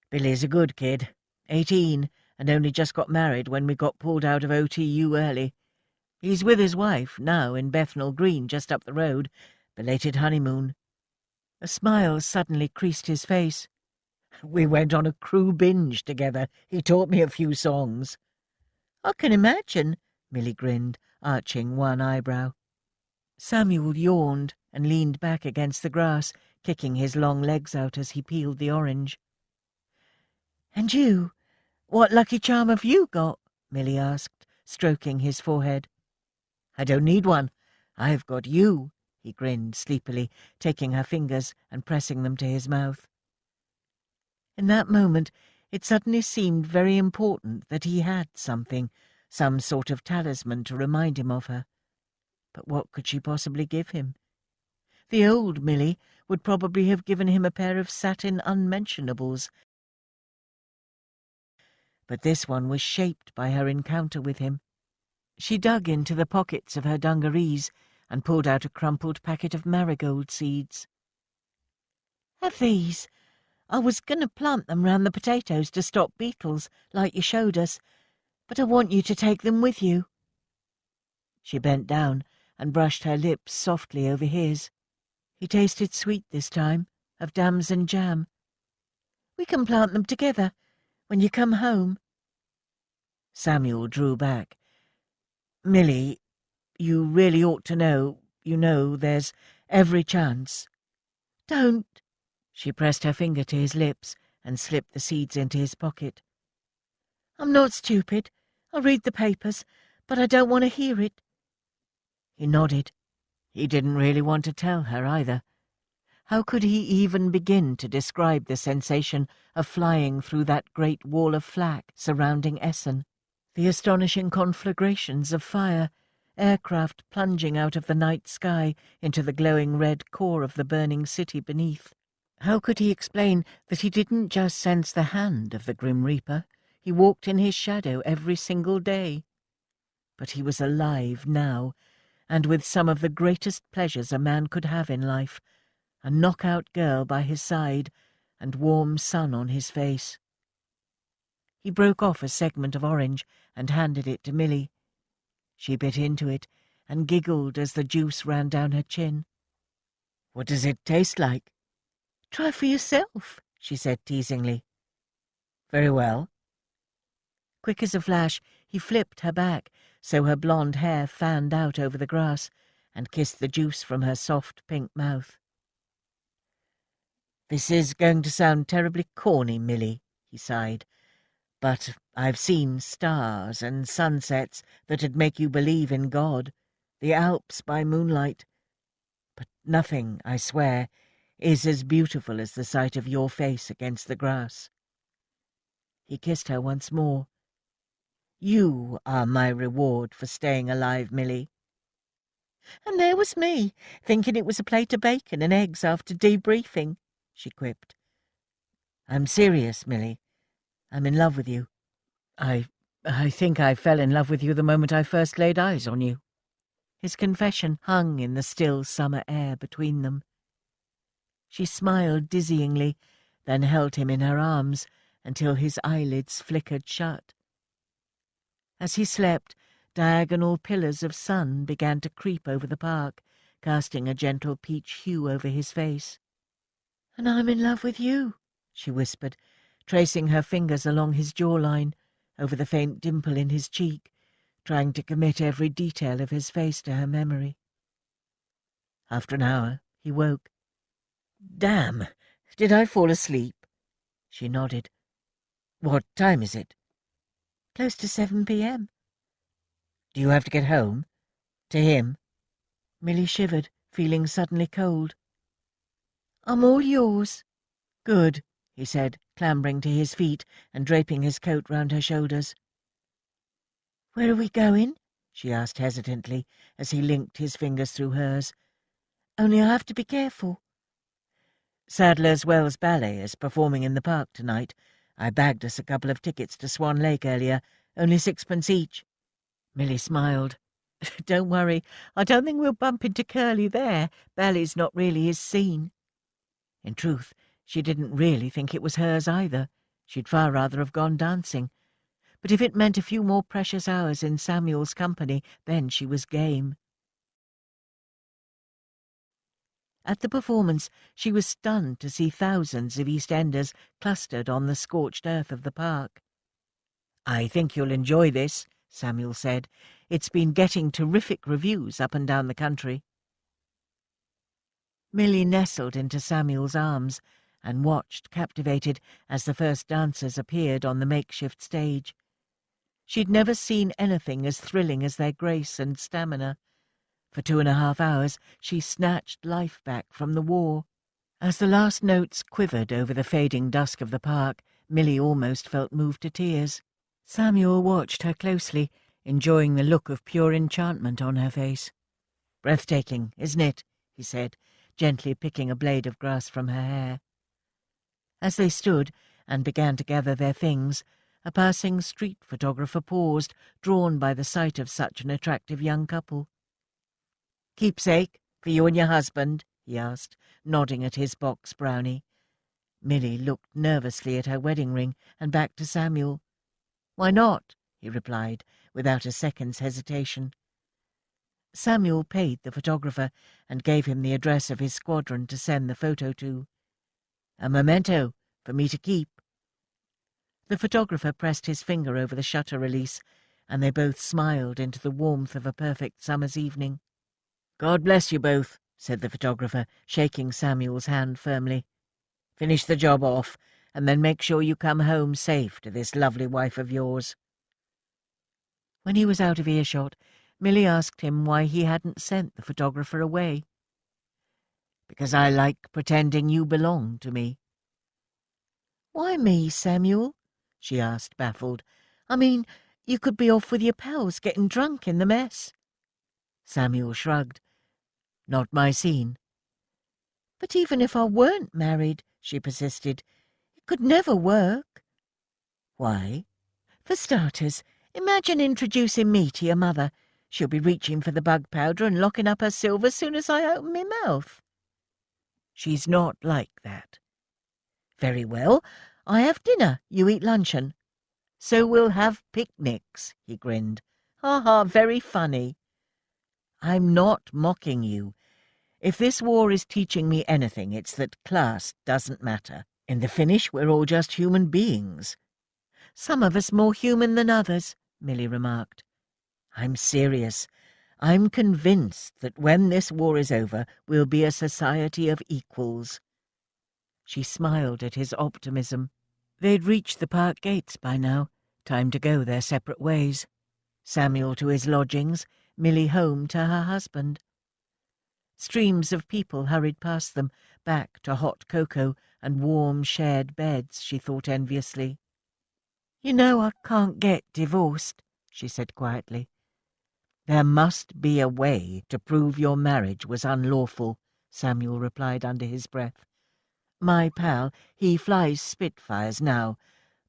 "Billy's a good kid, 18, and only just got married when we got pulled out of OTU early. He's with his wife now in Bethnal Green just up the road, belated honeymoon." A smile suddenly creased his face. "We went on a crew binge together. He taught me a few songs." "I can imagine," Milly grinned, arching one eyebrow. Samuel yawned and leaned back against the grass, kicking his long legs out as he peeled the orange. "And you? What lucky charm have you got?" Milly asked, stroking his forehead. "I don't need one. I've got you," he grinned sleepily, taking her fingers and pressing them to his mouth. In that moment it suddenly seemed very important that he had something, some sort of talisman to remind him of her. But what could she possibly give him? The old Milly would probably have given him a pair of satin unmentionables, but this one was shaped by her encounter with him. She dug into the pockets of her dungarees and pulled out a crumpled packet of marigold seeds. "Have these. I was going to plant them round the potatoes to stop beetles, like you showed us, but I want you to take them with you." She bent down and brushed her lips softly over his. He tasted sweet this time, of damson jam. "We can plant them together when you come home." Samuel drew back. "Milly, you really ought to know. You know, there's every chance." "Don't." She pressed her finger to his lips and slipped the seeds into his pocket. "I'm not stupid. I'll read the papers, but I don't want to hear it." He nodded. He didn't really want to tell her either. How could he even begin to describe the sensation of flying through that great wall of flak surrounding Essen? The astonishing conflagrations of fire, aircraft plunging out of the night sky into the glowing red core of the burning city beneath. How could he explain that he didn't just sense the hand of the Grim Reaper? He walked in his shadow every single day. But he was alive now, and with some of the greatest pleasures a man could have in life, a knockout girl by his side and warm sun on his face. He broke off a segment of orange and handed it to Milly. She bit into it and giggled as the juice ran down her chin. "What does it taste like?" "Try for yourself," she said teasingly. "Very well." Quick as a flash, he flipped her back so her blonde hair fanned out over the grass and kissed the juice from her soft pink mouth. "This is going to sound terribly corny, Milly," he sighed, "but I've seen stars and sunsets that'd make you believe in God, the Alps by moonlight. But nothing, I swear, is as beautiful as the sight of your face against the grass." He kissed her once more. "You are my reward for staying alive, Milly." "And there was me, thinking it was a plate of bacon and eggs after debriefing," she quipped. "I'm serious, Milly. I'm in love with you. I think I fell in love with you the moment I first laid eyes on you." His confession hung in the still summer air between them. She smiled dizzyingly, then held him in her arms until his eyelids flickered shut. As he slept, diagonal pillars of sun began to creep over the park, casting a gentle peach hue over his face. "And I'm in love with you," she whispered, tracing her fingers along his jawline, over the faint dimple in his cheek, trying to commit every detail of his face to her memory. After an hour, he woke. "Damn! Did I fall asleep?" She nodded. "What time is it?" "Close to 7 p.m. "Do you have to get home? To him?" Milly shivered, feeling suddenly cold. "I'm all yours." "Good," he said, clambering to his feet and draping his coat round her shoulders. "Where are we going?" she asked hesitantly as he linked his fingers through hers. "Only I have to be careful." "Sadler's Wells Ballet is performing in the park tonight. I bagged us a couple of tickets to Swan Lake earlier, only 6pence each." Milly smiled. "Don't worry, I don't think we'll bump into Curly there. Ballet's not really his scene." In truth, she didn't really think it was hers either. She'd far rather have gone dancing. But if it meant a few more precious hours in Samuel's company, then she was game. At the performance, she was stunned to see thousands of East Enders clustered on the scorched earth of the park. "I think you'll enjoy this," Samuel said. "It's been getting terrific reviews up and down the country." Milly nestled into Samuel's arms and watched, captivated, as the first dancers appeared on the makeshift stage. She'd never seen anything as thrilling as their grace and stamina. For 2.5 hours she snatched life back from the war. As the last notes quivered over the fading dusk of the park, Milly almost felt moved to tears. Samuel watched her closely, enjoying the look of pure enchantment on her face. "Breathtaking, isn't it?" he said, gently picking a blade of grass from her hair. As they stood and began to gather their things, a passing street photographer paused, drawn by the sight of such an attractive young couple. "Keepsake, for you and your husband?" he asked, nodding at his box brownie. Milly looked nervously at her wedding ring and back to Samuel. "Why not?" he replied, without a second's hesitation. Samuel paid the photographer and gave him the address of his squadron to send the photo to. "A memento for me to keep." The photographer pressed his finger over the shutter release, and they both smiled into the warmth of a perfect summer's evening. "God bless you both," said the photographer, shaking Samuel's hand firmly. "Finish the job off, and then make sure you come home safe to this lovely wife of yours." When he was out of earshot, Milly asked him why he hadn't sent the photographer away. "Because I like pretending you belong to me." "Why me, Samuel?" she asked, baffled. "I mean, you could be off with your pals getting drunk in the mess." Samuel shrugged. "Not my scene." "But even if I weren't married," she persisted, "it could never work." "Why?" "For starters, imagine introducing me to your mother. She'll be reaching for the bug powder and locking up her silver as soon as I open my mouth." "She's not like that." "Very well. I have dinner, you eat luncheon." "So we'll have picnics," he grinned. "Ha ha, very funny." "I'm not mocking you. If this war is teaching me anything, it's that class doesn't matter. In the finish, we're all just human beings." "Some of us more human than others," Milly remarked. "I'm serious. I'm convinced that when this war is over, we'll be a society of equals." She smiled at his optimism. They'd reached the park gates by now. Time to go their separate ways. Samuel to his lodgings, Milly home to her husband. Streams of people hurried past them, back to hot cocoa and warm shared beds, she thought enviously. "You know I can't get divorced," she said quietly. "There must be a way to prove your marriage was unlawful," Samuel replied under his breath. "My pal, he flies Spitfires now,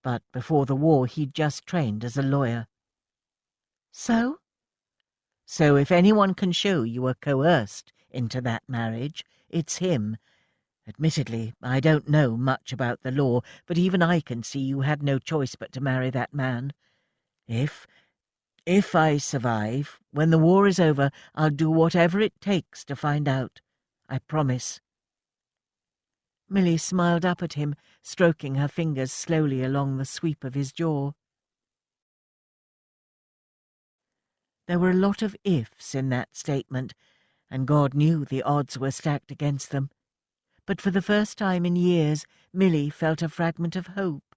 but before the war he'd just trained as a lawyer." "So?" "So if anyone can show you were coerced into that marriage, it's him. Admittedly, I don't know much about the law, but even I can see you had no choice but to marry that man. If I survive, when the war is over, I'll do whatever it takes to find out. I promise." Milly smiled up at him, stroking her fingers slowly along the sweep of his jaw. There were a lot of ifs in that statement, and God knew the odds were stacked against them. But for the first time in years, Milly felt a fragment of hope.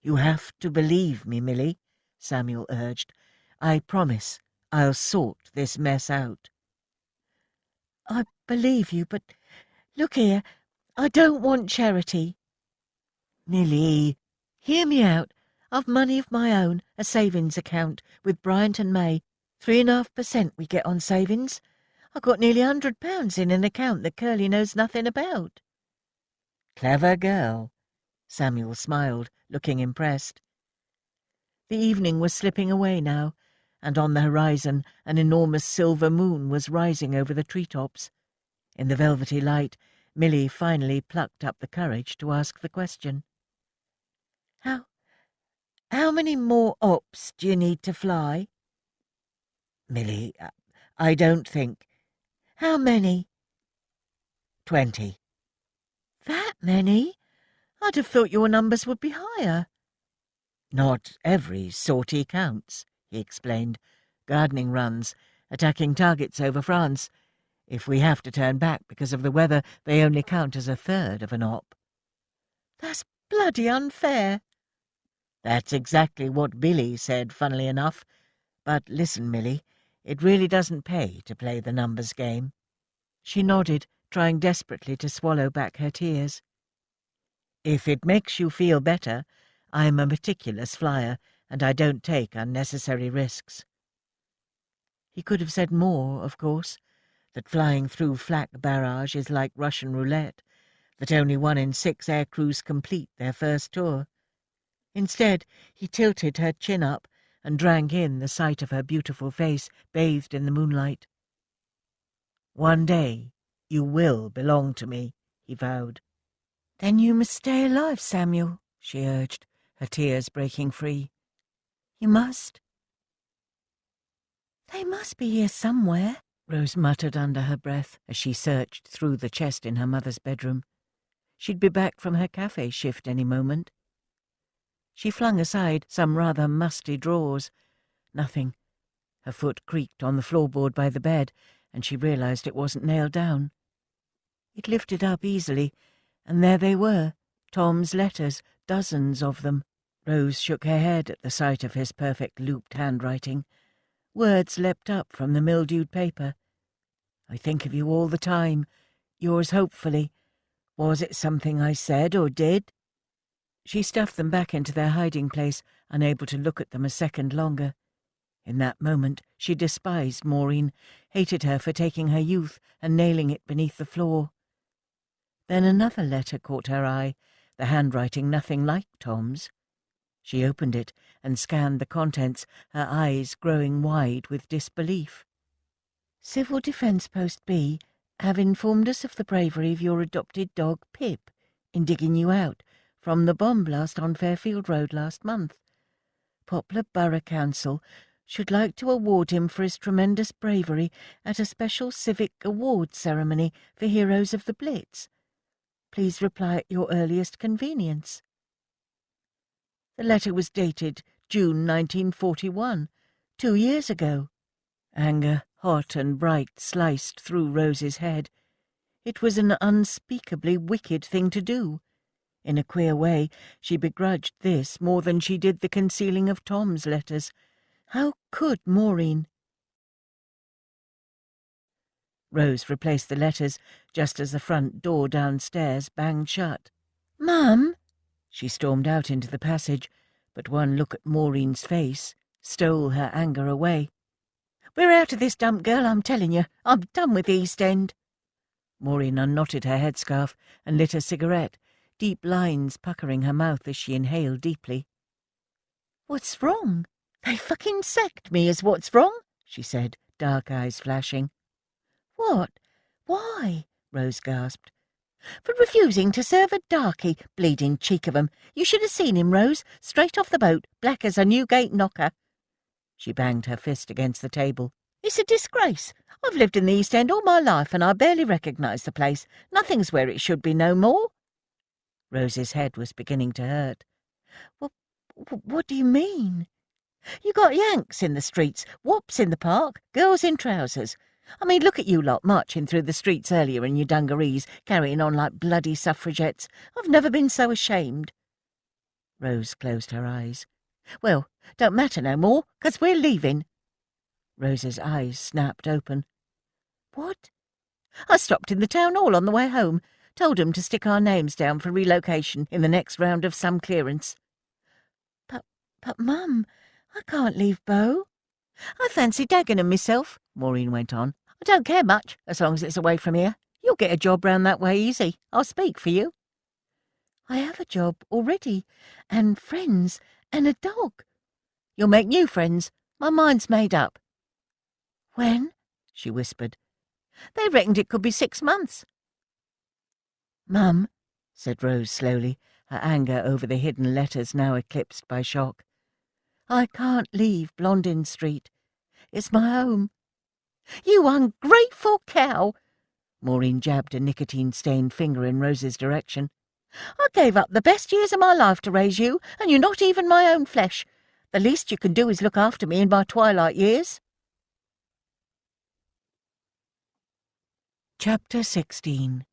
"You have to believe me, Milly," Samuel urged. "I promise I'll sort this mess out." "I believe you, but look here, I don't want charity." "Milly, hear me out. I've money of my own, a savings account with Bryant and May. 3.5% we get on savings. I've got nearly £100 in an account that Curly knows nothing about." "Clever girl." Samuel smiled, looking impressed. The evening was slipping away now, and on the horizon an enormous silver moon was rising over the treetops. In the velvety light, Milly finally plucked up the courage to ask the question. How many more ops do you need to fly?" "Milly, I don't think—" "How many?" 20. "That many? I'd have thought your numbers would be higher." "Not every sortie counts," he explained. "Gardening runs, attacking targets over France. If we have to turn back because of the weather, they only count as a third of an op." "That's bloody unfair." "That's exactly what Billy said, funnily enough. But listen, Milly, it really doesn't pay to play the numbers game." She nodded, trying desperately to swallow back her tears. "If it makes you feel better, I'm a meticulous flyer, and I don't take unnecessary risks." He could have said more, of course, that flying through flak barrage is like Russian roulette, that only 1 in 6 air crews complete their first tour. Instead, he tilted her chin up and drank in the sight of her beautiful face bathed in the moonlight. "One day you will belong to me," he vowed. "Then you must stay alive, Samuel," she urged, her tears breaking free. "You must." "They must be here somewhere," Rose muttered under her breath as she searched through the chest in her mother's bedroom. She'd be back from her cafe shift any moment. She flung aside some rather musty drawers. Nothing. Her foot creaked on the floorboard by the bed, and she realized it wasn't nailed down. It lifted up easily, and there they were, Tom's letters, dozens of them. Rose shook her head at the sight of his perfect looped handwriting. Words leapt up from the mildewed paper. I think of you all the time. Yours hopefully. Was it something I said or did? She stuffed them back into their hiding place, unable to look at them a second longer. In that moment she despised Maureen, hated her for taking her youth and nailing it beneath the floor. Then another letter caught her eye, the handwriting nothing like Tom's. She opened it and scanned the contents, her eyes growing wide with disbelief. Civil Defence Post B have informed us of the bravery of your adopted dog Pip in digging you out from the bomb blast on Fairfield Road last month. Poplar Borough Council should like to award him for his tremendous bravery at a special civic awards ceremony for heroes of the Blitz. Please reply at your earliest convenience. The letter was dated June 1941, 2 years ago. Anger, hot and bright, sliced through Rose's head. It was an unspeakably wicked thing to do. In a queer way, she begrudged this more than she did the concealing of Tom's letters. How could Maureen? Rose replaced the letters just as the front door downstairs banged shut. "Mum!" She stormed out into the passage, but one look at Maureen's face stole her anger away. "We're out of this dump, girl, I'm telling you. I'm done with East End." Maureen unknotted her headscarf and lit a cigarette, deep lines puckering her mouth as she inhaled deeply. "What's wrong? They fucking sacked me is what's wrong," she said, dark eyes flashing. "What? Why?" Rose gasped. "For refusing to serve a darky, bleeding cheek of 'em. You should have seen him, Rose, straight off the boat, black as a Newgate knocker." She banged her fist against the table. "It's a disgrace. I've lived in the East End all my life and I barely recognise the place. Nothing's where it should be no more." Rose's head was beginning to hurt. What do you mean?" "You got Yanks in the streets, wops in the park, girls in trousers. I mean, look at you lot marching through the streets earlier in your dungarees, carrying on like bloody suffragettes. I've never been so ashamed." Rose closed her eyes. "Well, don't matter no more, 'cause we're leaving." Rose's eyes snapped open. "What?" "I stopped in the town hall on the way home, told 'em to stick our names down for relocation in the next round of some clearance." But Mum, I can't leave Beau." "I fancy Dagenham myself," Maureen went on. "I don't care much, as long as it's away from here. You'll get a job round that way easy. I'll speak for you." "I have a job already, and friends, and a dog." "You'll make new friends. My mind's made up." "When?" she whispered. "They reckoned it could be 6 months." "Mum," said Rose slowly, her anger over the hidden letters now eclipsed by shock, "I can't leave Blondin Street. It's my home." "You ungrateful cow!" Maureen jabbed a nicotine-stained finger in Rose's direction. "I gave up the best years of my life to raise you, and you're not even my own flesh. The least you can do is look after me in my twilight years." Chapter 16.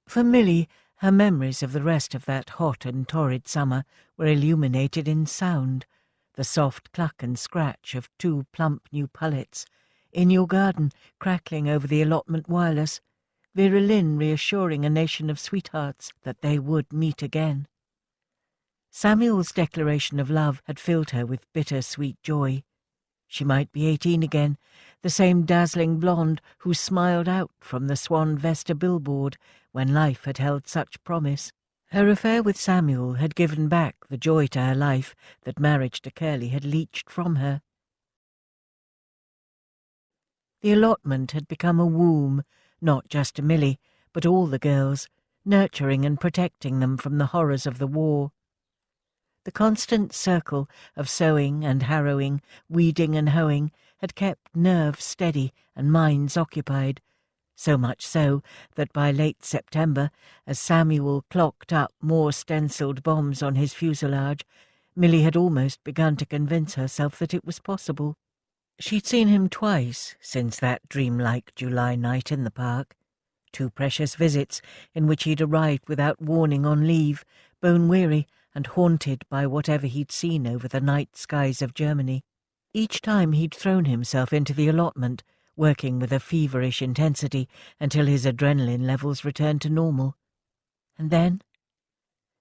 For Milly, her memories of the rest of that hot and torrid summer were illuminated in sound, the soft cluck and scratch of 2 plump new pullets, in your garden crackling over the allotment wireless, Vera Lynn reassuring a nation of sweethearts that they would meet again. Samuel's declaration of love had filled her with bitter-sweet joy. She might be 18 again, the same dazzling blonde who smiled out from the Swan Vesta billboard when life had held such promise. Her affair with Samuel had given back the joy to her life that marriage to Curly had leached from her. The allotment had become a womb, not just to Milly, but all the girls, nurturing and protecting them from the horrors of the war. The constant circle of sewing and harrowing, weeding and hoeing, had kept nerves steady and minds occupied, So much so that by late September, as Samuel clocked up more stenciled bombs on his fuselage, Milly had almost begun to convince herself that it was possible. She'd seen him twice since that dreamlike July night in the park. 2 precious visits in which he'd arrived without warning on leave, bone-weary and haunted by whatever he'd seen over the night skies of Germany. Each time he'd thrown himself into the allotment, working with a feverish intensity until his adrenaline levels returned to normal. And then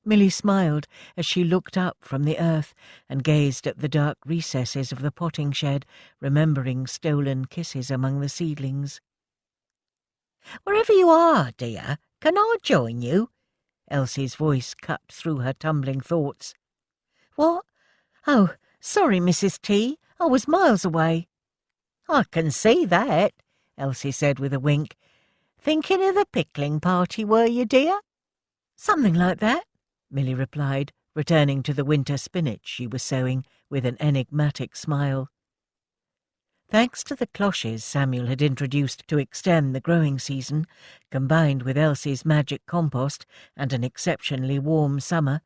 Milly smiled as she looked up from the earth and gazed at the dark recesses of the potting shed, remembering stolen kisses among the seedlings. "Wherever you are, dear, can I join you?" Elsie's voice cut through her tumbling thoughts. "What? Oh, sorry, Mrs. T. I was miles away." "I can see that," Elsie said with a wink. "Thinking of the pickling party, were you, dear?" "Something like that," Milly replied, returning to the winter spinach she was sowing with an enigmatic smile. Thanks to the cloches Samuel had introduced to extend the growing season, combined with Elsie's magic compost and an exceptionally warm summer,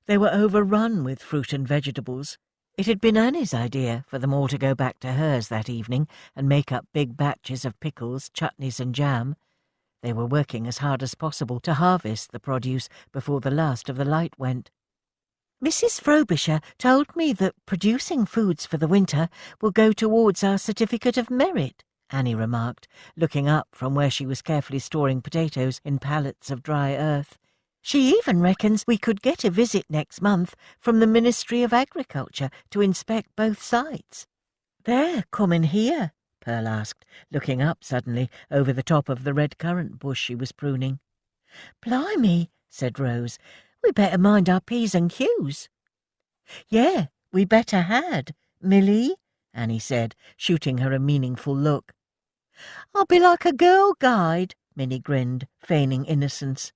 they were overrun with fruit and vegetables. It had been Annie's idea for them all to go back to hers that evening and make up big batches of pickles, chutneys and jam. They were working as hard as possible to harvest the produce before the last of the light went. "Mrs. Frobisher told me that producing foods for the winter will go towards our certificate of merit," Annie remarked, looking up from where she was carefully storing potatoes in pallets of dry earth. "She even reckons we could get a visit next month from the Ministry of Agriculture to inspect both sites." "They're coming here?" Pearl asked, looking up suddenly over the top of the red currant bush she was pruning. "Blimey," said Rose, "we better mind our P's and Q's." "Yeah, we better had, Milly," Annie said, shooting her a meaningful look. "I'll be like a girl guide," Minnie grinned, feigning innocence.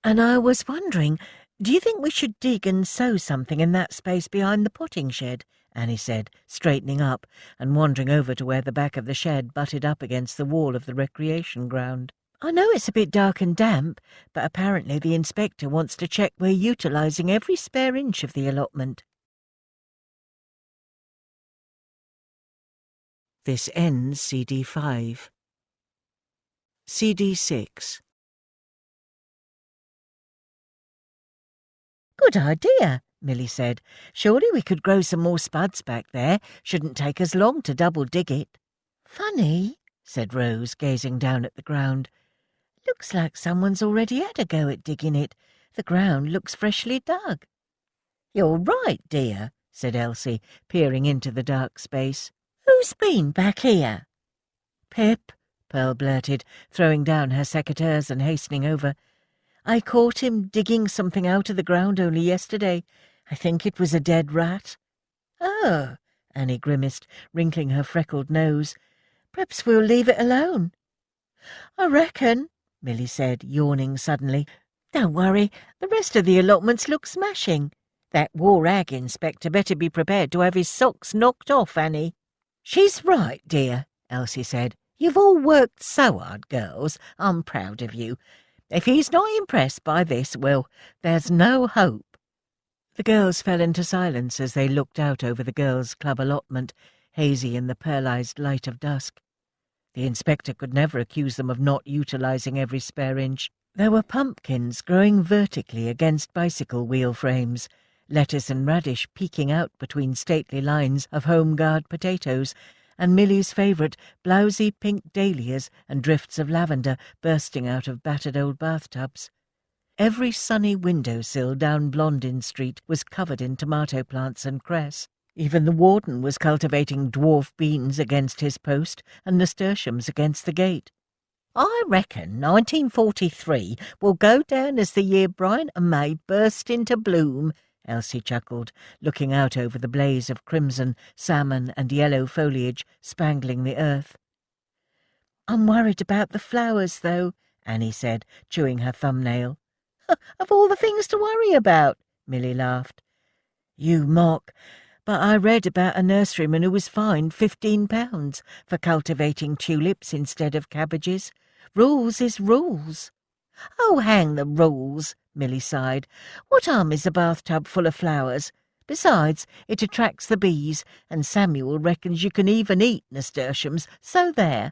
"And I was wondering, do you think we should dig and sow something in that space behind the potting shed?" Annie said, straightening up and wandering over to where the back of the shed butted up against the wall of the recreation ground. "I know it's a bit dark and damp, but apparently the inspector wants to check we're utilising every spare inch of the allotment." This ends CD 5. CD 6. "Good idea," Milly said. "Surely we could grow some more spuds back there. Shouldn't take us long to double dig it." "Funny," said Rose, gazing down at the ground. "Looks like someone's already had a go at digging it. The ground looks freshly dug." "You're right, dear," said Elsie, peering into the dark space. "Who's been back here?" "Pip," Pearl blurted, throwing down her secateurs and hastening over. "I caught him digging something out of the ground only yesterday. I think it was a dead rat." "Oh," Annie grimaced, wrinkling her freckled nose. "Perhaps we'll leave it alone." "I reckon," Milly said, yawning suddenly. "Don't worry, the rest of the allotments look smashing. That War Ag inspector better be prepared to have his socks knocked off, Annie." "She's right, dear," Elsie said. "You've all worked so hard, girls. I'm proud of you. If he's not impressed by this, well, there's no hope." The girls fell into silence as they looked out over the girls' club allotment, hazy in the pearlized light of dusk. The inspector could never accuse them of not utilising every spare inch. There were pumpkins growing vertically against bicycle wheel frames, lettuce and radish peeking out between stately lines of home guard potatoes, and Milly's favourite blousy pink dahlias and drifts of lavender bursting out of battered old bathtubs. Every sunny windowsill down Blondin Street was covered in tomato plants and cress. Even the warden was cultivating dwarf beans against his post and nasturtiums against the gate. "I reckon 1943 will go down as the year Brian and May burst into bloom," Elsie chuckled, looking out over the blaze of crimson, salmon and yellow foliage spangling the earth. "I'm worried about the flowers, though," Annie said, chewing her thumbnail. "Of all the things to worry about," Milly laughed. "You mock, but I read about a nurseryman who was fined £15 for cultivating tulips instead of cabbages. Rules is rules." "Oh, hang the rules," Milly sighed. "What harm is a bathtub full of flowers? Besides, it attracts the bees, and Samuel reckons you can even eat nasturtiums, so there."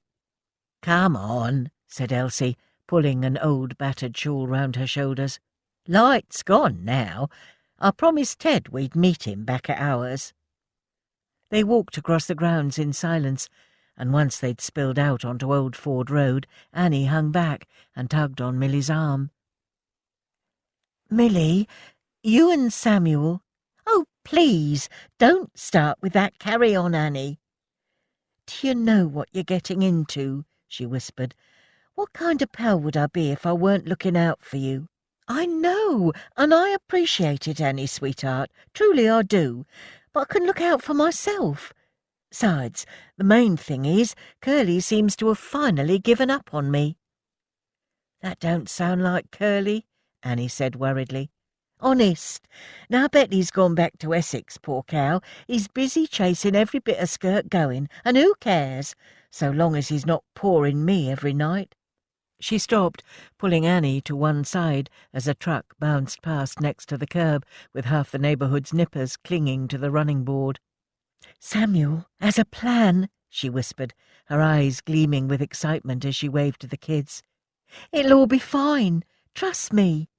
"Come on," said Elsie, pulling an old battered shawl round her shoulders. "Light's gone now. I promised Ted we'd meet him back at ours." They walked across the grounds in silence, and once they'd spilled out onto Old Ford Road, Annie hung back and tugged on Milly's arm. "Milly, you and Samuel—" "Oh, please, don't start with that. Carry on, Annie." "Do you know what you're getting into?" she whispered. "What kind of pal would I be if I weren't looking out for you?" "I know, and I appreciate it, Annie, sweetheart. Truly I do. But I can look out for myself. Besides, the main thing is, Curly seems to have finally given up on me." "That don't sound like Curly," Annie said worriedly. "Honest. Now Betty's gone back to Essex, poor cow. He's busy chasing every bit of skirt going, and who cares, so long as he's not pawing me every night." She stopped, pulling Annie to one side as a truck bounced past next to the curb with half the neighbourhood's nippers clinging to the running board. "Samuel has a plan," she whispered, her eyes gleaming with excitement as she waved to the kids. "It'll all be fine. Trust me."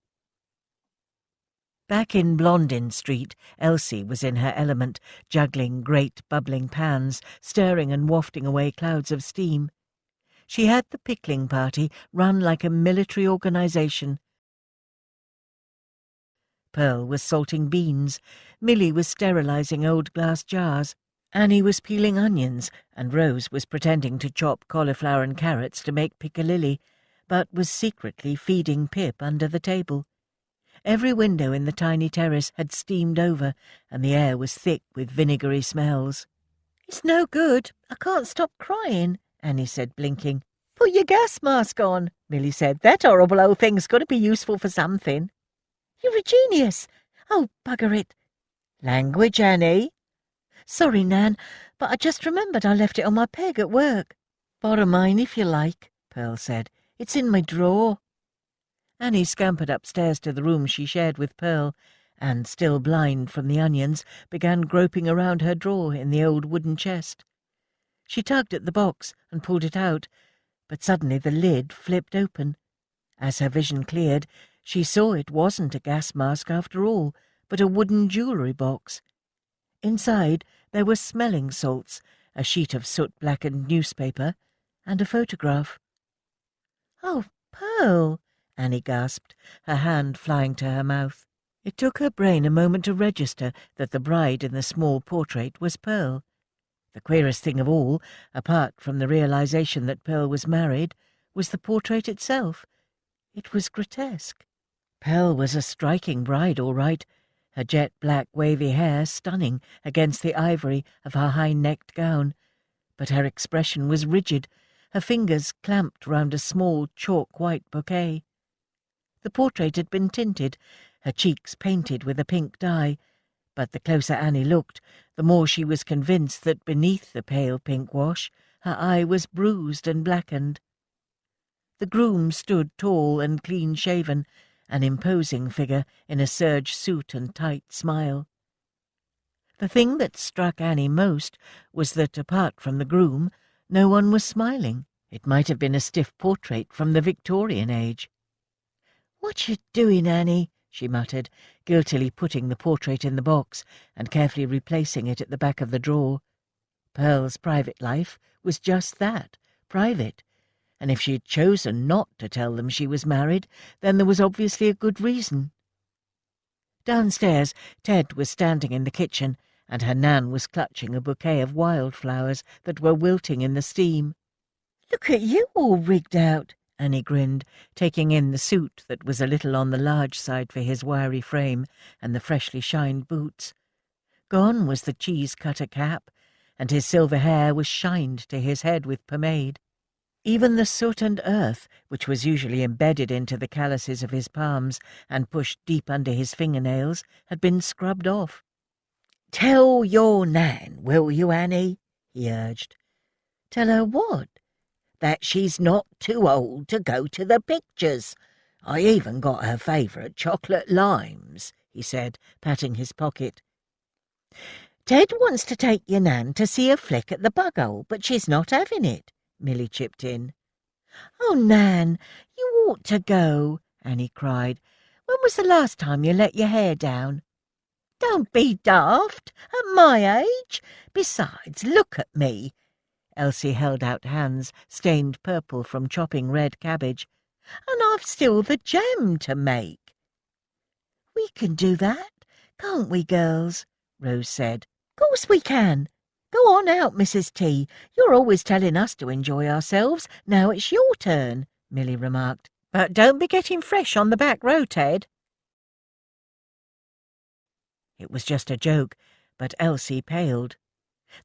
Back in Blondin Street, Elsie was in her element, juggling great bubbling pans, stirring and wafting away clouds of steam. She had the pickling party run like a military organisation. Pearl was salting beans, Milly was sterilising old glass jars, Annie was peeling onions, and Rose was pretending to chop cauliflower and carrots to make piccalilli, but was secretly feeding Pip under the table. Every window in the tiny terrace had steamed over, and the air was thick with vinegary smells. "It's no good. I can't stop crying," Annie said, blinking. "Put your gas mask on," Milly said. "That horrible old thing's got to be useful for something." "You're a genius. Oh, bugger it." "Language, Annie." "Sorry, Nan, but I just remembered I left it on my peg at work." "Borrow mine if you like," Pearl said. "It's in my drawer." Annie scampered upstairs to the room she shared with Pearl, and, still blind from the onions, began groping around her drawer in the old wooden chest. She tugged at the box and pulled it out, but suddenly the lid flipped open. As her vision cleared, she saw it wasn't a gas mask after all, but a wooden jewellery box. Inside there were smelling salts, a sheet of soot-blackened newspaper, and a photograph. "Oh, Pearl!" Annie gasped, her hand flying to her mouth. It took her brain a moment to register that the bride in the small portrait was Pearl. The queerest thing of all, apart from the realization that Pearl was married, was the portrait itself. It was grotesque. Pearl was a striking bride, all right, her jet-black wavy hair stunning against the ivory of her high-necked gown, but her expression was rigid, her fingers clamped round a small chalk-white bouquet. The portrait had been tinted, her cheeks painted with a pink dye, but the closer Annie looked, the more she was convinced that beneath the pale pink wash her eye was bruised and blackened. The groom stood tall and clean-shaven, an imposing figure in a serge suit and tight smile. The thing that struck Annie most was that, apart from the groom, no one was smiling. It might have been a stiff portrait from the Victorian age. "What you doing, Annie?" she muttered, guiltily putting the portrait in the box and carefully replacing it at the back of the drawer. Pearl's private life was just that, private, and if she had chosen not to tell them she was married, then there was obviously a good reason. Downstairs, Ted was standing in the kitchen, and her Nan was clutching a bouquet of wildflowers that were wilting in the steam. "Look at you all rigged out," Annie grinned, taking in the suit that was a little on the large side for his wiry frame and the freshly shined boots. Gone was the cheese-cutter cap, and his silver hair was shined to his head with pomade. Even the soot and earth, which was usually embedded into the calluses of his palms and pushed deep under his fingernails, had been scrubbed off. "Tell your Nan, will you, Annie?" he urged. "Tell her what?" that she's not too old to go to the pictures. I even got her favourite chocolate limes," he said, patting his pocket. "Ted wants to take your Nan to see a flick at the Bug-hole, but she's not having it," Milly chipped in. "Oh, Nan, you ought to go," Annie cried. "When was the last time you let your hair down?" "Don't be daft, at my age. Besides, look at me." Elsie held out hands stained purple from chopping red cabbage. "And I've still the jam to make." "We can do that, can't we, girls?" Rose said. "Course we can. Go on out, Mrs. T. You're always telling us to enjoy ourselves. Now it's your turn," Milly remarked. "But don't be getting fresh on the back row, Ted." It was just a joke, but Elsie paled.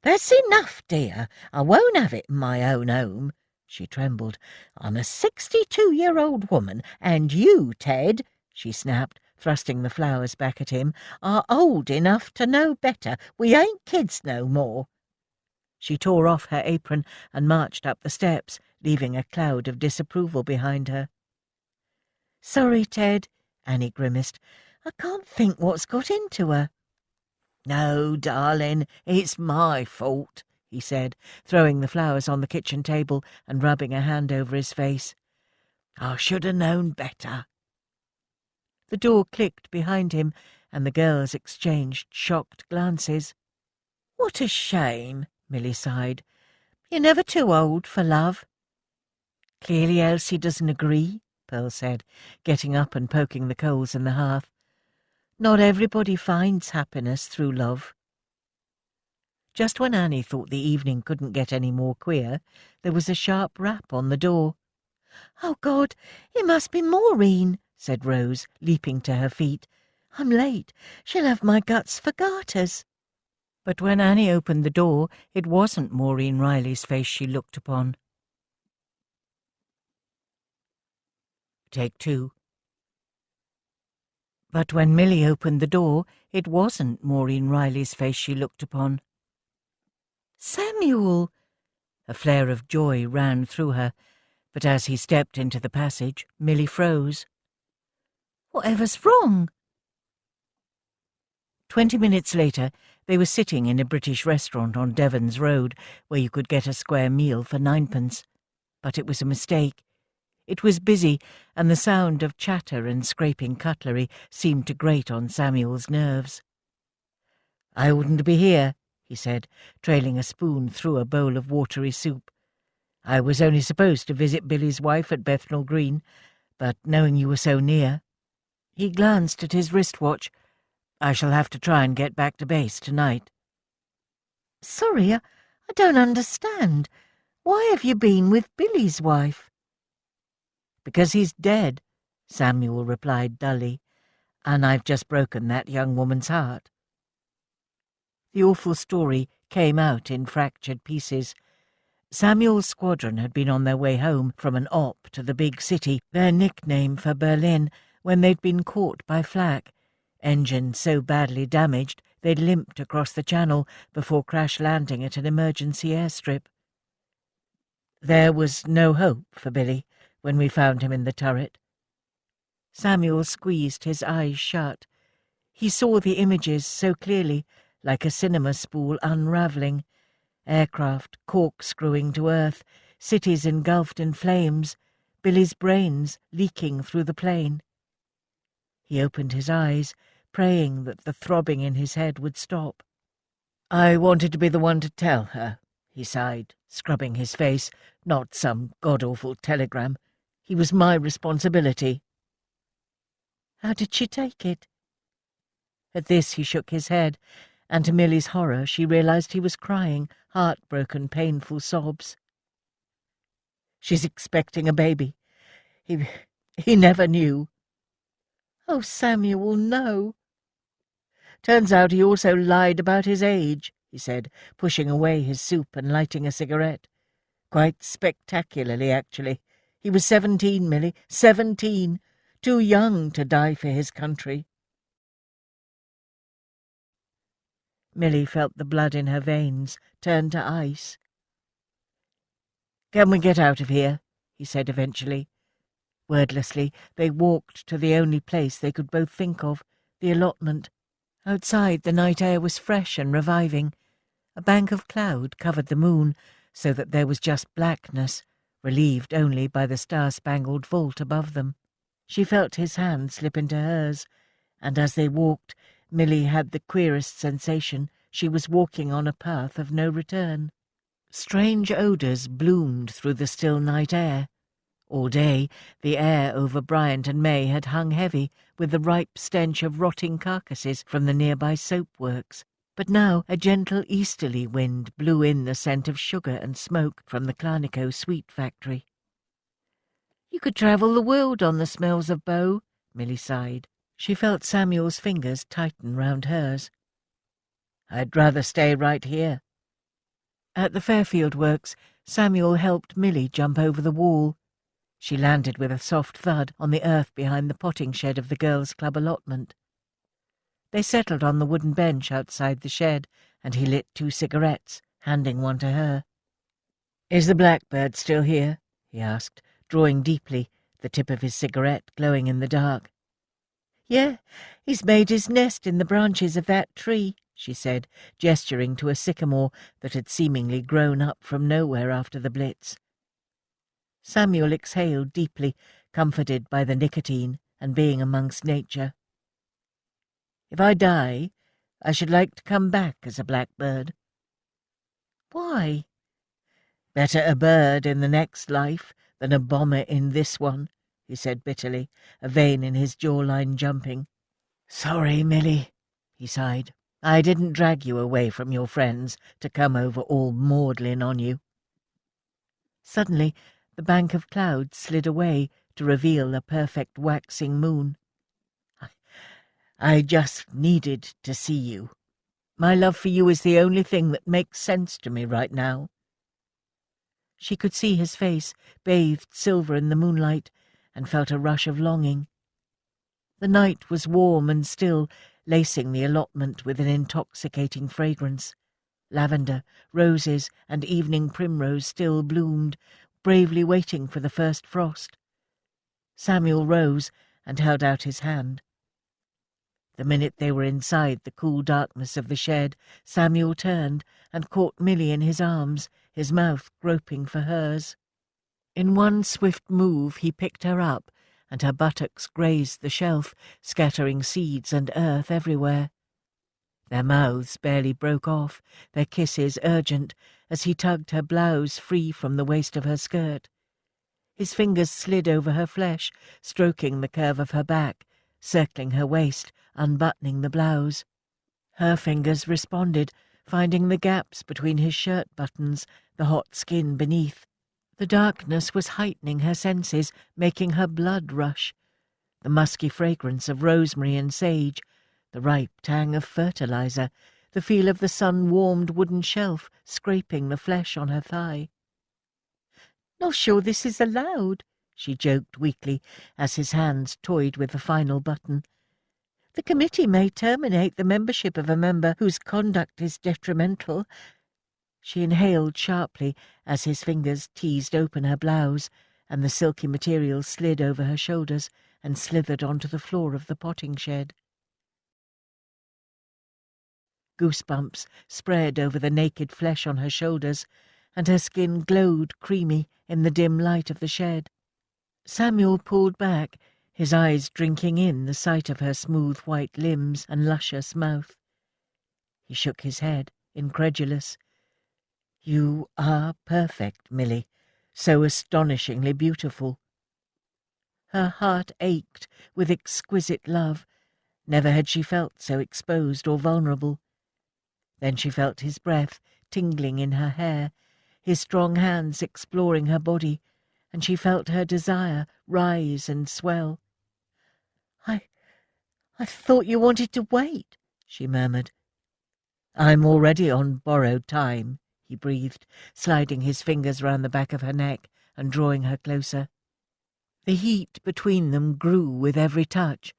"That's enough, dear. I won't have it in my own home." She trembled. "I'm a 62-year-old woman, and you, Ted," she snapped, thrusting the flowers back at him, "are old enough to know better. We ain't kids no more." She tore off her apron and marched up the steps, leaving a cloud of disapproval behind her. "Sorry, Ted," Annie grimaced. "I can't think what's got into her." "No, darling, it's my fault," he said, throwing the flowers on the kitchen table and rubbing a hand over his face. "I should have known better." The door clicked behind him, and the girls exchanged shocked glances. "What a shame," Milly sighed. "You're never too old for love." "Clearly Elsie doesn't agree," Pearl said, getting up and poking the coals in the hearth. "Not everybody finds happiness through love." Just when Annie thought the evening couldn't get any more queer, there was a sharp rap on the door. "Oh, God, it must be Maureen," said Rose, leaping to her feet. "I'm late. She'll have my guts for garters." But when Annie opened the door, it wasn't Maureen Riley's face she looked upon. Take two. But when Milly opened the door, it wasn't Maureen Riley's face she looked upon. "Samuel!" A flare of joy ran through her, but as he stepped into the passage, Milly froze. "Whatever's wrong?" 20 minutes later, they were sitting in a British restaurant on Devon's Road, where you could get a square meal for 9p. But it was a mistake. It was busy, and the sound of chatter and scraping cutlery seemed to grate on Samuel's nerves. "I oughtn't be here," he said, trailing a spoon through a bowl of watery soup. "I was only supposed to visit Billy's wife at Bethnal Green, but knowing you were so near—" He glanced at his wristwatch. "I shall have to try and get back to base tonight." "Sorry, I don't understand. Why have you been with Billy's wife?" "Because he's dead," Samuel replied dully, "and I've just broken that young woman's heart." The awful story came out in fractured pieces. Samuel's squadron had been on their way home from an op to the big city, their nickname for Berlin, when they'd been caught by flak. Engine so badly damaged they'd limped across the channel before crash landing at an emergency airstrip. There was no hope for Billy when we found him in the turret. Samuel squeezed his eyes shut. He saw the images so clearly, like a cinema spool unravelling. Aircraft corkscrewing to earth, cities engulfed in flames, Billy's brains leaking through the plane. He opened his eyes, praying that the throbbing in his head would stop. "I wanted to be the one to tell her," he sighed, scrubbing his face, "not some god-awful telegram. He was my responsibility." "How did she take it?" At this he shook his head, and to Milly's horror she realized he was crying, heartbroken, painful sobs. "She's expecting a baby. He never knew." "Oh, Samuel, no." "Turns out he also lied about his age," he said, pushing away his soup and lighting a cigarette. "Quite spectacularly, actually. He was 17, Milly, 17, too young to die for his country." Milly felt the blood in her veins turn to ice. "Can we get out of here?" he said eventually. Wordlessly, they walked to the only place they could both think of, the allotment. Outside, the night air was fresh and reviving. A bank of cloud covered the moon, so that there was just blackness, relieved only by the star-spangled vault above them. She felt his hand slip into hers, and as they walked, Milly had the queerest sensation she was walking on a path of no return. Strange odours bloomed through the still night air. All day, the air over Bryant and May had hung heavy with the ripe stench of rotting carcasses from the nearby soap-works, but now a gentle easterly wind blew in the scent of sugar and smoke from the Clarnico sweet factory. "You could travel the world on the smells of Bow," Milly sighed. She felt Samuel's fingers tighten round hers. "I'd rather stay right here." At the Fairfield Works, Samuel helped Milly jump over the wall. She landed with a soft thud on the earth behind the potting shed of the girls' club allotment. They settled on the wooden bench outside the shed, and he lit 2 cigarettes, handing one to her. "Is the blackbird still here?" he asked, drawing deeply, the tip of his cigarette glowing in the dark. "Yeah, he's made his nest in the branches of that tree," she said, gesturing to a sycamore that had seemingly grown up from nowhere after the blitz. Samuel exhaled deeply, comforted by the nicotine and being amongst nature. "If I die, I should like to come back as a blackbird." "Why?" "Better a bird in the next life than a bomber in this one," he said bitterly, a vein in his jawline jumping. "Sorry, Milly," he sighed. "I didn't drag you away from your friends to come over all maudlin on you." Suddenly, the bank of clouds slid away to reveal a perfect waxing moon. I just needed to see you. My love for you is the only thing that makes sense to me right now." She could see his face, bathed silver in the moonlight, and felt a rush of longing. The night was warm and still, lacing the allotment with an intoxicating fragrance. Lavender, roses, and evening primrose still bloomed, bravely waiting for the first frost. Samuel rose and held out his hand. The minute they were inside the cool darkness of the shed, Samuel turned and caught Milly in his arms, his mouth groping for hers. In one swift move he picked her up, and her buttocks grazed the shelf, scattering seeds and earth everywhere. Their mouths barely broke off, their kisses urgent, as he tugged her blouse free from the waist of her skirt. His fingers slid over her flesh, stroking the curve of her back, circling her waist, unbuttoning the blouse. Her fingers responded, finding the gaps between his shirt buttons, the hot skin beneath. The darkness was heightening her senses, making her blood rush. The musky fragrance of rosemary and sage, the ripe tang of fertilizer, the feel of the sun-warmed wooden shelf scraping the flesh on her thigh. "Not sure this is allowed," she joked weakly, as his hands toyed with the final button. "The committee may terminate the membership of a member whose conduct is detrimental." She inhaled sharply as his fingers teased open her blouse, and the silky material slid over her shoulders and slithered onto the floor of the potting shed. Goosebumps spread over the naked flesh on her shoulders, and her skin glowed creamy in the dim light of the shed. Samuel pulled back, his eyes drinking in the sight of her smooth white limbs and luscious mouth. He shook his head, incredulous. "You are perfect, Milly, so astonishingly beautiful." Her heart ached with exquisite love. Never had she felt so exposed or vulnerable. Then she felt his breath tingling in her hair, his strong hands exploring her body, and she felt her desire rise and swell. I thought you wanted to wait," she murmured. "I'm already on borrowed time," he breathed, sliding his fingers round the back of her neck and drawing her closer. The heat between them grew with every touch,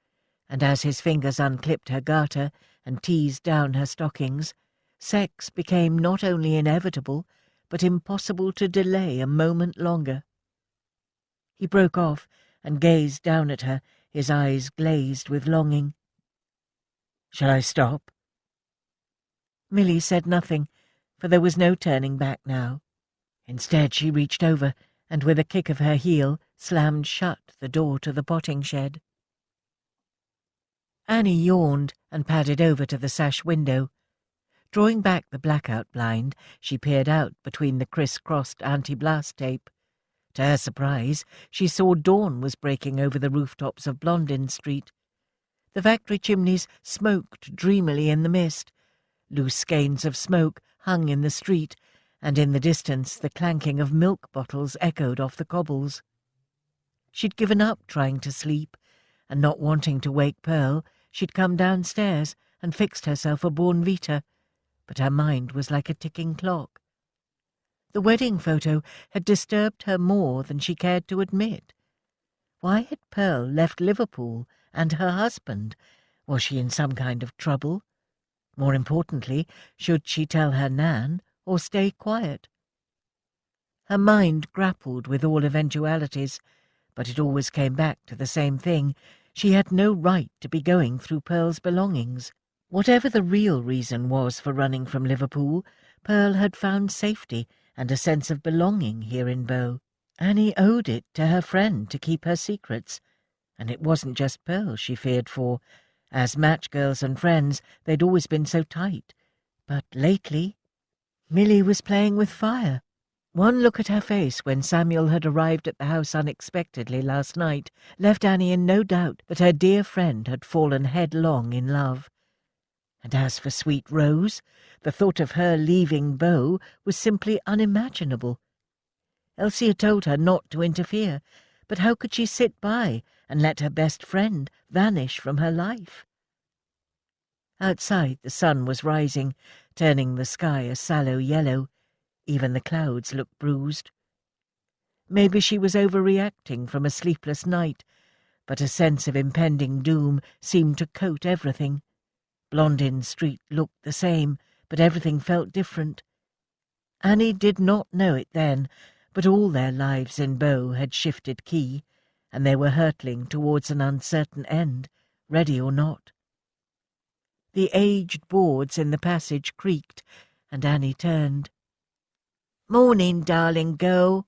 and as his fingers unclipped her garter and teased down her stockings, sex became not only inevitable, but impossible to delay a moment longer. He broke off and gazed down at her, his eyes glazed with longing. "Shall I stop?" Milly said nothing, for there was no turning back now. Instead she reached over and with a kick of her heel slammed shut the door to the potting shed. Annie yawned and padded over to the sash window. Drawing back the blackout blind, she peered out between the criss-crossed anti-blast tape. To her surprise, she saw dawn was breaking over the rooftops of Blondin Street. The factory chimneys smoked dreamily in the mist. Loose skeins of smoke hung in the street, and in the distance the clanking of milk bottles echoed off the cobbles. She'd given up trying to sleep, and not wanting to wake Pearl, she'd come downstairs and fixed herself a Bornvita, but her mind was like a ticking clock. The wedding photo had disturbed her more than she cared to admit. Why had Pearl left Liverpool and her husband? Was she in some kind of trouble? More importantly, should she tell her Nan or stay quiet? Her mind grappled with all eventualities, but it always came back to the same thing. She had no right to be going through Pearl's belongings. Whatever the real reason was for running from Liverpool, Pearl had found safety and a sense of belonging here in Bow. Annie owed it to her friend to keep her secrets, and it wasn't just Pearl she feared for. As match-girls and friends, they'd always been so tight. But lately, Milly was playing with fire. One look at her face when Samuel had arrived at the house unexpectedly last night left Annie in no doubt that her dear friend had fallen headlong in love. And as for sweet Rose, the thought of her leaving Bow was simply unimaginable. Elsie had told her not to interfere, but how could she sit by and let her best friend vanish from her life? Outside the sun was rising, turning the sky a sallow yellow. Even the clouds looked bruised. Maybe she was overreacting from a sleepless night, but a sense of impending doom seemed to coat everything. Blondin Street looked the same, but everything felt different. Annie did not know it then, but all their lives in Bow had shifted key, and they were hurtling towards an uncertain end, ready or not. The aged boards in the passage creaked, and Annie turned. "Morning, darling girl."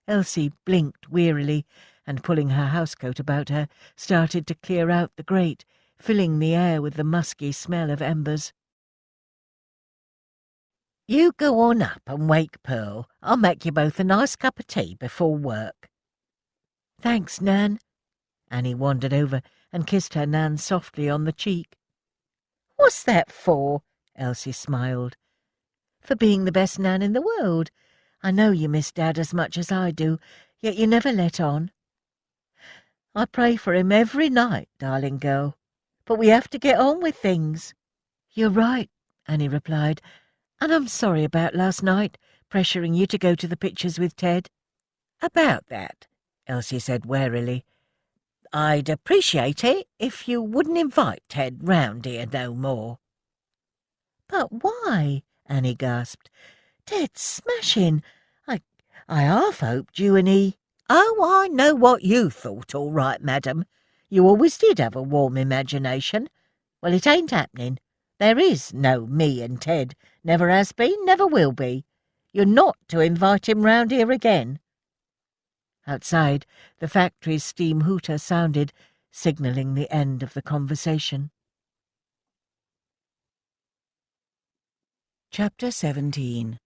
Elsie blinked wearily, and pulling her housecoat about her, started to clear out the grate, filling the air with the musky smell of embers. "You go on up and wake Pearl. I'll make you both a nice cup of tea before work." "Thanks, Nan." Annie wandered over and kissed her Nan softly on the cheek. "What's that for?" Elsie smiled. "For being the best Nan in the world. I know you miss Dad as much as I do, yet you never let on." "I pray for him every night, darling girl, but we have to get on with things." "You're right," Annie replied, "and I'm sorry about last night, pressuring you to go to the pictures with Ted." "About that," Elsie said warily, "I'd appreciate it if you wouldn't invite Ted round here no more." "But why?" Annie gasped. "Ted's smashing. I half hoped you and he—" "Oh, I know what you thought, all right, madam. You always did have a warm imagination. Well, it ain't happening. There is no me and Ted. Never has been, never will be. You're not to invite him round here again." Outside, the factory's steam hooter sounded, signalling the end of the conversation. Chapter 17.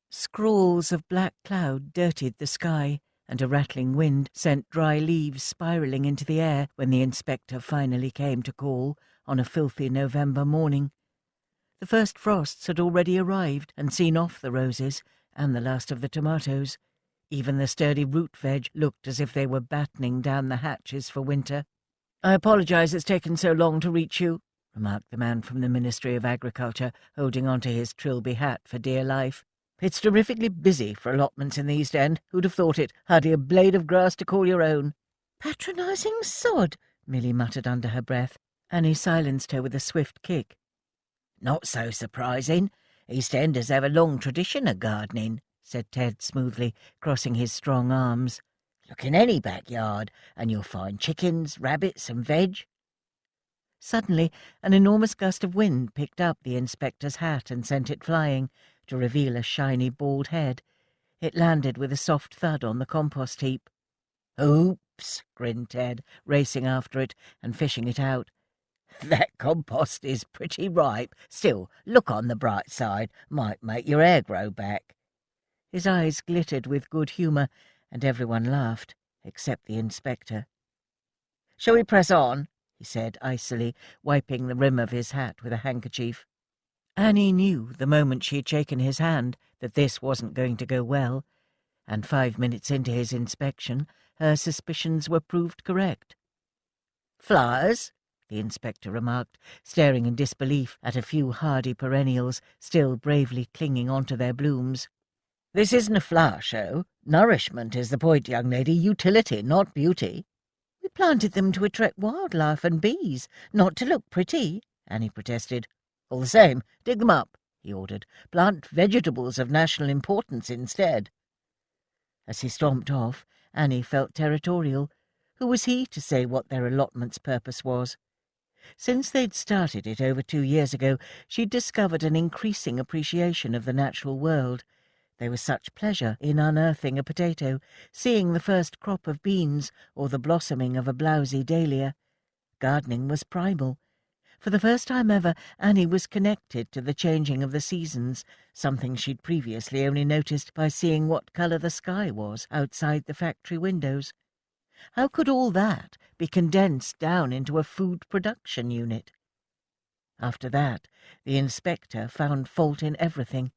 Scrawls of black cloud dirtied the sky, and a rattling wind sent dry leaves spiralling into the air when the inspector finally came to call on a filthy November morning. The first frosts had already arrived and seen off the roses and the last of the tomatoes. Even the sturdy root veg looked as if they were battening down the hatches for winter. "I apologize it's taken so long to reach you," remarked the man from the Ministry of Agriculture, holding on to his Trilby hat for dear life. "It's terrifically busy for allotments in the East End. Who'd have thought it? Hardly a blade of grass to call your own." "Patronising sod," Milly muttered under her breath. Annie silenced her with a swift kick. "Not so surprising. East Enders have a long tradition of gardening," said Ted smoothly, crossing his strong arms. "Look in any backyard, and you'll find chickens, rabbits, and veg." Suddenly, an enormous gust of wind picked up the inspector's hat and sent it flying, to reveal a shiny bald head. It landed with a soft thud on the compost heap. "Oops," grinned Ted, racing after it and fishing it out. "That compost is pretty ripe. Still, look on the bright side. Might make your hair grow back." His eyes glittered with good humour, and everyone laughed, except the inspector. "Shall we press on?" he said icily, wiping the rim of his hat with a handkerchief. Annie knew the moment she had shaken his hand that this wasn't going to go well, and 5 minutes into his inspection her suspicions were proved correct. "Flowers?" the inspector remarked, staring in disbelief at a few hardy perennials still bravely clinging onto their blooms. "This isn't a flower show. Nourishment is the point, young lady. Utility, not beauty." "We planted them to attract wildlife and bees, not to look pretty," Annie protested. "All the same, dig them up," he ordered. "Plant vegetables of national importance instead." As he stomped off, Annie felt territorial. Who was he to say what their allotment's purpose was? Since they'd started it over 2 years ago, she'd discovered an increasing appreciation of the natural world. There was such pleasure in unearthing a potato, seeing the first crop of beans, or the blossoming of a blousy dahlia. Gardening was primal. For the first time ever, Annie was connected to the changing of the seasons, something she'd previously only noticed by seeing what colour the sky was outside the factory windows. How could all that be condensed down into a food production unit? After that, the inspector found fault in everything.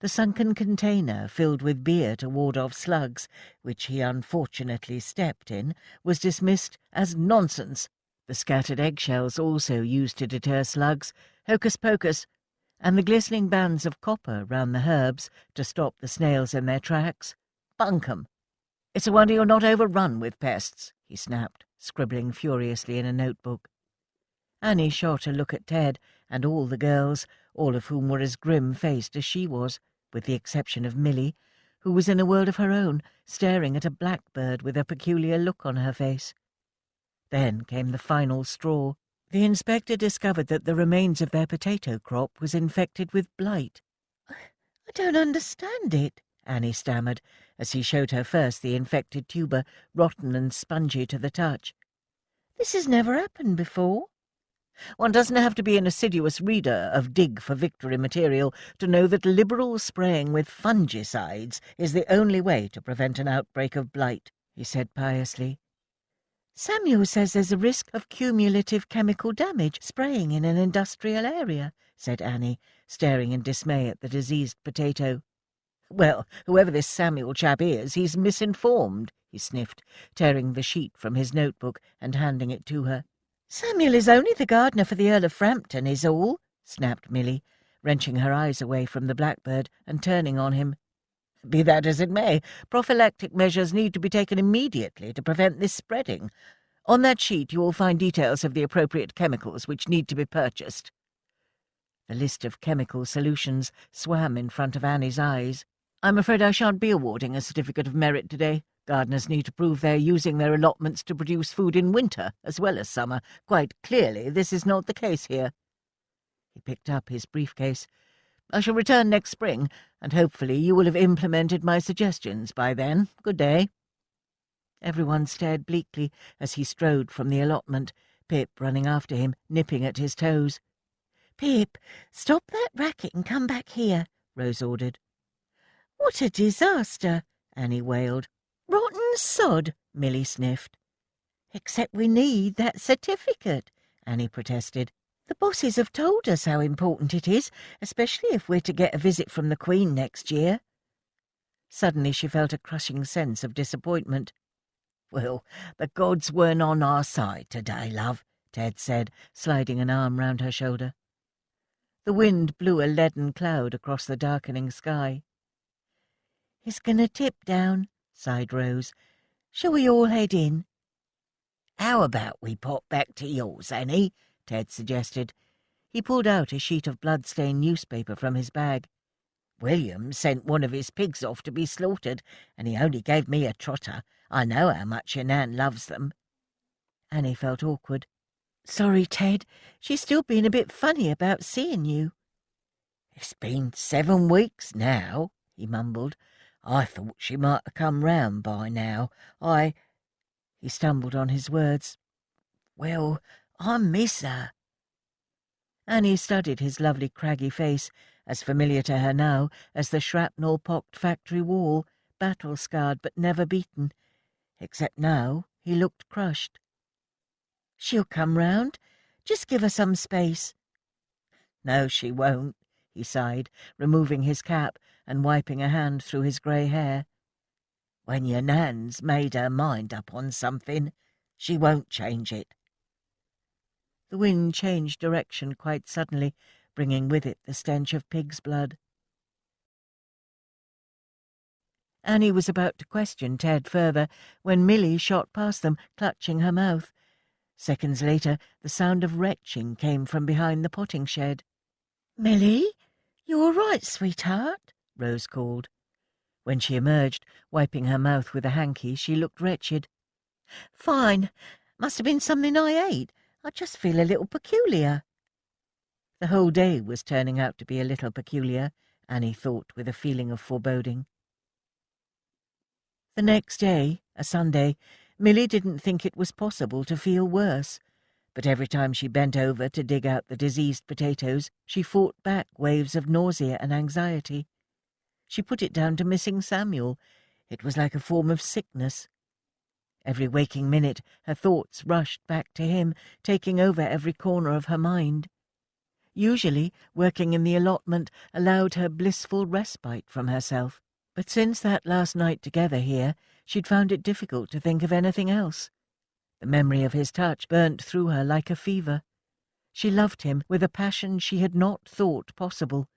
The sunken container filled with beer to ward off slugs, which he unfortunately stepped in, was dismissed as nonsense. The scattered eggshells also used to deter slugs, hocus pocus, and the glistening bands of copper round the herbs to stop the snails in their tracks, bunkum. "It's a wonder you're not overrun with pests," he snapped, scribbling furiously in a notebook. Annie shot a look at Ted and all the girls, all of whom were as grim-faced as she was, with the exception of Milly, who was in a world of her own, staring at a blackbird with a peculiar look on her face. Then came the final straw. The inspector discovered that the remains of their potato crop was infected with blight. "I don't understand it," Annie stammered, as he showed her first the infected tuber, rotten and spongy to the touch. "This has never happened before." "One doesn't have to be an assiduous reader of Dig for Victory material to know that liberal spraying with fungicides is the only way to prevent an outbreak of blight," he said piously. "Samuel says there's a risk of cumulative chemical damage spraying in an industrial area," said Annie, staring in dismay at the diseased potato. "Well, whoever this Samuel chap is, he's misinformed," he sniffed, tearing the sheet from his notebook and handing it to her. "Samuel is only the gardener for the Earl of Frampton, is all," snapped Milly, wrenching her eyes away from the blackbird and turning on him. "Be that as it may, prophylactic measures need to be taken immediately to prevent this spreading. On that sheet you will find details of the appropriate chemicals which need to be purchased." The list of chemical solutions swam in front of Annie's eyes. "I'm afraid I shan't be awarding a certificate of merit today. Gardeners need to prove they're using their allotments to produce food in winter as well as summer. Quite clearly, this is not the case here." He picked up his briefcase. "I shall return next spring, and hopefully you will have implemented my suggestions by then. Good day." Everyone stared bleakly as he strode from the allotment, Pip running after him, nipping at his toes. "Pip, stop that racket and come back here," Rose ordered. "What a disaster," Annie wailed. "Rotten sod," Milly sniffed. "Except we need that certificate," Annie protested. "The bosses have told us how important it is, especially if we're to get a visit from the Queen next year." Suddenly she felt a crushing sense of disappointment. "Well, the gods weren't on our side today, love," Ted said, sliding an arm round her shoulder. The wind blew a leaden cloud across the darkening sky. "It's going to tip down," sighed Rose. "Shall we all head in?" "How about we pop back to yours, Annie?" Ted suggested. He pulled out a sheet of blood-stained newspaper from his bag. "William sent one of his pigs off to be slaughtered, and he only gave me a trotter. I know how much your Nan loves them." Annie felt awkward. "Sorry, Ted. She's still been a bit funny about seeing you." "It's been 7 weeks now," he mumbled. "I thought she might have come round by now. He stumbled on his words. Well, I miss her." Annie studied his lovely craggy face, as familiar to her now as the shrapnel-pocked factory wall, battle-scarred but never beaten, except now he looked crushed. "She'll come round. Just give her some space." "No, she won't," he sighed, removing his cap and wiping a hand through his grey hair. "When your Nan's made her mind up on something, she won't change it." The wind changed direction quite suddenly, bringing with it the stench of pig's blood. Annie was about to question Ted further when Milly shot past them, clutching her mouth. Seconds later, the sound of retching came from behind the potting shed. "Milly, you all right, sweetheart?" Rose called. When she emerged, wiping her mouth with a hanky, she looked wretched. "Fine. Must have been something I ate. I just feel a little peculiar." The whole day was turning out to be a little peculiar, Annie thought with a feeling of foreboding. The next day, a Sunday, Milly didn't think it was possible to feel worse, but every time she bent over to dig out the diseased potatoes, she fought back waves of nausea and anxiety. She put it down to missing Samuel. It was like a form of sickness. Every waking minute her thoughts rushed back to him, taking over every corner of her mind. Usually, working in the allotment allowed her blissful respite from herself, but since that last night together here, she'd found it difficult to think of anything else. The memory of his touch burnt through her like a fever. She loved him with a passion she had not thought possible.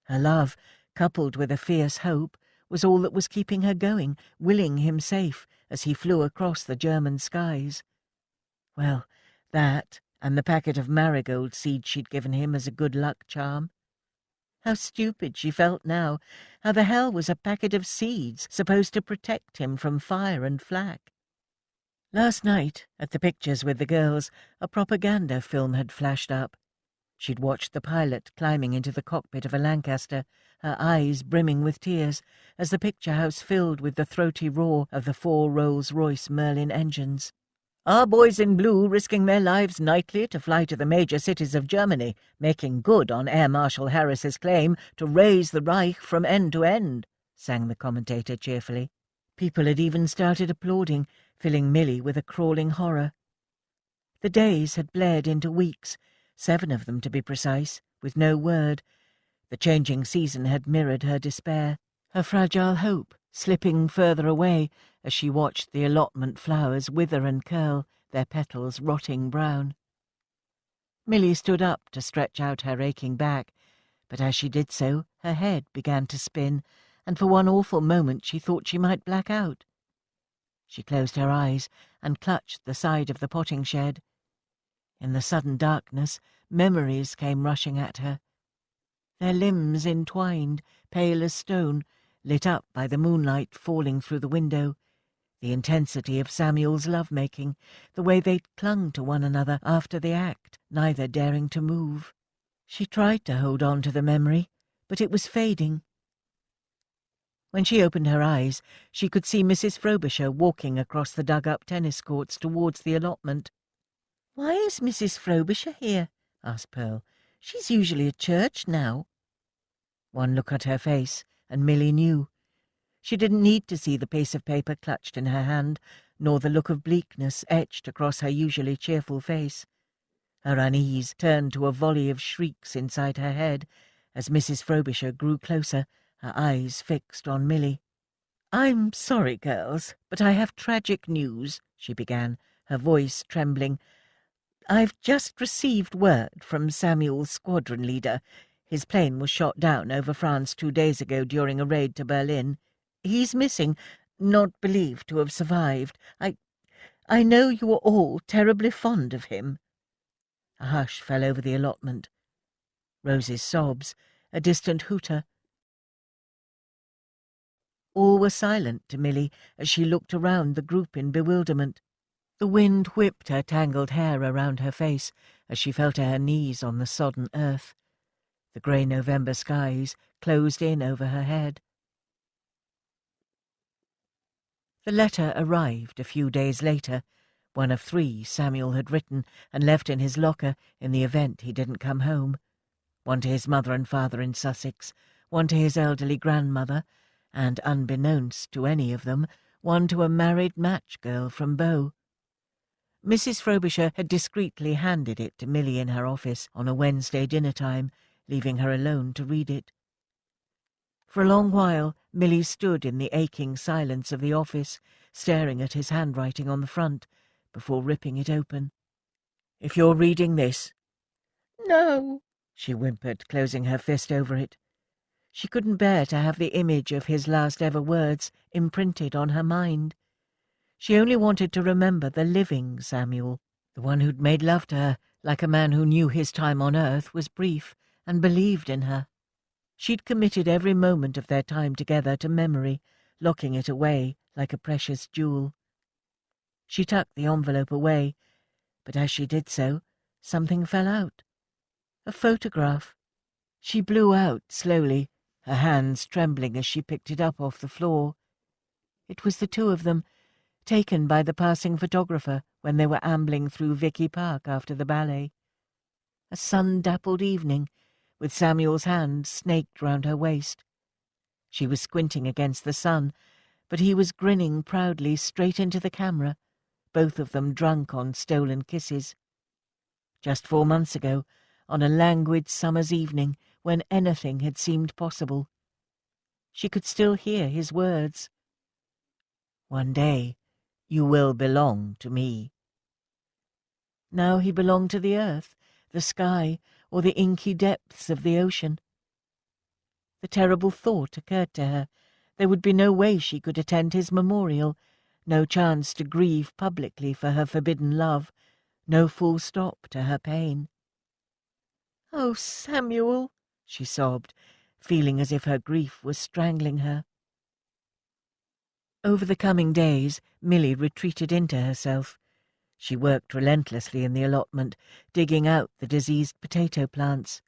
Her love, coupled with a fierce hope, was all that was keeping her going, willing him safe as he flew across the German skies. Well, that, and the packet of marigold seeds she'd given him as a good luck charm. How stupid she felt now. How the hell was a packet of seeds supposed to protect him from fire and flak? Last night, at the pictures with the girls, a propaganda film had flashed up. She'd watched the pilot climbing into the cockpit of a Lancaster, her eyes brimming with tears, as the picture house filled with the throaty roar of the 4 Rolls-Royce Merlin engines. "Our boys in blue risking their lives nightly to fly to the major cities of Germany, making good on Air Marshal Harris's claim to raise the Reich from end to end," sang the commentator cheerfully. People had even started applauding, filling Milly with a crawling horror. The days had bled into weeks, 7 of them to be precise, with no word. The changing season had mirrored her despair, her fragile hope slipping further away as she watched the allotment flowers wither and curl, their petals rotting brown. Milly stood up to stretch out her aching back, but as she did so, her head began to spin, and for one awful moment she thought she might black out. She closed her eyes and clutched the side of the potting shed. In the sudden darkness, memories came rushing at her. Their limbs entwined, pale as stone, lit up by the moonlight falling through the window, the intensity of Samuel's love-making, the way they'd clung to one another after the act, neither daring to move. She tried to hold on to the memory, but it was fading. When she opened her eyes, she could see Mrs. Frobisher walking across the dug-up tennis courts towards the allotment. "Why is Mrs. Frobisher here?" asked Pearl. "She's usually at church now." One look at her face, and Milly knew. She didn't need to see the piece of paper clutched in her hand, nor the look of bleakness etched across her usually cheerful face. Her unease turned to a volley of shrieks inside her head as Mrs. Frobisher grew closer, her eyes fixed on Milly. "I'm sorry, girls, but I have tragic news," she began, her voice trembling. "I've just received word from Samuel's squadron leader. His plane was shot down over France 2 days ago during a raid to Berlin. He's missing, not believed to have survived. I know you are all terribly fond of him." A hush fell over the allotment. Rose's sobs, a distant hooter. All were silent to Milly as she looked around the group in bewilderment. The wind whipped her tangled hair around her face as she fell to her knees on the sodden earth. The grey November skies closed in over her head. The letter arrived a few days later, one of 3 Samuel had written and left in his locker in the event he didn't come home. One to his mother and father in Sussex, one to his elderly grandmother, and, unbeknownst to any of them, one to a married match girl from Bow. Mrs. Frobisher had discreetly handed it to Milly in her office on a Wednesday dinner-time, leaving her alone to read it. For a long while Milly stood in the aching silence of the office, staring at his handwriting on the front, before ripping it open. "If you're reading this—" "No," she whimpered, closing her fist over it. She couldn't bear to have the image of his last ever words imprinted on her mind. She only wanted to remember the living Samuel, the one who'd made love to her like a man who knew his time on earth was brief and believed in her. She'd committed every moment of their time together to memory, locking it away like a precious jewel. She tucked the envelope away, but as she did so, something fell out. A photograph. She blew out slowly, her hands trembling as she picked it up off the floor. It was the 2 of them, taken by the passing photographer when they were ambling through Vicky Park after the ballet. A sun-dappled evening, with Samuel's hand snaked round her waist. She was squinting against the sun, but he was grinning proudly straight into the camera, both of them drunk on stolen kisses. Just 4 months ago, on a languid summer's evening when anything had seemed possible. She could still hear his words. "One day you will belong to me." Now he belonged to the earth, the sky, or the inky depths of the ocean. The terrible thought occurred to her. There would be no way she could attend his memorial, no chance to grieve publicly for her forbidden love, no full stop to her pain. "Oh, Samuel," she sobbed, feeling as if her grief was strangling her. Over the coming days, Milly retreated into herself. She worked relentlessly in the allotment, digging out the diseased potato plants.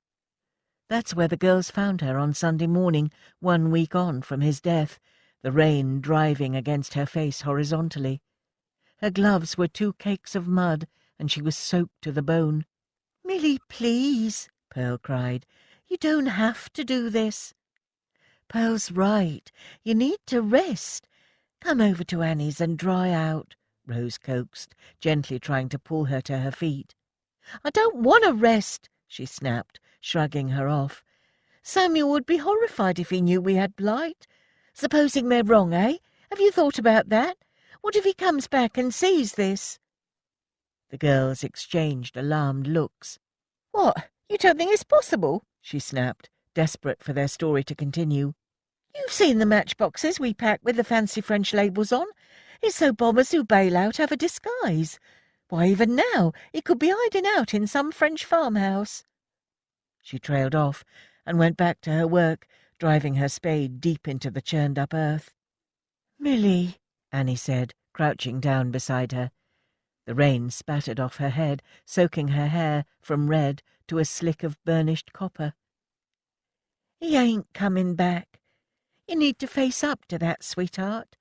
That's where the girls found her on Sunday morning, 1 week on from his death, the rain driving against her face horizontally. Her gloves were 2 cakes of mud, and she was soaked to the bone. "Milly, please," Pearl cried. "You don't have to do this." "Pearl's right. You need to rest. Come over to Annie's and dry out," Rose coaxed, gently trying to pull her to her feet. "I don't want to rest," she snapped, shrugging her off. "Samuel would be horrified if he knew we had blight. Supposing they're wrong, eh? Have you thought about that? What if he comes back and sees this?" The girls exchanged alarmed looks. "What, you don't think it's possible?" she snapped, desperate for their story to continue. "You've seen the matchboxes we pack with the fancy French labels on. It's so bombers who bail out have a disguise. Why, even now, he could be hiding out in some French farmhouse." She trailed off and went back to her work, driving her spade deep into the churned-up earth. "Milly," Annie said, crouching down beside her. The rain spattered off her head, soaking her hair from red to a slick of burnished copper. "He ain't coming back. You need to face up to that, sweetheart.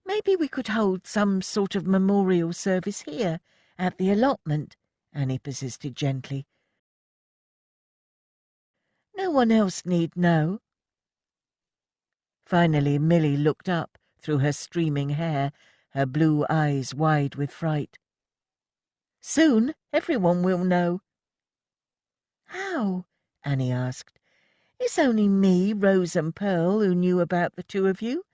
Maybe we could hold some sort of memorial service here at the allotment," Annie persisted gently. "No one else need know." Finally Milly looked up through her streaming hair, her blue eyes wide with fright. "Soon everyone will know." "How?" Annie asked. "It's only me, Rose and Pearl who knew about the 2 of you.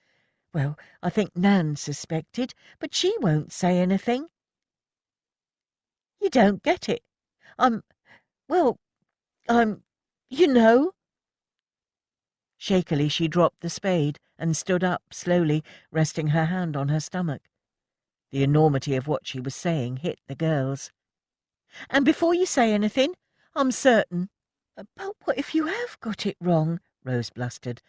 Well, I think Nan suspected, but she won't say anything." "You don't get it. I'm, you know." Shakily she dropped the spade and stood up slowly, resting her hand on her stomach. The enormity of what she was saying hit the girls. "And before you say anything, I'm certain But what if you have got it wrong? Rose blustered.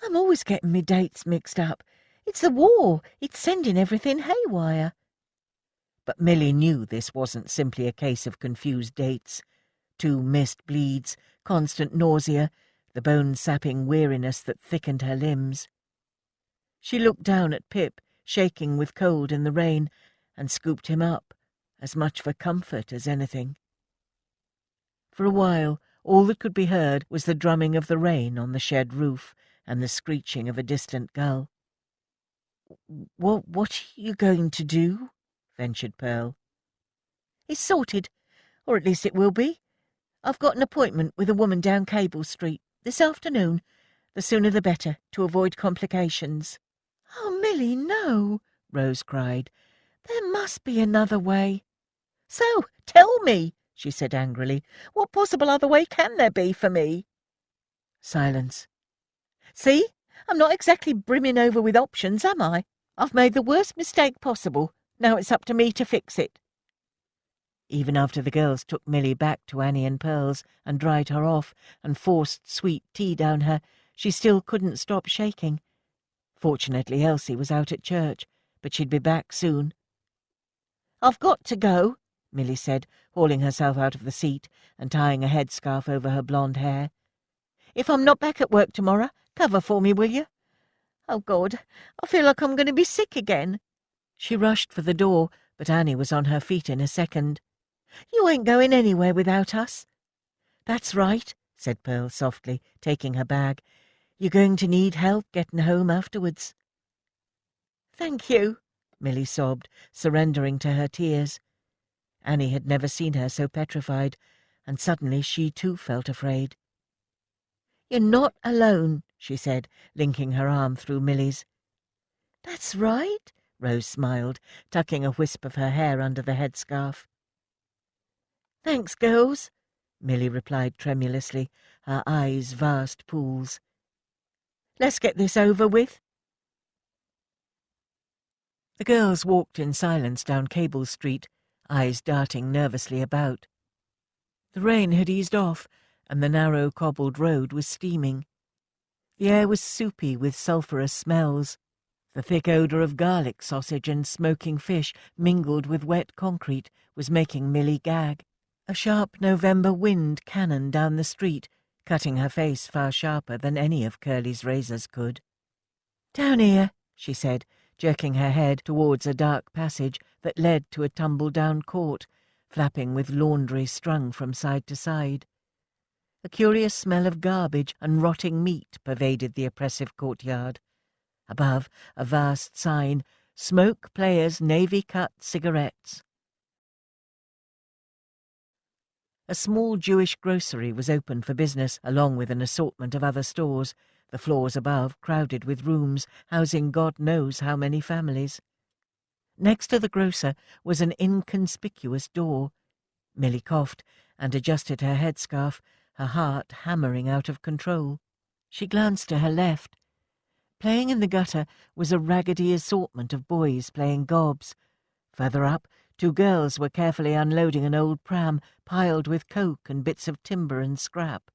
I'm always getting me dates mixed up. It's the war. It's sending everything haywire. But Milly knew this wasn't simply a case of confused dates. 2 missed bleeds, constant nausea, the bone-sapping weariness that thickened her limbs. She looked down at Pip, shaking with cold in the rain, and scooped him up, as much for comfort as anything. For a while, all that could be heard was the drumming of the rain on the shed roof and the screeching of a distant gull. What are you going to do?" ventured Pearl. "It's sorted, or at least it will be. I've got an appointment with a woman down Cable Street this afternoon. The sooner the better, to avoid complications." "Oh, Milly, no," Rose cried. "There must be another way." "So, tell me," she said angrily. "What possible other way can there be for me?" Silence. "See? I'm not exactly brimming over with options, am I? I've made the worst mistake possible. Now it's up to me to fix it." Even after the girls took Milly back to Annie and Pearl's and dried her off and forced sweet tea down her, she still couldn't stop shaking. Fortunately, Elsie was out at church, but she'd be back soon. "I've got to go," Milly said, hauling herself out of the seat and tying a headscarf over her blonde hair. "If I'm not back at work tomorrow, cover for me, will you? Oh, God, I feel like I'm going to be sick again." She rushed for the door, but Annie was on her feet in a second. "You ain't going anywhere without us." "That's right," said Pearl softly, taking her bag. "You're going to need help getting home afterwards." "Thank you," Milly sobbed, surrendering to her tears. Annie had never seen her so petrified, and suddenly she too felt afraid. "You're not alone," she said, linking her arm through Milly's. "That's right," Rose smiled, tucking a wisp of her hair under the headscarf. "Thanks, girls," Milly replied tremulously, her eyes vast pools. "Let's get this over with." The girls walked in silence down Cable Street, eyes darting nervously about. The rain had eased off, and the narrow cobbled road was steaming. The air was soupy with sulphurous smells. The thick odour of garlic sausage and smoking fish mingled with wet concrete was making Milly gag. A sharp November wind cannoned down the street, cutting her face far sharper than any of Curly's razors could. "Down here," she said, jerking her head towards a dark passage that led to a tumble-down court, flapping with laundry strung from side to side. A curious smell of garbage and rotting meat pervaded the oppressive courtyard. Above, a vast sign, "Smoke Players Navy-Cut Cigarettes." A small Jewish grocery was open for business, along with an assortment of other stores, the floors above crowded with rooms housing God knows how many families. Next to the grocer was an inconspicuous door. Milly coughed and adjusted her headscarf, her heart hammering out of control. She glanced to her left. Playing in the gutter was a raggedy assortment of boys playing gobs. Further up, 2 girls were carefully unloading an old pram piled with coke and bits of timber and scrap.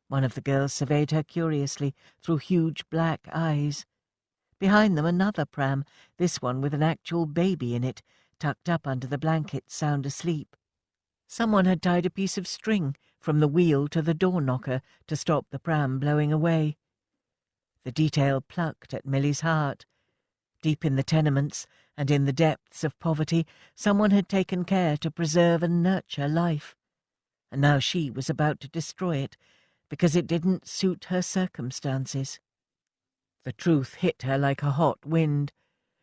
One of the girls surveyed her curiously through huge black eyes. Behind them another pram, this one with an actual baby in it, tucked up under the blanket, sound asleep. Someone had tied a piece of string from the wheel to the door knocker to stop the pram blowing away. The detail plucked at Milly's heart. Deep in the tenements and in the depths of poverty, someone had taken care to preserve and nurture life. And now she was about to destroy it, because it didn't suit her circumstances. The truth hit her like a hot wind.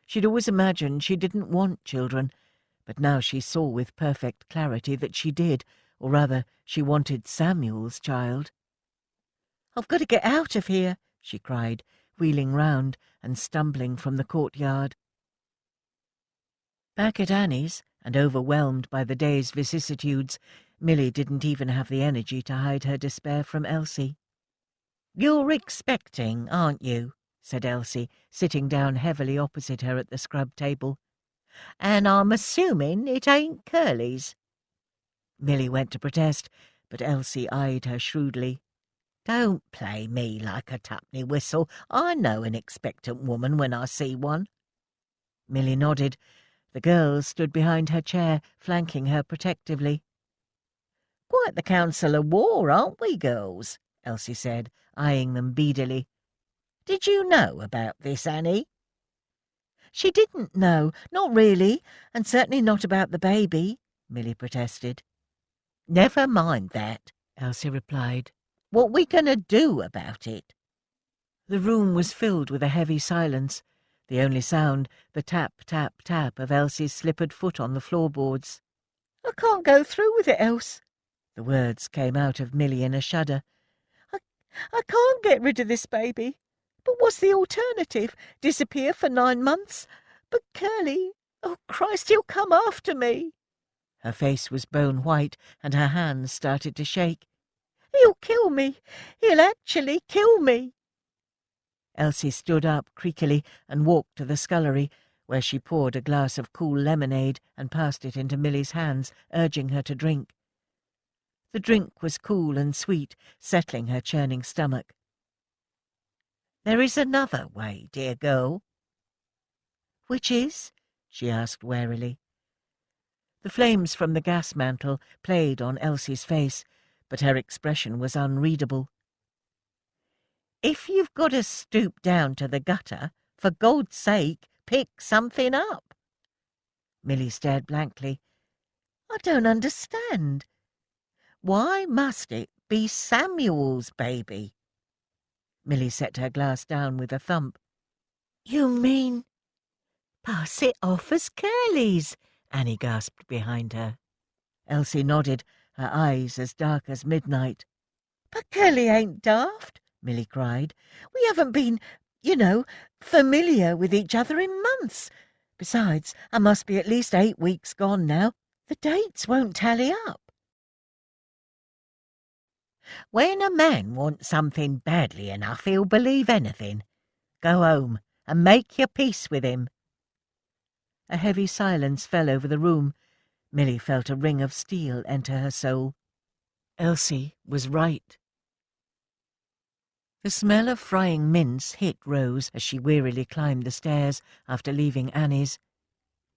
She'd always imagined she didn't want children, but now she saw with perfect clarity that she did, or rather, she wanted Samuel's child. "I've got to get out of here," she cried, wheeling round and stumbling from the courtyard. Back at Annie's, and overwhelmed by the day's vicissitudes, Milly didn't even have the energy to hide her despair from Elsie. "You're expecting, aren't you?" said Elsie, sitting down heavily opposite her at the scrub table. "And I'm assuming it ain't Curly's." Milly went to protest, but Elsie eyed her shrewdly. Don't play me like a tuppenny whistle. I know an expectant woman when I see one. Milly nodded. The girls stood behind her chair, flanking her protectively. Quite the council of war, aren't we, girls? Elsie said, eyeing them beadily. Did you know about this, Annie? She didn't know, not really, and certainly not about the baby, Milly protested. Never mind that, Elsie replied. What we going to do about it? The room was filled with a heavy silence, the only sound the tap, tap, tap of Elsie's slippered foot on the floorboards. I can't go through with it else. The words came out of Milly in a shudder. I can't get rid of this baby. But what's the alternative? Disappear for 9 months? But Curly, oh Christ, he'll come after me. Her face was bone white and her hands started to shake. He'll kill me. He'll actually kill me. Elsie stood up creakily and walked to the scullery, where she poured a glass of cool lemonade and passed it into Milly's hands, urging her to drink. The drink was cool and sweet, settling her churning stomach. There is another way, dear girl. Which is? She asked warily. The flames from the gas mantle played on Elsie's face, but her expression was unreadable. If you've got to stoop down to the gutter, for God's sake, pick something up. Milly stared blankly. I don't understand. Why must it be Samuel's baby? Milly set her glass down with a thump. You mean? Pass it off as Curly's, Annie gasped behind her. Elsie nodded, her eyes as dark as midnight. But Curly ain't daft, Milly cried. We haven't been, familiar with each other in months. Besides, I must be at least 8 weeks gone now. The dates won't tally up. When a man wants something badly enough, he'll believe anything. Go home and make your peace with him. A heavy silence fell over the room. Milly felt a ring of steel enter her soul. Elsie was right. The smell of frying mince hit Rose as she wearily climbed the stairs after leaving Annie's.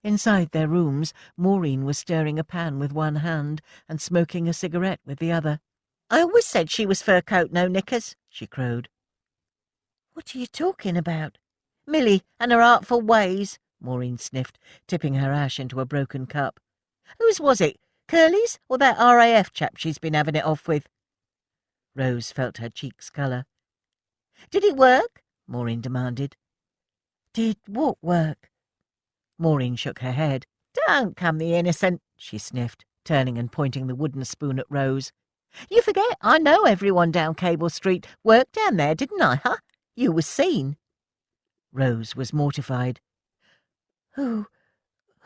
Inside their rooms, Maureen was stirring a pan with one hand and smoking a cigarette with the other. I always said she was fur coat, no knickers, she crowed. What are you talking about? Milly and her artful ways, Maureen sniffed, tipping her ash into a broken cup. Whose was it, Curly's or that RAF chap she's been having it off with? Rose felt her cheeks colour. Did it work? Maureen demanded. Did what work? Maureen shook her head. Don't come the innocent, she sniffed, turning and pointing the wooden spoon at Rose. You forget I know everyone down Cable Street worked down there, didn't I, huh? You was seen. Rose was mortified. Who?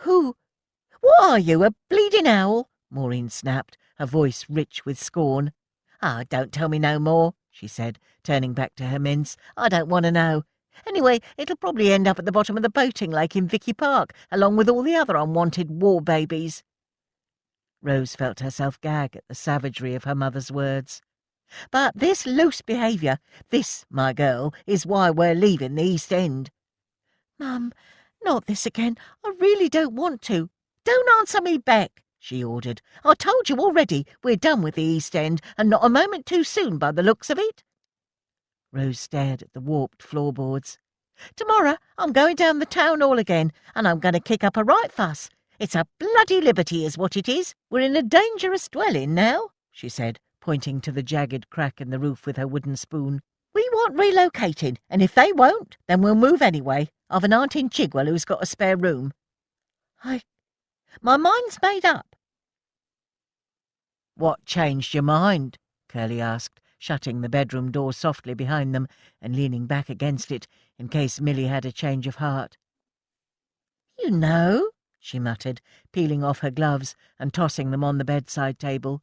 What are you, a bleeding owl? Maureen snapped, her voice rich with scorn. Ah, don't tell me no more, she said, turning back to her mince. I don't want to know. Anyway, it'll probably end up at the bottom of the boating lake in Vicky Park, along with all the other unwanted war babies. Rose felt herself gag at the savagery of her mother's words. But this loose behaviour, this, my girl, is why we're leaving the East End. Mum, not this again. I really don't want to. Don't answer me back, she ordered. I told you already we're done with the East End, and not a moment too soon by the looks of it. Rose stared at the warped floorboards. Tomorrow I'm going down the town hall again, and I'm going to kick up a right fuss. It's a bloody liberty is what it is. We're in a dangerous dwelling now, she said, pointing to the jagged crack in the roof with her wooden spoon. We want relocating, and if they won't, then we'll move anyway. I've an aunt in Chigwell who's got a spare room. My mind's made up. What changed your mind? Curly asked, shutting the bedroom door softly behind them and leaning back against it in case Milly had a change of heart. You know, she muttered, peeling off her gloves and tossing them on the bedside table.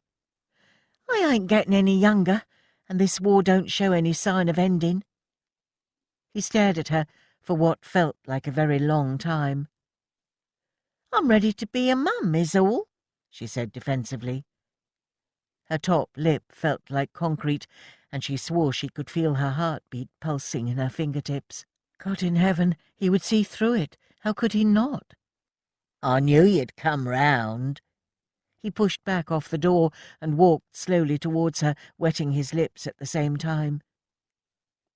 I ain't getting any younger, and this war don't show any sign of ending. He stared at her for what felt like a very long time. I'm ready to be a mum, is all, she said defensively. Her top lip felt like concrete, and she swore she could feel her heartbeat pulsing in her fingertips. God in heaven, he would see through it. How could he not? I knew you'd come round. He pushed back off the door and walked slowly towards her, wetting his lips at the same time.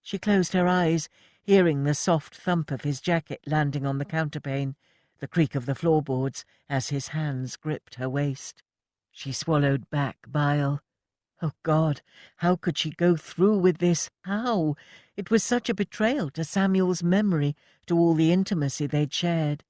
She closed her eyes, hearing the soft thump of his jacket landing on the counterpane, the creak of the floorboards as his hands gripped her waist. She swallowed back bile. Oh, God, how could she go through with this? How? It was such a betrayal to Samuel's memory, to all the intimacy they'd shared.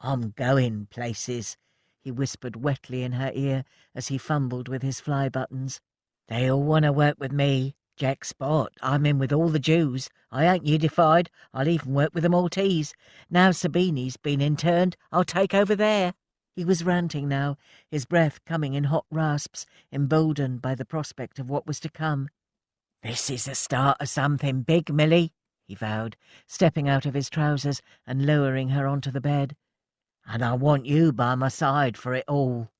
I'm going places, he whispered wetly in her ear as he fumbled with his fly buttons. They all want to work with me. Jack Spot, I'm in with all the Jews. I ain't unified. I'll even work with the Maltese. Now Sabini's been interned, I'll take over there. He was ranting now, his breath coming in hot rasps, emboldened by the prospect of what was to come. This is the start of something big, Millie, he vowed, stepping out of his trousers and lowering her onto the bed. And I want you by my side for it all.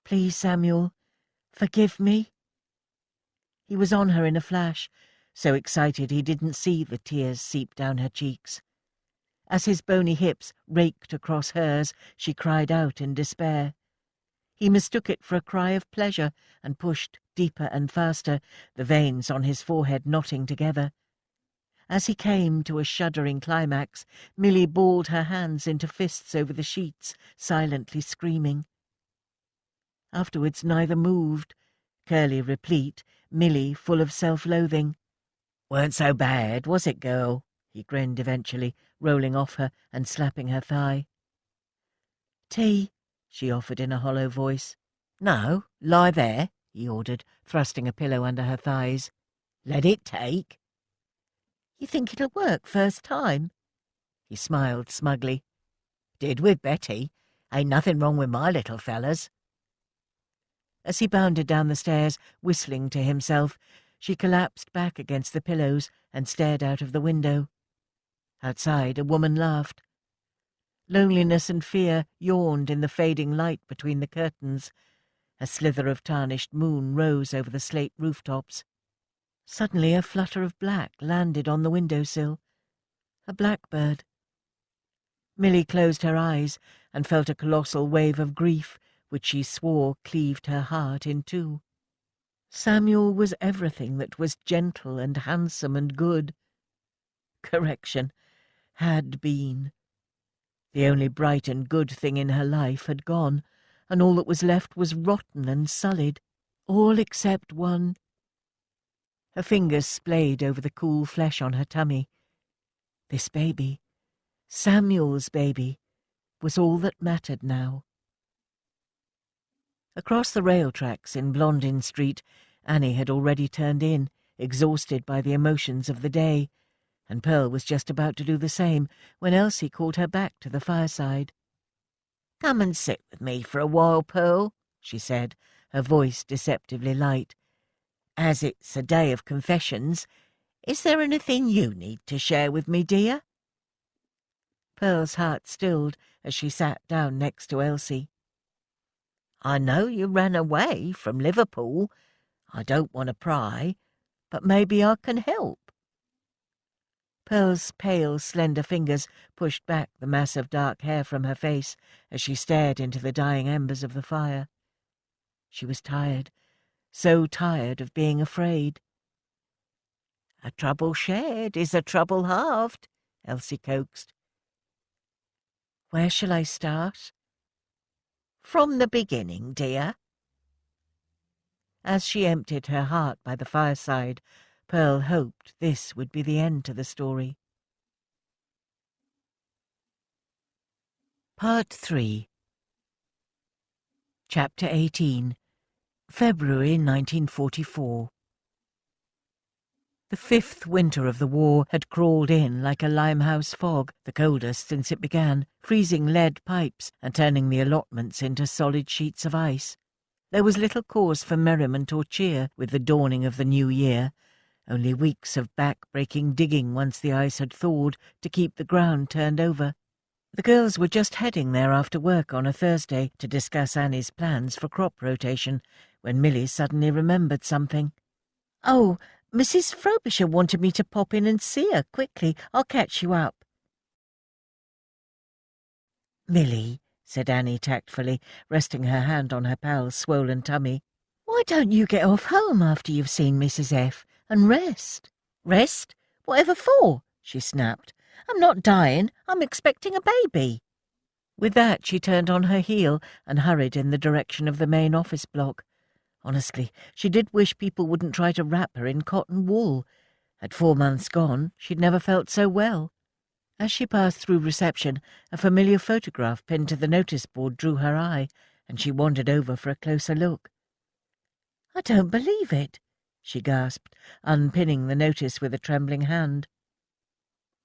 Please, Samuel, forgive me. He was on her in a flash, so excited he didn't see the tears seep down her cheeks. As his bony hips raked across hers, she cried out in despair. He mistook it for a cry of pleasure and pushed deeper and faster, the veins on his forehead knotting together. As he came to a shuddering climax, Milly balled her hands into fists over the sheets, silently screaming. Afterwards neither moved, Curly replete, Milly full of self-loathing. Weren't so bad, was it, girl? He grinned eventually, rolling off her and slapping her thigh. Tea, she offered in a hollow voice. No, lie there, he ordered, thrusting a pillow under her thighs. Let it take. You think it'll work first time? He smiled smugly. Did with Betty. Ain't nothing wrong with my little fellas. As he bounded down the stairs, whistling to himself, she collapsed back against the pillows and stared out of the window. Outside, a woman laughed. Loneliness and fear yawned in the fading light between the curtains. A slither of tarnished moon rose over the slate rooftops. Suddenly a flutter of black landed on the windowsill. A blackbird. Milly closed her eyes and felt a colossal wave of grief, which she swore cleaved her heart in two. Samuel was everything that was gentle and handsome and good. Correction, had been. The only bright and good thing in her life had gone, and all that was left was rotten and sullied, all except one. Her fingers splayed over the cool flesh on her tummy. This baby, Samuel's baby, was all that mattered now. Across the rail tracks in Blondin Street, Annie had already turned in, exhausted by the emotions of the day, and Pearl was just about to do the same when Elsie called her back to the fireside. "Come and sit with me for a while, Pearl," she said, her voice deceptively light. "As it's a day of confessions, is there anything you need to share with me, dear?" Pearl's heart stilled as she sat down next to Elsie. "I know you ran away from Liverpool. I don't want to pry, but maybe I can help." Pearl's pale, slender fingers pushed back the mass of dark hair from her face as she stared into the dying embers of the fire. She was tired, so tired of being afraid. "A trouble shared is a trouble halved," Elsie coaxed. "Where shall I start?" "From the beginning, dear." As she emptied her heart by the fireside, Pearl hoped this would be the end to the story. Part 3. Chapter 18. February 1944. The fifth winter of the war had crawled in like a limehouse fog, the coldest since it began, freezing lead pipes and turning the allotments into solid sheets of ice. There was little cause for merriment or cheer with the dawning of the new year, only weeks of back-breaking digging once the ice had thawed to keep the ground turned over. The girls were just heading there after work on a Thursday to discuss Annie's plans for crop rotation when Milly suddenly remembered something. "Oh, Mrs. Frobisher wanted me to pop in and see her quickly. I'll catch you up." "Milly," said Annie tactfully, resting her hand on her pal's swollen tummy, "why don't you get off home after you've seen Mrs. F. and rest?" "Rest? Whatever for?" she snapped. "I'm not dying. I'm expecting a baby." With that, she turned on her heel and hurried in the direction of the main office block. Honestly, she did wish people wouldn't try to wrap her in cotton wool. At 4 months gone, she'd never felt so well. As she passed through reception, a familiar photograph pinned to the notice board drew her eye, and she wandered over for a closer look. "I don't believe it," she gasped, unpinning the notice with a trembling hand.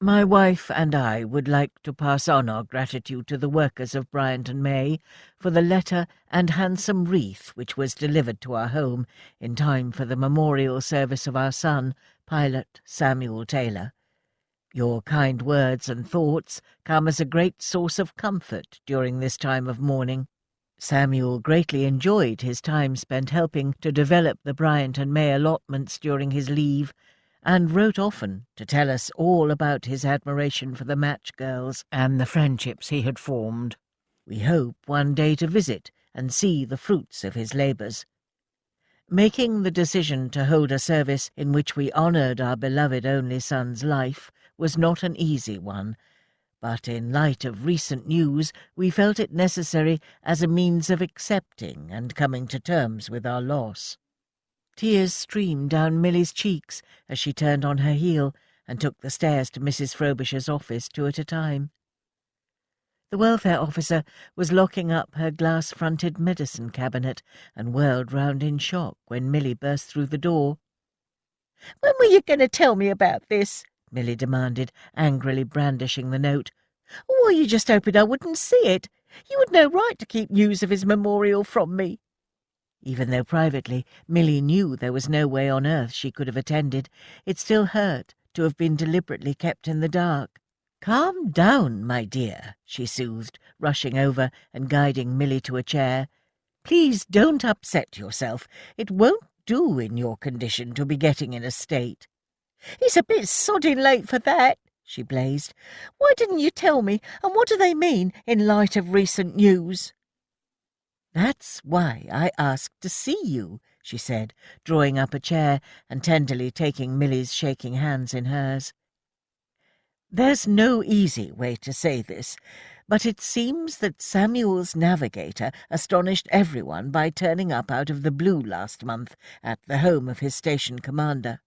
"My wife and I would like to pass on our gratitude to the workers of Bryant and May for the letter and handsome wreath which was delivered to our home in time for the memorial service of our son, Pilot Samuel Taylor. Your kind words and thoughts come as a great source of comfort during this time of mourning. Samuel greatly enjoyed his time spent helping to develop the Bryant and May allotments during his leave, and wrote often to tell us all about his admiration for the match girls and the friendships he had formed. We hope one day to visit and see the fruits of his labours. Making the decision to hold a service in which we honoured our beloved only son's life was not an easy one, but in light of recent news we felt it necessary as a means of accepting and coming to terms with our loss. Tears streamed down Milly's cheeks as she turned on her heel and took the stairs to Mrs. Frobisher's office 2 at a time. The welfare officer was locking up her glass-fronted medicine cabinet and whirled round in shock when Milly burst through the door. "When were you going to tell me about this?" Milly demanded, angrily brandishing the note. "Or were you just hoping I wouldn't see it? You had no right to keep news of his memorial from me." Even though privately Milly knew there was no way on earth she could have attended, it still hurt to have been deliberately kept in the dark. "Calm down, my dear," she soothed, rushing over and guiding Milly to a chair. "Please don't upset yourself. It won't do in your condition to be getting in a state." "It's a bit sodding late for that," she blazed. "Why didn't you tell me, and what do they mean in light of recent news?" "That's why I asked to see you," she said, drawing up a chair and tenderly taking Milly's shaking hands in hers. "There's no easy way to say this, but it seems that Samuel's navigator astonished everyone by turning up out of the blue last month at the home of his station commander."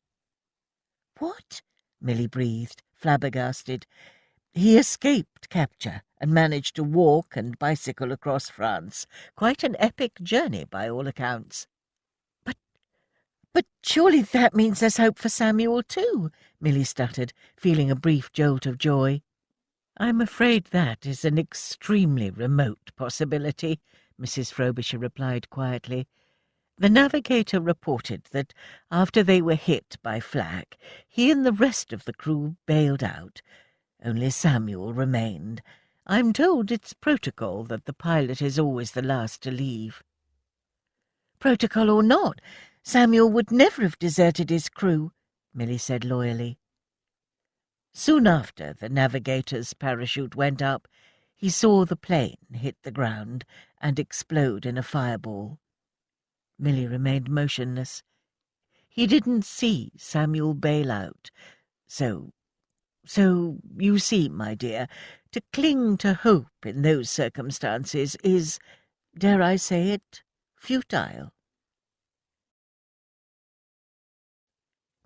"What?" Milly breathed, flabbergasted. "He escaped capture and managed to walk and bicycle across France. Quite an epic journey by all accounts." But surely that means there's hope for Samuel too," Milly stuttered, feeling a brief jolt of joy. "I'm afraid that is an extremely remote possibility," Mrs. Frobisher replied quietly. "The navigator reported that after they were hit by flak, he and the rest of the crew bailed out. Only Samuel remained. I'm told it's protocol that the pilot is always the last to leave." "Protocol or not, Samuel would never have deserted his crew," Milly said loyally. Soon after the navigator's parachute went up, he saw the plane hit the ground and explode in a fireball. Milly remained motionless. He didn't see Samuel bail out. So, you see, my dear, to cling to hope in those circumstances is, dare I say it, futile."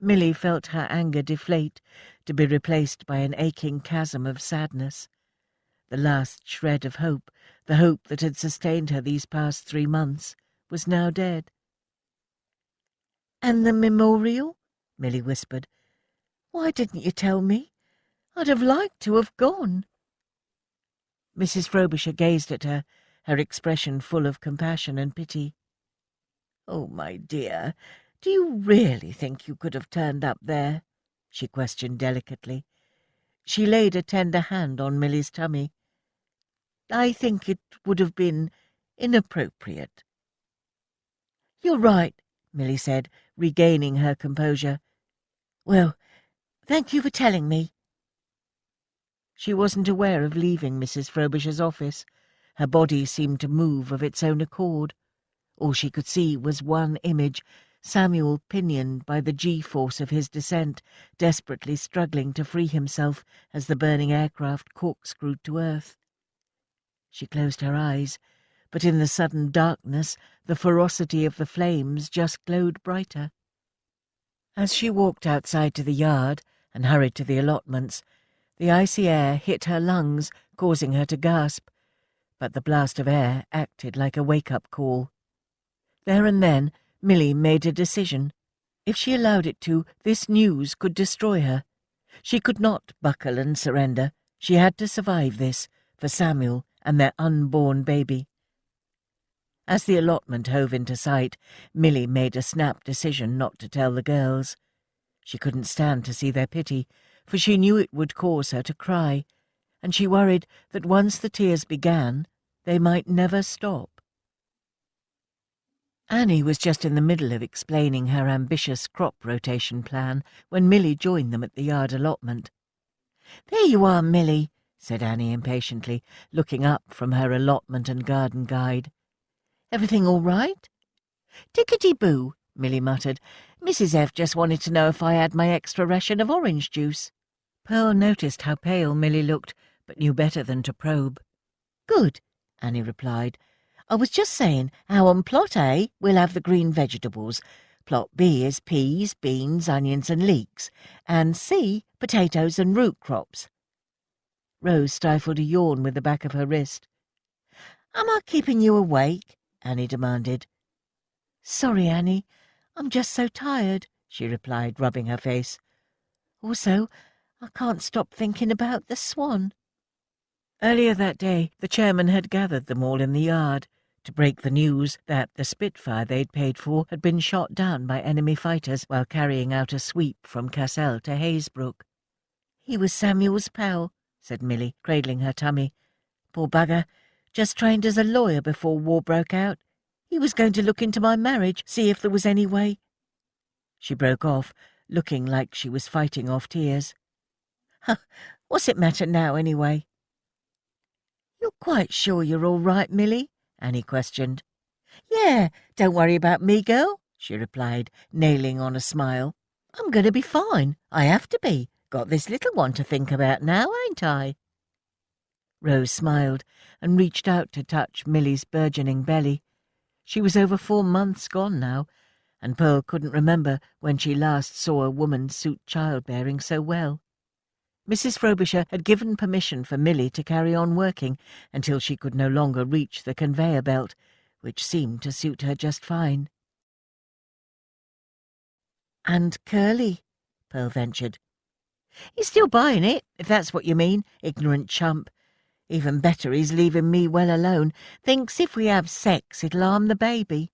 Milly felt her anger deflate, to be replaced by an aching chasm of sadness. The last shred of hope, the hope that had sustained her these past 3 months, was now dead. "And the memorial?" Milly whispered. "Why didn't you tell me? I'd have liked to have gone." Mrs. Frobisher gazed at her, her expression full of compassion and pity. "Oh, my dear, do you really think you could have turned up there?" she questioned delicately. She laid a tender hand on Milly's tummy. I think it would have been inappropriate." "You're right," Milly said, regaining her composure. "Well, thank you for telling me." She wasn't aware of leaving Mrs. Frobisher's office. Her body seemed to move of its own accord. All she could see was one image, Samuel pinioned by the G-force of his descent, desperately struggling to free himself as the burning aircraft corkscrewed to earth. She closed her eyes, but in the sudden darkness the ferocity of the flames just glowed brighter. As she walked outside to the yard and hurried to the allotments, the icy air hit her lungs, causing her to gasp, but the blast of air acted like a wake-up call. There and then, Milly made a decision. If she allowed it to, this news could destroy her. She could not buckle and surrender. She had to survive this, for Samuel and their unborn baby. As the allotment hove into sight, Milly made a snap decision not to tell the girls. She couldn't stand to see their pity, for she knew it would cause her to cry, and she worried that once the tears began, they might never stop. Annie was just in the middle of explaining her ambitious crop rotation plan when Milly joined them at the yard allotment. "There you are, Milly," said Annie impatiently, looking up from her allotment and garden guide. "Everything all right?" "Tickety-boo," Milly muttered. "Mrs. F. just wanted to know if I had my extra ration of orange juice." Pearl noticed how pale Milly looked, but knew better than to probe. "Good," Annie replied. "I was just saying how on plot A we'll have the green vegetables, plot B is peas, beans, onions and leeks, and C, potatoes and root crops." Rose stifled a yawn with the back of her wrist. "Am I keeping you awake?" Annie demanded. "Sorry, Annie, I'm just so tired," she replied, rubbing her face. "Also, I can't stop thinking about the swan." Earlier that day, the chairman had gathered them all in the yard to break the news that the Spitfire they'd paid for had been shot down by enemy fighters while carrying out a sweep from Cassel to Haysbrook. "He was Samuel's pal," said Milly, cradling her tummy. "Poor bugger, just trained as a lawyer before war broke out. He was going to look into my marriage, see if there was any way—" She broke off, looking like she was fighting off tears. "What's it matter now, anyway?" "You're quite sure you're all right, Milly?" Annie questioned. "Yeah, don't worry about me, girl," she replied, nailing on a smile. "I'm going to be fine. I have to be. Got this little one to think about now, ain't I?" Rose smiled and reached out to touch Milly's burgeoning belly. She was over 4 months gone now, and Pearl couldn't remember when she last saw a woman suit childbearing so well. Mrs. Frobisher had given permission for Milly to carry on working until she could no longer reach the conveyor belt, which seemed to suit her just fine. "And Curly?" Pearl ventured. "He's still buying it, if that's what you mean, ignorant chump. Even better, he's leaving me well alone. Thinks if we have sex, it'll harm the baby."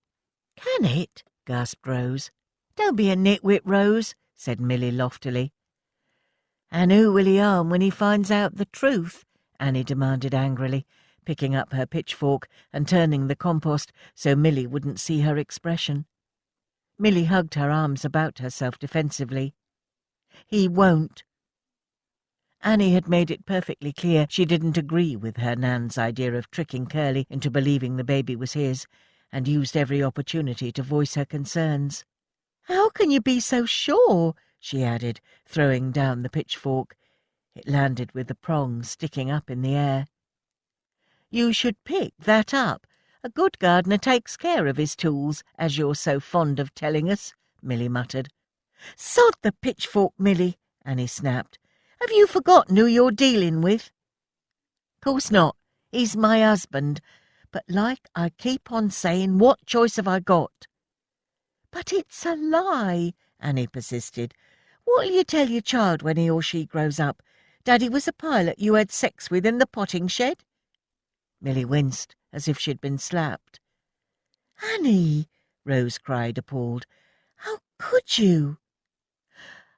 "Can it?" gasped Rose. "Don't be a nitwit, Rose," said Milly loftily. "And who will he harm when he finds out the truth?" Annie demanded angrily, picking up her pitchfork and turning the compost so Milly wouldn't see her expression. Milly hugged her arms about herself defensively. "He won't." Annie had made it perfectly clear she didn't agree with her Nan's idea of tricking Curly into believing the baby was his, and used every opportunity to voice her concerns. "How can you be so sure?" she added, throwing down the pitchfork. It landed with the prong sticking up in the air. "You should pick that up. A good gardener takes care of his tools, as you're so fond of telling us," Milly muttered. "Sod the pitchfork, Milly," Annie snapped. "Have you forgotten who you're dealing with?" "Course not. He's my husband. But like I keep on saying, what choice have I got?" "But it's a lie," Annie persisted. "What'll you tell your child when he or she grows up? Daddy was a pilot you had sex with in the potting shed?" Milly winced, as if she'd been slapped. "Annie," Rose cried, appalled. "How could you?"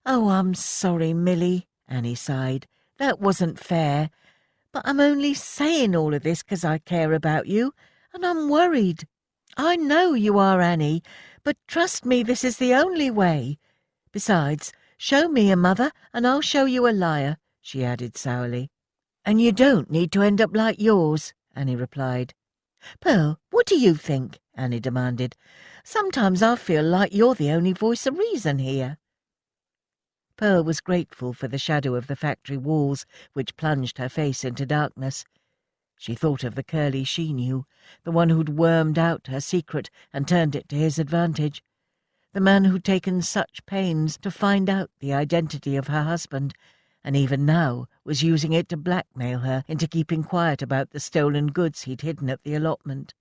"Oh, I'm sorry, Milly," Annie sighed. "That wasn't fair. But I'm only saying all of this 'cause I care about you, and I'm worried. I know you are, Annie, but trust me, this is the only way. Besides, show me a mother, and I'll show you a liar," she added sourly. "And you don't need to end up like yours," Annie replied. "Pearl, what do you think?" Annie demanded. "Sometimes I feel like you're the only voice of reason here." Pearl was grateful for the shadow of the factory walls which plunged her face into darkness. She thought of the Curly she knew, the one who'd wormed out her secret and turned it to his advantage, the man who'd taken such pains to find out the identity of her husband, and even now was using it to blackmail her into keeping quiet about the stolen goods he'd hidden at the allotment.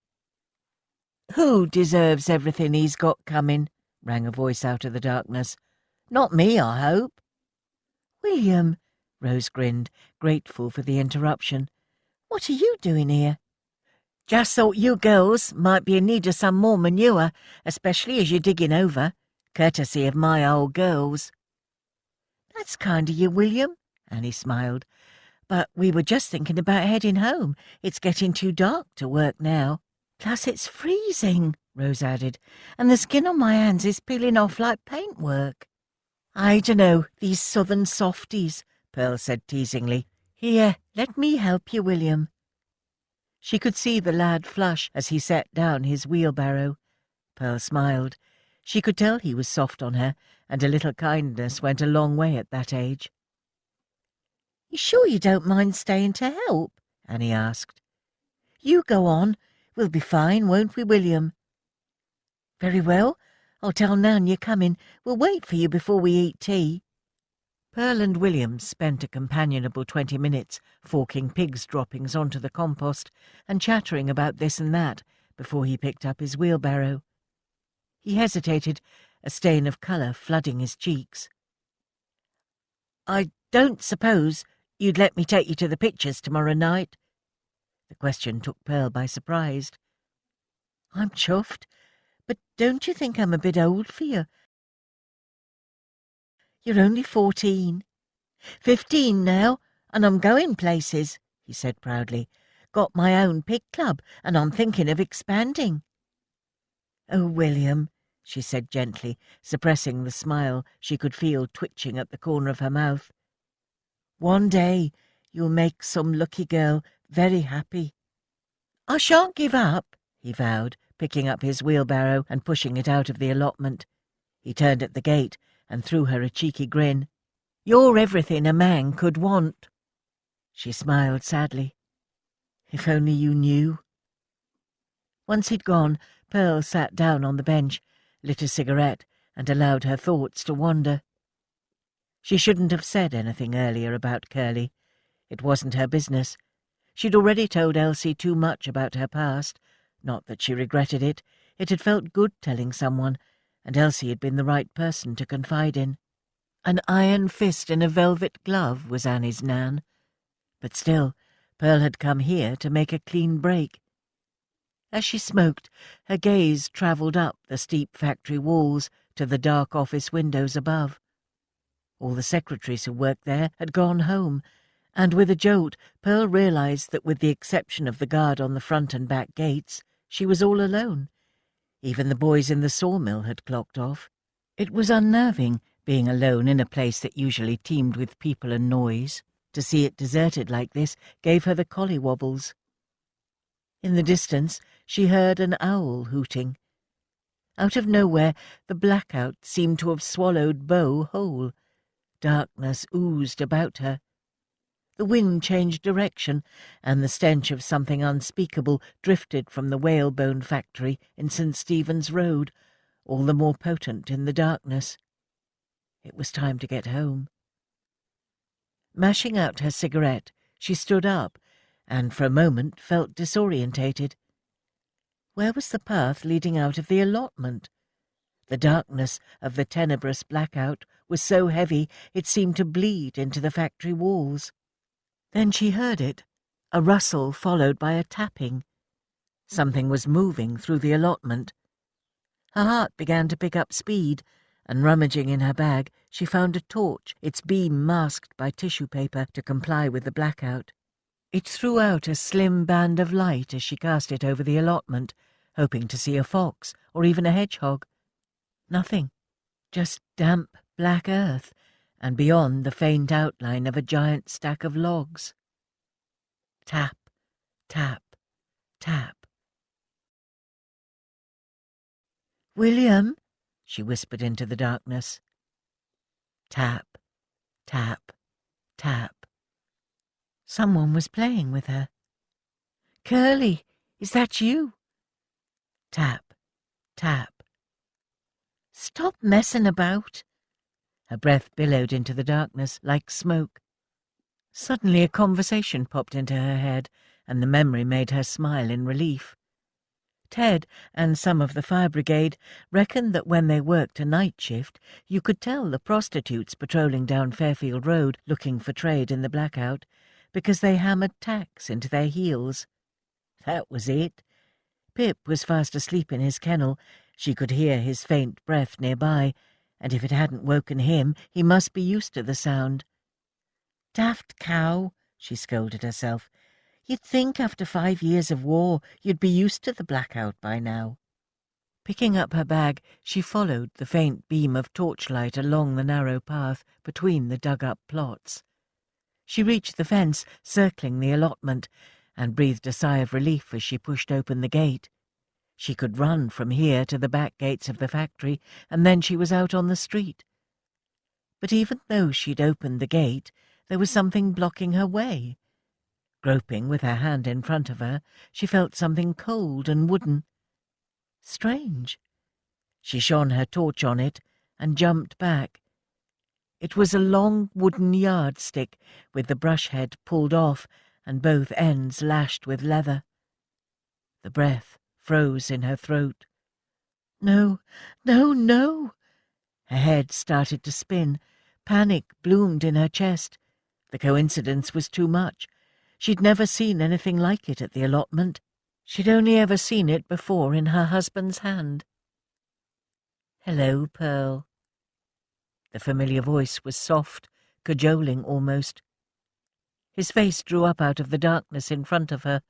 "Who deserves everything he's got coming?" rang a voice out of the darkness. "Not me, I hope." "William," Rose grinned, grateful for the interruption. "What are you doing here?" "Just thought you girls might be in need of some more manure, especially as you're digging over, courtesy of my old girls." "That's kind of you, William," Annie smiled. "But we were just thinking about heading home. It's getting too dark to work now. Plus it's freezing," Rose added, "and the skin on my hands is peeling off like paintwork." "I dunno, these southern softies," Pearl said teasingly. "Here, let me help you, William." She could see the lad flush as he set down his wheelbarrow. Pearl smiled. She could tell he was soft on her, and a little kindness went a long way at that age. "You sure you don't mind staying to help?" Annie asked. "You go on. We'll be fine, won't we, William?" "Very well. I'll tell Nan you're coming. We'll wait for you before we eat tea." Pearl and William spent a companionable 20 minutes forking pig's droppings onto the compost and chattering about this and that before he picked up his wheelbarrow. He hesitated, a stain of colour flooding his cheeks. "I don't suppose you'd let me take you to the pictures tomorrow night?" The question took Pearl by surprise. "I'm chuffed, but don't you think I'm a bit old for you? You're only 14. 15 now, and I'm going places," he said proudly. "Got my own pig club, and I'm thinking of expanding." "Oh, William," she said gently, suppressing the smile she could feel twitching at the corner of her mouth. "One day you'll make some lucky girl very happy." "I shan't give up," he vowed, picking up his wheelbarrow and pushing it out of the allotment. He turned at the gate and threw her a cheeky grin. "You're everything a man could want." She smiled sadly. "If only you knew." Once he'd gone, Pearl sat down on the bench, lit a cigarette, and allowed her thoughts to wander. She shouldn't have said anything earlier about Curly. It wasn't her business. She'd already told Elsie too much about her past. Not that she regretted it. It had felt good telling someone, and Elsie had been the right person to confide in. An iron fist in a velvet glove was Annie's Nan. But still, Pearl had come here to make a clean break. As she smoked, her gaze travelled up the steep factory walls to the dark office windows above. All the secretaries who worked there had gone home, and with a jolt Pearl realised that with the exception of the guard on the front and back gates, she was all alone. Even the boys in the sawmill had clocked off. It was unnerving, being alone in a place that usually teemed with people and noise. To see it deserted like this gave her the collywobbles. In the distance she heard an owl hooting. Out of nowhere the blackout seemed to have swallowed Bo whole. Darkness oozed about her. The wind changed direction, and the stench of something unspeakable drifted from the whalebone factory in St. Stephen's Road, all the more potent in the darkness. It was time to get home. Mashing out her cigarette, she stood up, and for a moment felt disorientated. Where was the path leading out of the allotment? The darkness of the tenebrous blackout was so heavy it seemed to bleed into the factory walls. Then she heard it, a rustle followed by a tapping. Something was moving through the allotment. Her heart began to pick up speed, and rummaging in her bag, she found a torch, its beam masked by tissue paper to comply with the blackout. It threw out a slim band of light as she cast it over the allotment, hoping to see a fox or even a hedgehog. Nothing, just damp black earth, and beyond the faint outline of a giant stack of logs. Tap, tap, tap. "William," she whispered into the darkness. Tap, tap, tap. Someone was playing with her. "Curly, is that you?" Tap, tap. "Stop messing about." Her breath billowed into the darkness like smoke. Suddenly a conversation popped into her head, and the memory made her smile in relief. Ted and some of the fire brigade reckoned that when they worked a night shift, you could tell the prostitutes patrolling down Fairfield Road looking for trade in the blackout, because they hammered tacks into their heels. That was it. Pip was fast asleep in his kennel. She could hear his faint breath nearby, and if it hadn't woken him, he must be used to the sound. "Daft cow," she scolded herself. "You'd think after 5 years of war you'd be used to the blackout by now." Picking up her bag, she followed the faint beam of torchlight along the narrow path between the dug-up plots. She reached the fence, circling the allotment, and breathed a sigh of relief as she pushed open the gate. She could run from here to the back gates of the factory, and then she was out on the street. But even though she'd opened the gate, there was something blocking her way. Groping with her hand in front of her, she felt something cold and wooden. Strange. She shone her torch on it and jumped back. It was a long wooden yardstick with the brush head pulled off and both ends lashed with leather. The breath froze in her throat. No, no, no! Her head started to spin. Panic bloomed in her chest. The coincidence was too much. She'd never seen anything like it at the allotment. She'd only ever seen it before in her husband's hand. "Hello, Pearl." The familiar voice was soft, cajoling almost. His face drew up out of the darkness in front of her,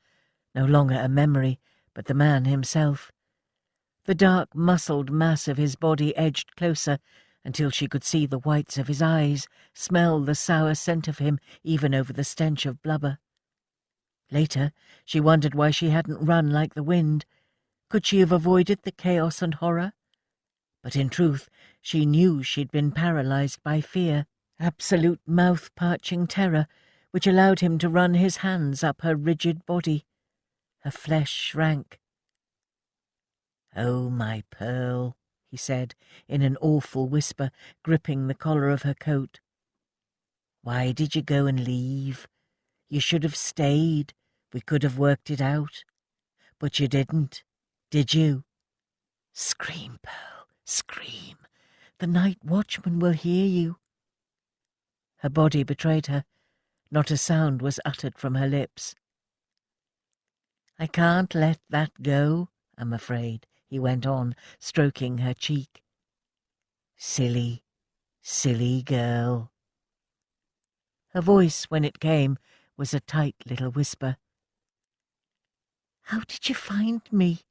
no longer a memory, but the man himself. The dark, muscled mass of his body edged closer until she could see the whites of his eyes, smell the sour scent of him even over the stench of blubber. Later, she wondered why she hadn't run like the wind. Could she have avoided the chaos and horror? But in truth, she knew she'd been paralyzed by fear, absolute mouth-parching terror, which allowed him to run his hands up her rigid body. Her flesh shrank. "Oh, my Pearl," he said, in an awful whisper, gripping the collar of her coat. "Why did you go and leave? You should have stayed. We could have worked it out. But you didn't, did you? Scream, Pearl, scream. The night watchman will hear you." Her body betrayed her. Not a sound was uttered from her lips. "I can't let that go, I'm afraid," he went on, stroking her cheek. "Silly, silly girl." Her voice, when it came, was a tight little whisper. "How did you find me?"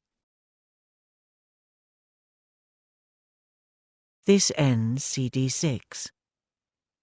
This ends CD 6.